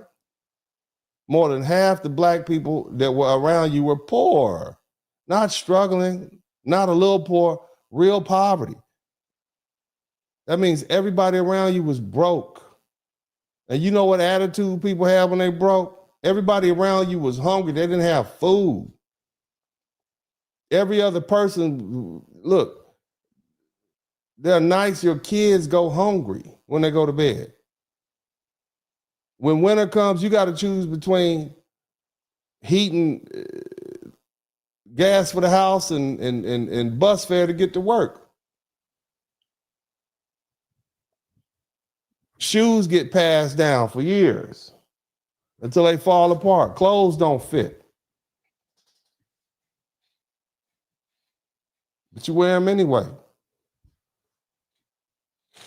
More than half the Black people that were around you were poor, not struggling, not a little poor, real poverty. That means everybody around you was broke. And you know what attitude people have when they broke? Everybody around you was hungry. They didn't have food. Every other person, look, there are nights your kids go hungry when they go to bed. When winter comes, you got to choose between heating gas for the house and bus fare to get to work. Shoes get passed down for years until they fall apart. Clothes don't fit. But you wear them anyway.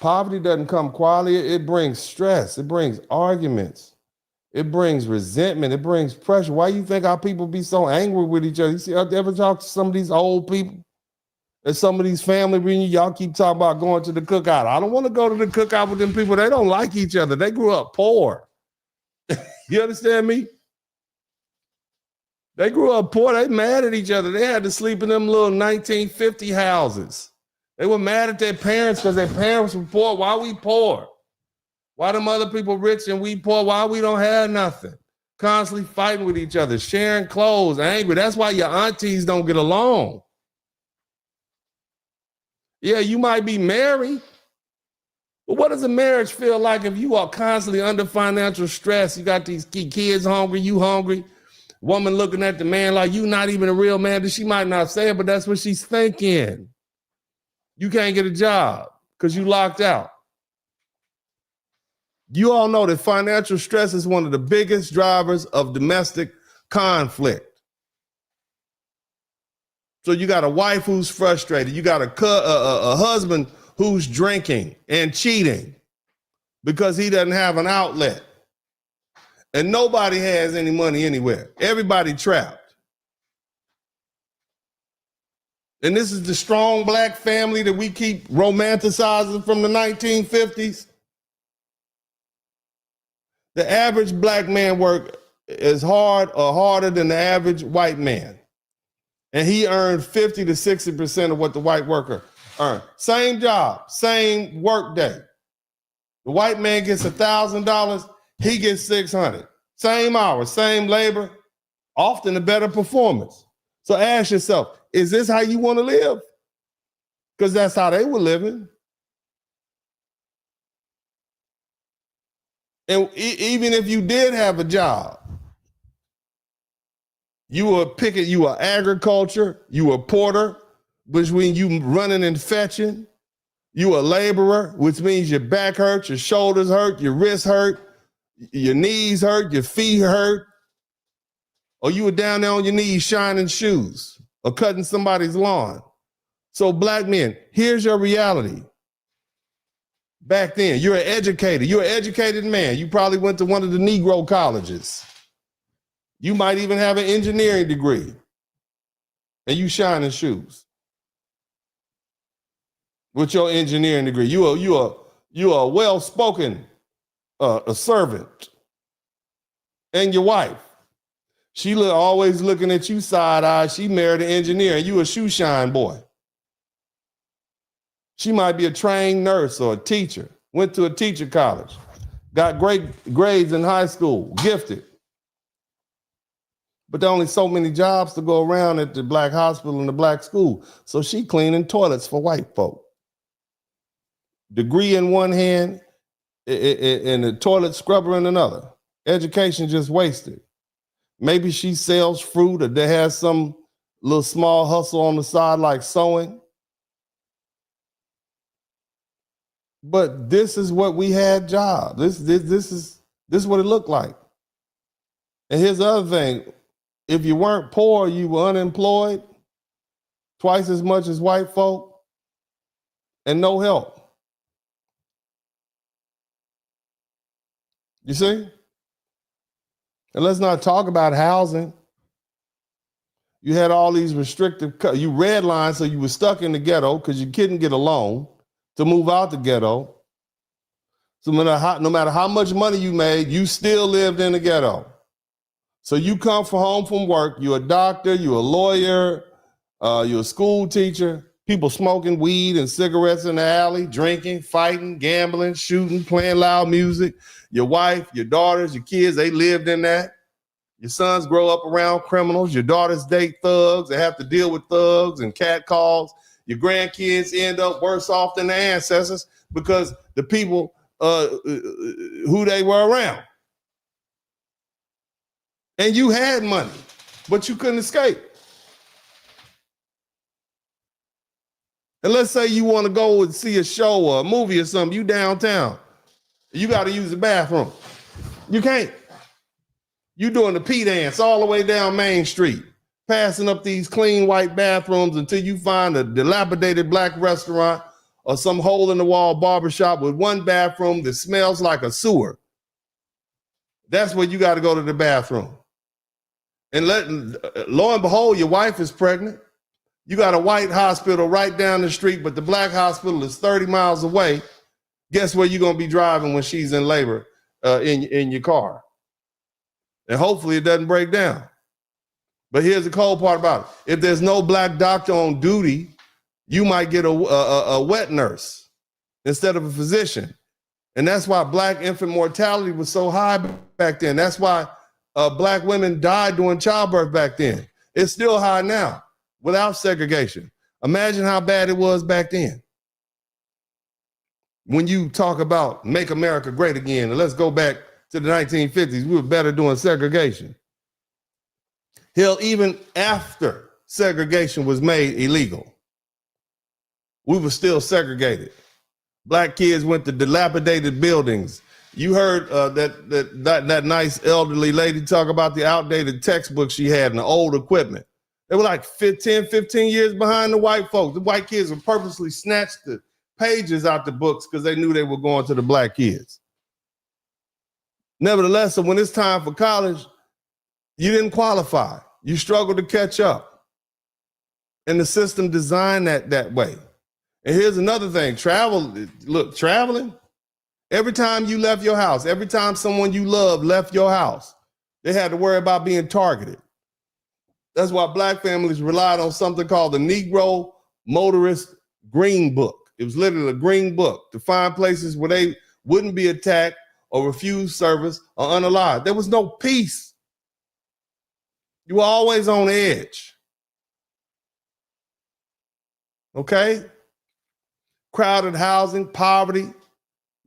Poverty doesn't come quietly. It brings stress. It brings arguments. It brings resentment. It brings pressure. Why you think our people be so angry with each other? You see, ever talk to some of these old people? At some of these family reunions, y'all keep talking about going to the cookout. I don't want to go to the cookout with them people. They don't like each other. They grew up poor. You understand me? They grew up poor. They mad at each other. They had to sleep in them little 1950 houses. They were mad at their parents because their parents were poor. Why we poor? Why them other people rich and we poor? Why we don't have nothing? Constantly fighting with each other, sharing clothes, angry. That's why your aunties don't get along. Yeah, you might be married, but what does a marriage feel like if you are constantly under financial stress? You got these kids hungry, you hungry, woman looking at the man like you not even a real man. She might not say it, but that's what she's thinking. You can't get a job because you locked out. You all know that financial stress is one of the biggest drivers of domestic conflict. So you got a wife who's frustrated. You got a husband who's drinking and cheating because he doesn't have an outlet. And nobody has any money anywhere. Everybody trapped. And this is the strong Black family that we keep romanticizing from the 1950s. The average Black man work as hard or harder than the average white man. And he earned 50 to 60% of what the white worker earned. Same job, same work day. The white man gets $1,000, he gets $600. Same hours, same labor, often a better performance. So ask yourself, is this how you want to live? Because that's how they were living. And even if you did have a job, you were picking, you were agriculture, you were porter, which means you running and fetching. You were a laborer, which means your back hurts, your shoulders hurt, your wrists hurt, your knees hurt, your feet hurt. Or you were down there on your knees shining shoes or cutting somebody's lawn. So Black men, here's your reality. Back then, you're an educator. You're an educated man. You probably went to one of the Negro colleges. You might even have an engineering degree. And you shining shoes with your engineering degree. You are well-spoken a servant. And your wife, she always looking at you side-eye. She married an engineer and you a shoe shine boy. She might be a trained nurse or a teacher, went to a teacher college, got great grades in high school, gifted. But there are only so many jobs to go around at the black hospital and the black school. So she cleaning toilets for white folk. Degree in one hand and a toilet scrubber in another. Education just wasted. Maybe she sells fruit or they has some little small hustle on the side like sewing. But this is what we had jobs. This is what it looked like. And here's the other thing. If you weren't poor, you were unemployed, twice as much as white folk, and no help. You see? And let's not talk about housing. You had all these restrictive, you redlined, so you were stuck in the ghetto because you couldn't get a loan to move out the ghetto. So no matter how much money you made, you still lived in the ghetto. So you come home from work, you're a doctor, you're a lawyer, you're a school teacher, people smoking weed and cigarettes in the alley, drinking, fighting, gambling, shooting, playing loud music. Your wife, your daughters, your kids, they lived in that. Your sons grow up around criminals. Your daughters date thugs. They have to deal with thugs and catcalls. Your grandkids end up worse off than their ancestors because the people who they were around. And you had money, but you couldn't escape. And let's say you want to go and see a show or a movie or something, you downtown. You got to use the bathroom. You can't. You doing the P dance all the way down Main Street, passing up these clean white bathrooms until you find a dilapidated black restaurant or some hole in the wall barbershop with one bathroom that smells like a sewer. That's where you got to go to the bathroom. And lo and behold, your wife is pregnant. You got a white hospital right down the street, but the black hospital is 30 miles away. Guess where you're going to be driving when she's in labor in your car? And hopefully it doesn't break down. But here's the cold part about it. If there's no black doctor on duty, you might get a wet nurse instead of a physician. And that's why black infant mortality was so high back then. That's why black women died during childbirth back then. It's still high now without segregation. Imagine how bad it was back then. When you talk about make America great again, and let's go back to the 1950s, we were better doing segregation. Hell, even after segregation was made illegal, we were still segregated. Black kids went to dilapidated buildings. You heard that nice elderly lady talk about the outdated textbooks she had and the old equipment. They were like 15 years behind the white folks. The white kids would purposely snatch the pages out the books because they knew they were going to the black kids. Nevertheless, so when it's time for college, you didn't qualify. You struggled to catch up. And the system designed that way. And here's another thing. Traveling, every time you left your house, every time someone you loved left your house, they had to worry about being targeted. That's why black families relied on something called the Negro Motorist Green Book. It was literally a green book to find places where they wouldn't be attacked or refuse service or unalived. There was no peace. You were always on edge. Okay? Crowded housing, poverty.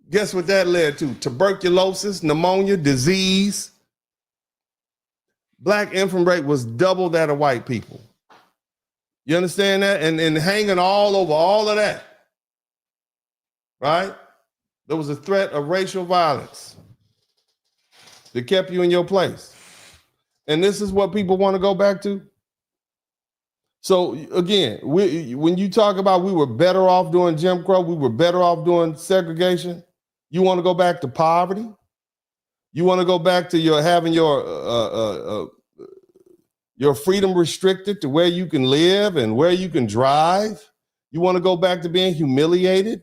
Guess what that led to? Tuberculosis, pneumonia, disease. Black infant rate was double that of white people. You understand that? And hanging all over all of that, right? There was a threat of racial violence that kept you in your place. And this is what people want to go back to. So again, when you talk about we were better off doing Jim Crow, we were better off doing segregation, you want to go back to poverty? You want to go back to having your freedom restricted to where you can live and where you can drive? You want to go back to being humiliated?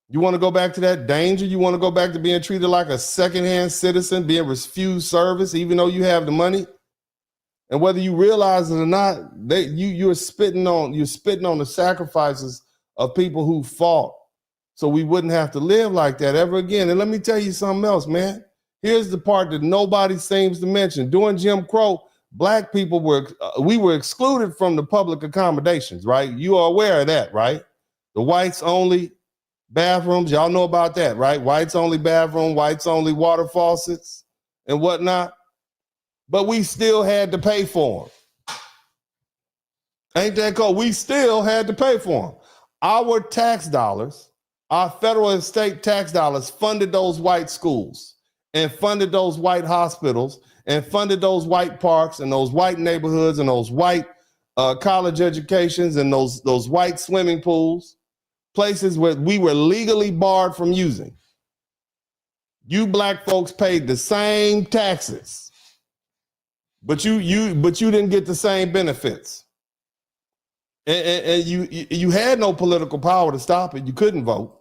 You want to go back to that danger? You want to go back to being treated like a secondhand citizen, being refused service, even though you have the money? And whether you realize it or not, you're spitting on the sacrifices of people who fought so we wouldn't have to live like that ever again. And let me tell you something else, man. Here's the part that nobody seems to mention. During Jim Crow, Black people we were excluded from the public accommodations, right? You are aware of that, right? The whites only bathrooms, y'all know about that, right? Whites only bathroom, whites only water faucets and whatnot. But we still had to pay for them. Ain't that cool? We still had to pay for them. Our tax dollars, our federal and state tax dollars funded those white schools and funded those white hospitals and funded those white parks and those white neighborhoods and those white college educations and those white swimming pools, places where we were legally barred from using. You Black folks paid the same taxes, but you didn't get the same benefits. And you had no political power to stop it. You couldn't vote.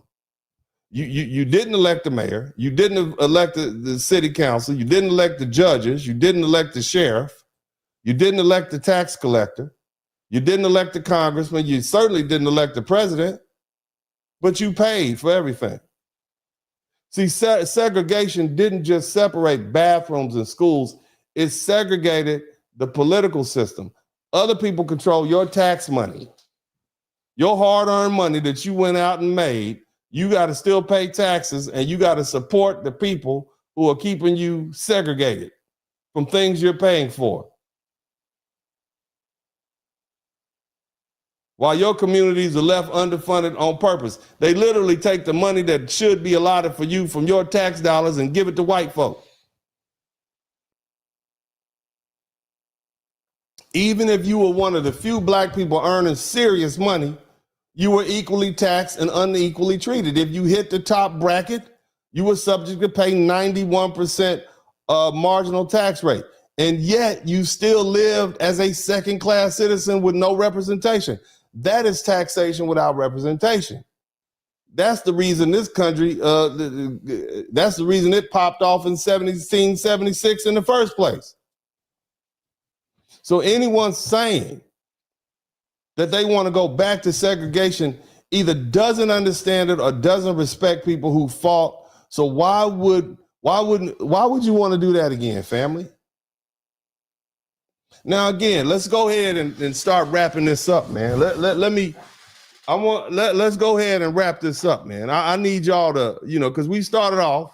You didn't elect the mayor. You didn't elect the city council. You didn't elect the judges. You didn't elect the sheriff. You didn't elect the tax collector. You didn't elect the congressman. You certainly didn't elect the president, but you paid for everything. See, segregation didn't just separate bathrooms and schools. It segregated the political system. Other people control your tax money, your hard-earned money that you went out and made. You got to still pay taxes, and you got to support the people who are keeping you segregated from things you're paying for. While your communities are left underfunded on purpose. They literally take the money that should be allotted for you from your tax dollars and give it to white folk. Even if you were one of the few Black people earning serious money, you were equally taxed and unequally treated. If you hit the top bracket, you were subject to pay 91% marginal tax rate. And yet you still lived as a second-class citizen with no representation. That is taxation without representation. That's the reason this country, that's the reason it popped off in 1776 in the first place. So anyone saying that they want to go back to segregation either doesn't understand it or doesn't respect people who fought. So why would you want to do that again, family? Now again, let's go ahead and start wrapping this up, man. Let's go ahead and wrap this up, man. I need y'all to, because we started off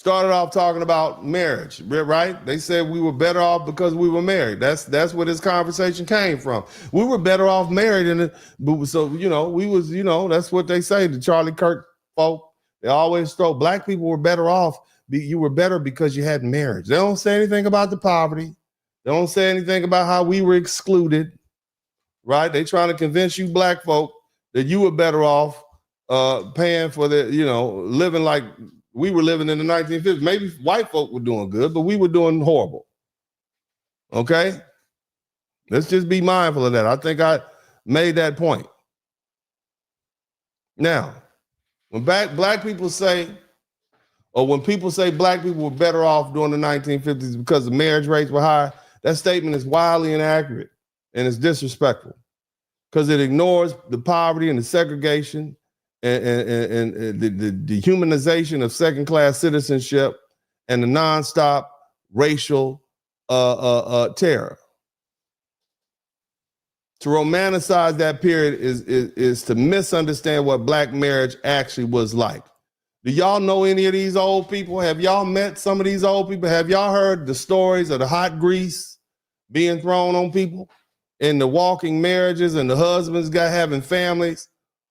talking about marriage, right? They said we were better off because we were married. That's where this conversation came from. We were better off married, that's what they say. The Charlie Kirk folk, they always throw Black people were better off. You were better because you had marriage. They don't say anything about the poverty. They don't say anything about how we were excluded, right? They trying to convince you Black folk that you were better off paying for living like we were living in the 1950s. Maybe white folk were doing good, but we were doing horrible. Okay? Let's just be mindful of that. I think I made that point. Now, when Black people say, or when people say Black people were better off during the 1950s because the marriage rates were high, that statement is wildly inaccurate and it's disrespectful because it ignores the poverty and the segregation and the dehumanization of second-class citizenship and the nonstop racial terror. To romanticize that period is to misunderstand what Black marriage actually was like. Do y'all know any of these old people? Have y'all met some of these old people? Have y'all heard the stories of the hot grease being thrown on people and the walking marriages and the husbands having families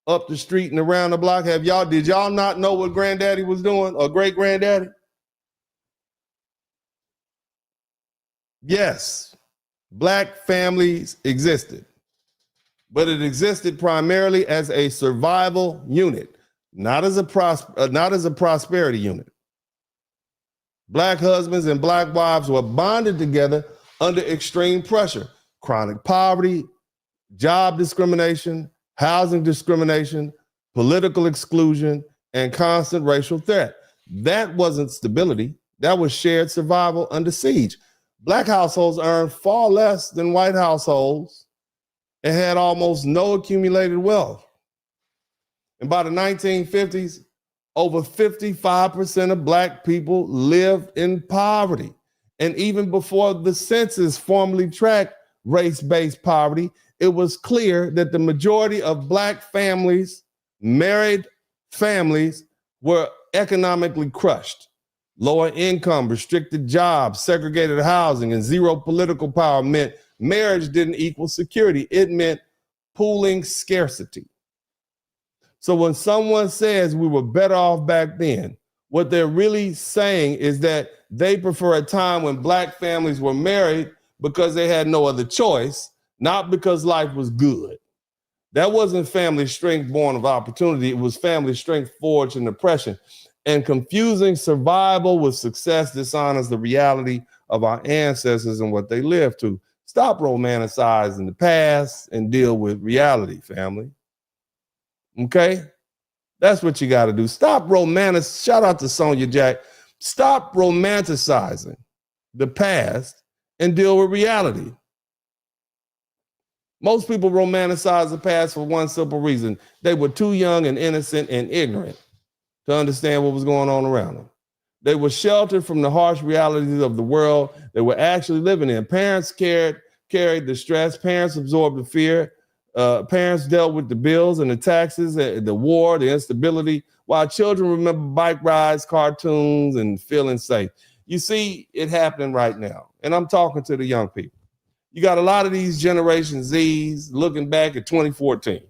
up the street and around the block? Did y'all not know what granddaddy was doing or great granddaddy? Yes, black families existed, but it existed primarily as a survival unit, not as a prosperity unit. Black husbands and black wives were bonded together under extreme pressure, chronic poverty, job discrimination, housing discrimination, political exclusion, and constant racial threat. That wasn't stability. That was shared survival under siege. Black households earned far less than white households and had almost no accumulated wealth. And by the 1950s, over 55% of black people lived in poverty. And even before the census formally tracked race-based poverty, it was clear that the majority of black families, married families, were economically crushed. Lower income, restricted jobs, segregated housing, and zero political power meant marriage didn't equal security. It meant pooling scarcity. So when someone says we were better off back then, what they're really saying is that they prefer a time when black families were married because they had no other choice, not because life was good. That wasn't family strength born of opportunity. It was family strength forged in oppression. And confusing survival with success dishonors the reality of our ancestors and what they lived to. Stop romanticizing the past and deal with reality, family. Okay? That's what you got to do. Stop shout out to Sonia Jack. Stop romanticizing the past and deal with reality. Most people romanticize the past for one simple reason. They were too young and innocent and ignorant to understand what was going on around them. They were sheltered from the harsh realities of the world they were actually living in. Parents carried the stress. Parents absorbed the fear. Parents dealt with the bills and the taxes, the war, the instability, while children remember bike rides, cartoons, and feeling safe. You see it happening right now. And I'm talking to the young people. You got a lot of these Generation Zs looking back at 2014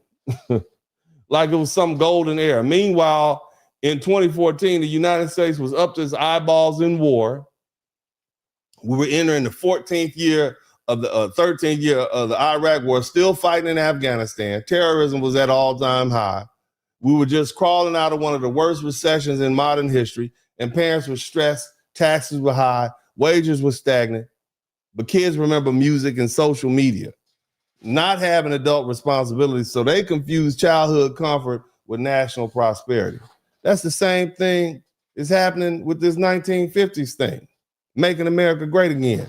like it was some golden era. Meanwhile, in 2014, the United States was up to its eyeballs in war. We were entering the 14th year of the 13th year of the Iraq war, still fighting in Afghanistan. Terrorism was at all-time high. We were just crawling out of one of the worst recessions in modern history, and parents were stressed, taxes were high, wages were stagnant, but kids remember music and social media, not having adult responsibilities, so they confuse childhood comfort with national prosperity. That's the same thing is happening with this 1950s thing, making America great again.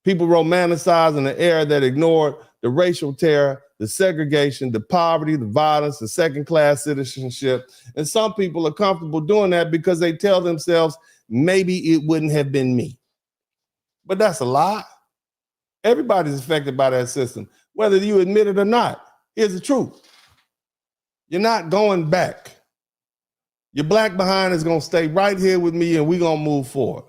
People romanticizing an era that ignored the racial terror, the segregation, the poverty, the violence, the second-class citizenship. And some people are comfortable doing that because they tell themselves, maybe it wouldn't have been me. But that's a lie. Everybody's affected by that system, whether you admit it or not. Here's the truth. You're not going back. Your black behind is going to stay right here with me and we're going to move forward.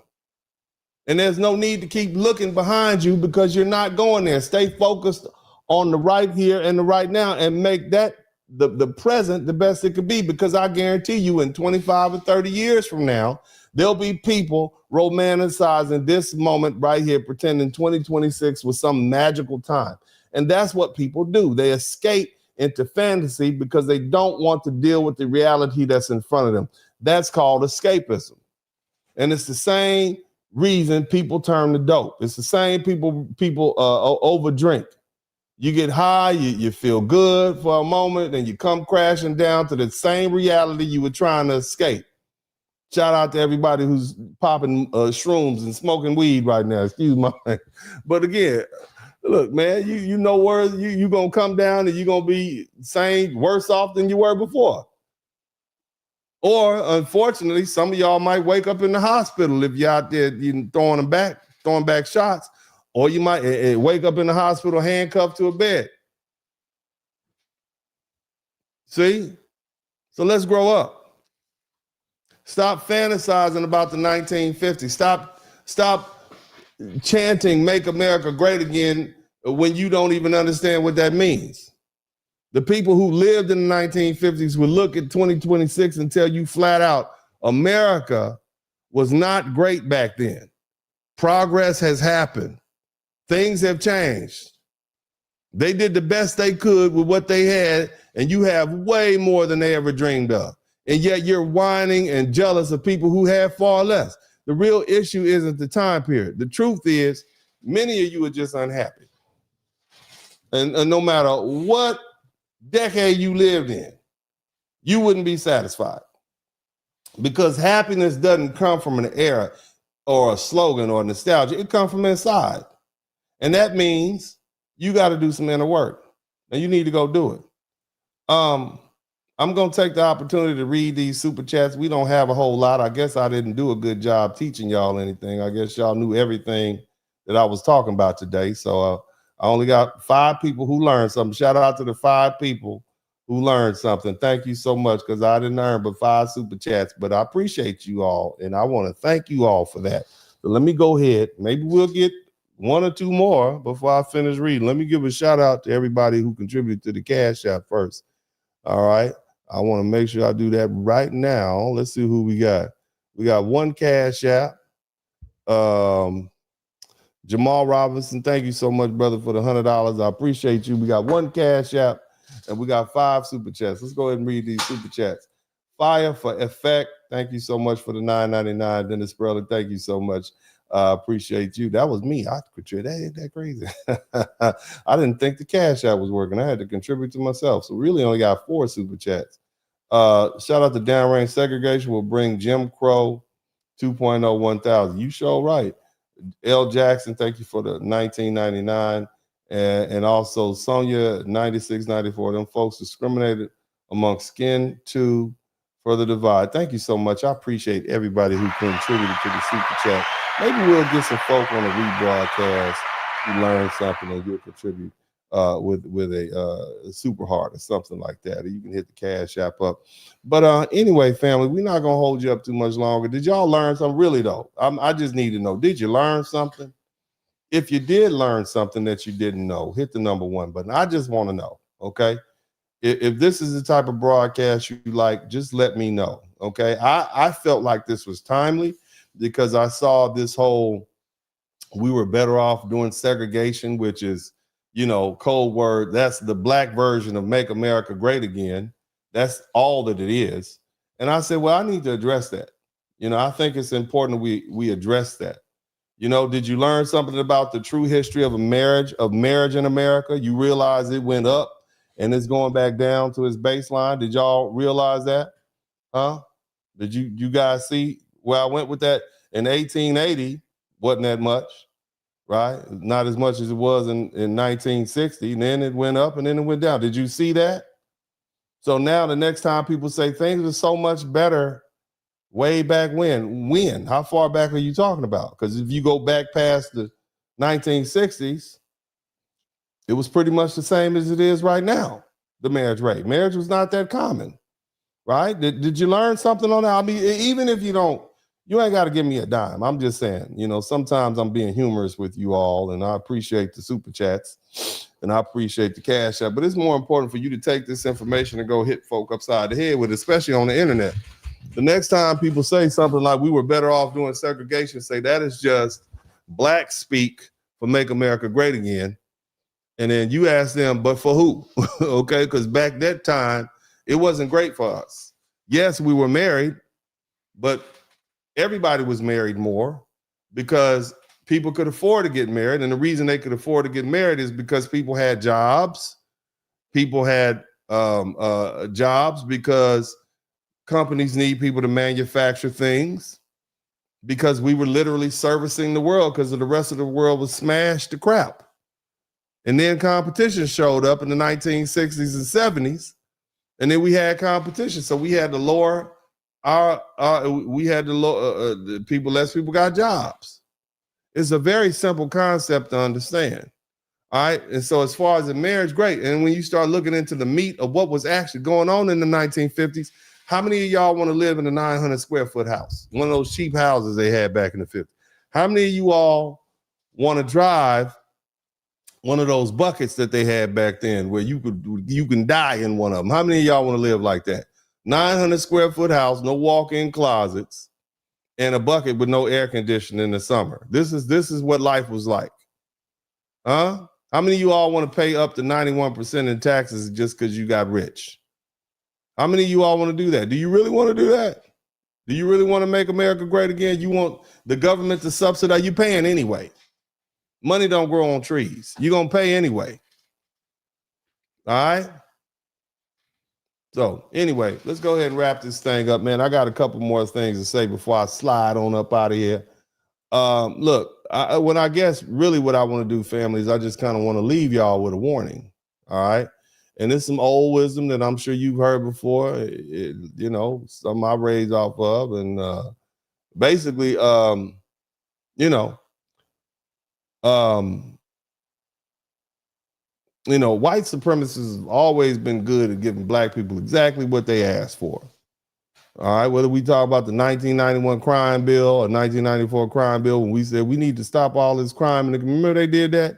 And there's no need to keep looking behind you because you're not going there. Stay focused on the right here and the right now and make that the present the best it could be, because I guarantee you in 25 or 30 years from now, there'll be people romanticizing this moment right here, pretending 2026 was some magical time. And that's what people do. They escape into fantasy because they don't want to deal with the reality that's in front of them. That's called escapism. And it's the same reason people turn to dope. It's the same people overdrink. You get high, you feel good for a moment, and you come crashing down to the same reality you were trying to escape. Shout out to everybody who's popping shrooms and smoking weed right now. Excuse my language. But again, look, man, you know where you gonna come down and you're gonna be same worse off than you were before. Or unfortunately, some of y'all might wake up in the hospital if you're out there throwing back shots, or you might wake up in the hospital handcuffed to a bed. See? So let's grow up. Stop fantasizing about the 1950s. Stop chanting "Make America Great Again" when you don't even understand what that means. The people who lived in the 1950s would look at 2026 and tell you flat out, America was not great back then. Progress has happened. Things have changed. They did the best they could with what they had, and you have way more than they ever dreamed of. And yet you're whining and jealous of people who have far less. The real issue isn't the time period. The truth is, many of you are just unhappy. And no matter what decade you lived in, you wouldn't be satisfied. Because happiness doesn't come from an era or a slogan or nostalgia. It comes from inside. And that means you got to do some inner work. And you need to go do it. I'm going to take the opportunity to read these super chats. We don't have a whole lot. I guess I didn't do a good job teaching y'all anything. I guess y'all knew everything that I was talking about today. So I only got 5 people who learned something. Shout out to the 5 people who learned something. Thank you so much, because I didn't earn but 5 super chats, but I appreciate you all, and I want to thank you all for that. So let me go ahead. Maybe we'll get 1 or 2 more before I finish reading. Let me give a shout out to everybody who contributed to the Cash App first. All right. I want to make sure I do that right now. Let's see who we got. We got 1 Cash App. Jamal Robinson, thank you so much, brother, for the $100. I appreciate you. We got 1 Cash App, and we got 5 super chats. Let's go ahead and read these super chats. Fire for Effect, thank you so much for the $9.99. Dennis Spurling, thank you so much. Appreciate you. That was me. I contributed. That crazy. I didn't think the Cash App was working. I had to contribute to myself. So really only got 4 super chats. Shout out to Downrange Segregation will bring Jim Crow 2.0 1,000. You sure right. L. Jackson, thank you for the $19.99. And also Sonia 9694. Them folks discriminated amongst skin to further divide. Thank you so much. I appreciate everybody who contributed to the super chat. Maybe we'll get some folk on the rebroadcast who learned something and you'll contribute with a super heart or something like that. Or you can hit the Cash App up. But anyway, family, we're not going to hold you up too much longer. Did y'all learn something? Really, though, I just need to know. Did you learn something? If you did learn something that you didn't know, hit the number 1 button. I just want to know, okay? If this is the type of broadcast you like, just let me know, okay? I felt like this was timely because I saw this whole, we were better off doing segregation, which is, you know, code word. That's the black version of Make America Great Again. That's all that it is. And I said, well, I need to address that. You know, I think it's important we address that. You know, did you learn something about the true history of marriage in America? You realize it went up and it's going back down to its baseline. Did y'all realize that? Huh? Did you guys see where I went with that? In 1880, wasn't that much, right? Not as much as it was in 1960. And then it went up and then it went down. Did you see that? So now the next time people say things are so much better way back when? How far back are you talking about? Because if you go back past the 1960s, it was pretty much the same as it is right now, the marriage rate. Marriage was not that common, right? Did you learn something on that? I mean, even if you don't, you ain't got to give me a dime. I'm just saying, you know, sometimes I'm being humorous with you all, and I appreciate the super chats, and I appreciate the Cash App, but it's more important for you to take this information and go hit folk upside the head with it, especially on the internet. The next time people say something like we were better off doing segregation, say that is just black speak for Make America Great Again. And then you ask them, but for who? Okay, because back that time, it wasn't great for us. Yes, we were married, but everybody was married more because people could afford to get married. And the reason they could afford to get married is because people had jobs. People had jobs because companies need people to manufacture things, because we were literally servicing the world because the rest of the world was smashed to crap. And then competition showed up in the 1960s and 70s, and then we had competition. So we had to lower less people got jobs. It's a very simple concept to understand. All right. And so as far as the marriage, great. And when you start looking into the meat of what was actually going on in the 1950s, how many of y'all want to live in a 900 square foot house? One of those cheap houses they had back in the 50s. How many of you all want to drive one of those buckets that they had back then where you can die in one of them? How many of y'all want to live like that? 900 square foot house, no walk-in closets, and a bucket with no air conditioning in the summer. This is what life was like. Huh? How many of you all want to pay up to 91% in taxes just because you got rich? How many of you all want to do that? Do you really want to do that? Do you really want to make America great again? You want the government to subsidize? You paying anyway. Money don't grow on trees. You're going to pay anyway. All right? So anyway, let's go ahead and wrap this thing up, man. I got a couple more things to say before I slide on up out of here. Look, what I guess really what I want to do, family, is I just kind of want to leave y'all with a warning. All right? And it's some old wisdom that I'm sure you've heard before, you know, some I raised off of. And basically, you know, white supremacists have always been good at giving black people exactly what they asked for. All right, whether we talk about the 1991 crime bill or 1994 crime bill, when we said we need to stop all this crime, and remember they did that?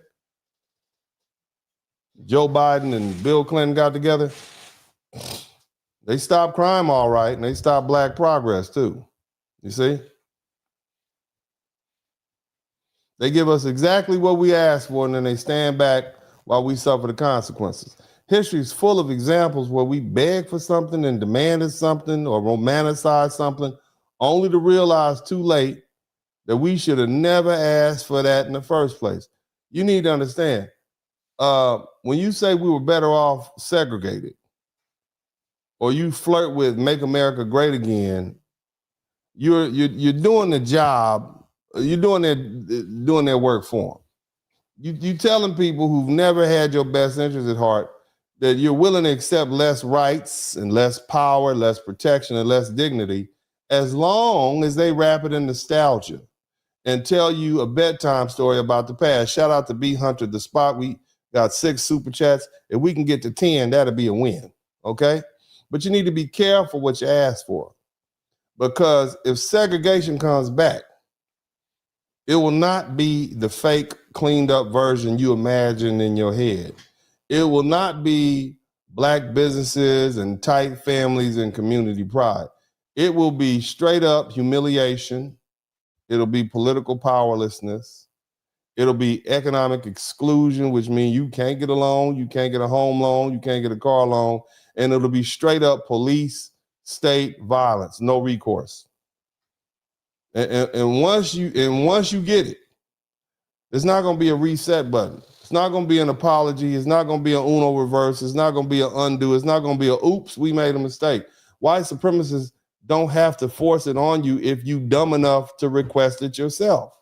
Joe Biden and Bill Clinton got together. They stopped crime all right, and they stopped black progress too. You see? They give us exactly what we asked for, and then they stand back while we suffer the consequences. History is full of examples where we begged for something and demanded something or romanticized something, only to realize too late that we should have never asked for that in the first place. You need to understand, when you say we were better off segregated, or you flirt with "Make America Great Again," you're doing the job. You're doing their work for them. You telling people who've never had your best interest at heart that you're willing to accept less rights and less power, less protection, and less dignity, as long as they wrap it in nostalgia and tell you a bedtime story about the past. Shout out to B Hunter, the spot. We got 6 super chats. If we can get to 10, that'll be a win. Okay? But you need to be careful what you ask for. Because if segregation comes back, it will not be the fake, cleaned up version you imagine in your head. It will not be black businesses and tight families and community pride. It will be straight up humiliation. It'll be political powerlessness. It'll be economic exclusion, which means you can't get a loan, you can't get a home loan, you can't get a car loan, and it'll be straight up police state violence, no recourse. And once you get it, it's not going to be a reset button. It's not going to be an apology. It's not going to be an Uno reverse. It's not going to be an undo. It's not going to be a oops, we made a mistake. White supremacists don't have to force it on you if you dumb enough to request it yourself.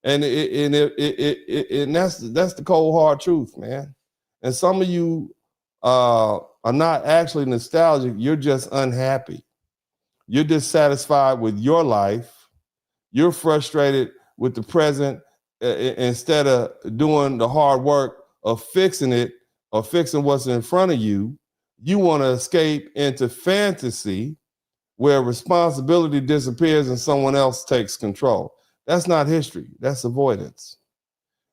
And that's the cold hard truth, man. And some of you are not actually nostalgic. You're just unhappy. You're dissatisfied with your life. You're frustrated with the present. Instead of doing the hard work of fixing it or fixing what's in front of you, you want to escape into fantasy where responsibility disappears and someone else takes control. That's not history. That's avoidance.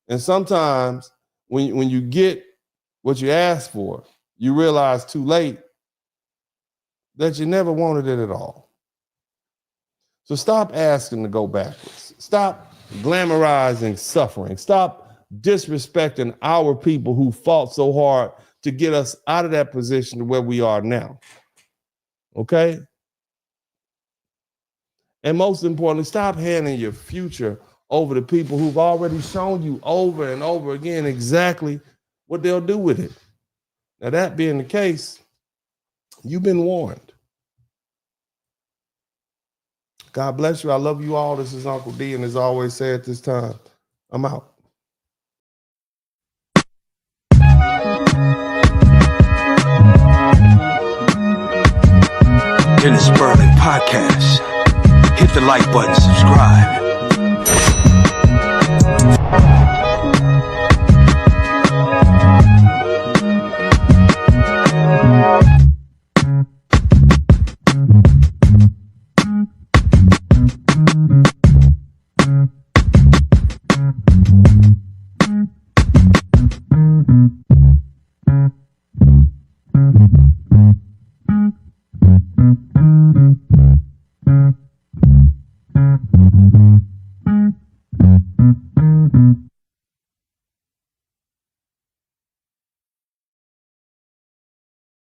And sometimes when you get what you ask for, you realize too late that you never wanted it at all. So stop asking to go backwards. Stop glamorizing suffering. Stop disrespecting our people who fought so hard to get us out of that position to where we are now. Okay? And most importantly, stop handing your future over to people who've already shown you over and over again exactly what they'll do with it. Now, that being the case, you've been warned. God bless you. I love you all. This is Uncle D, and as I always say at this time, I'm out. In the Spurling podcast, hit the like button, subscribe.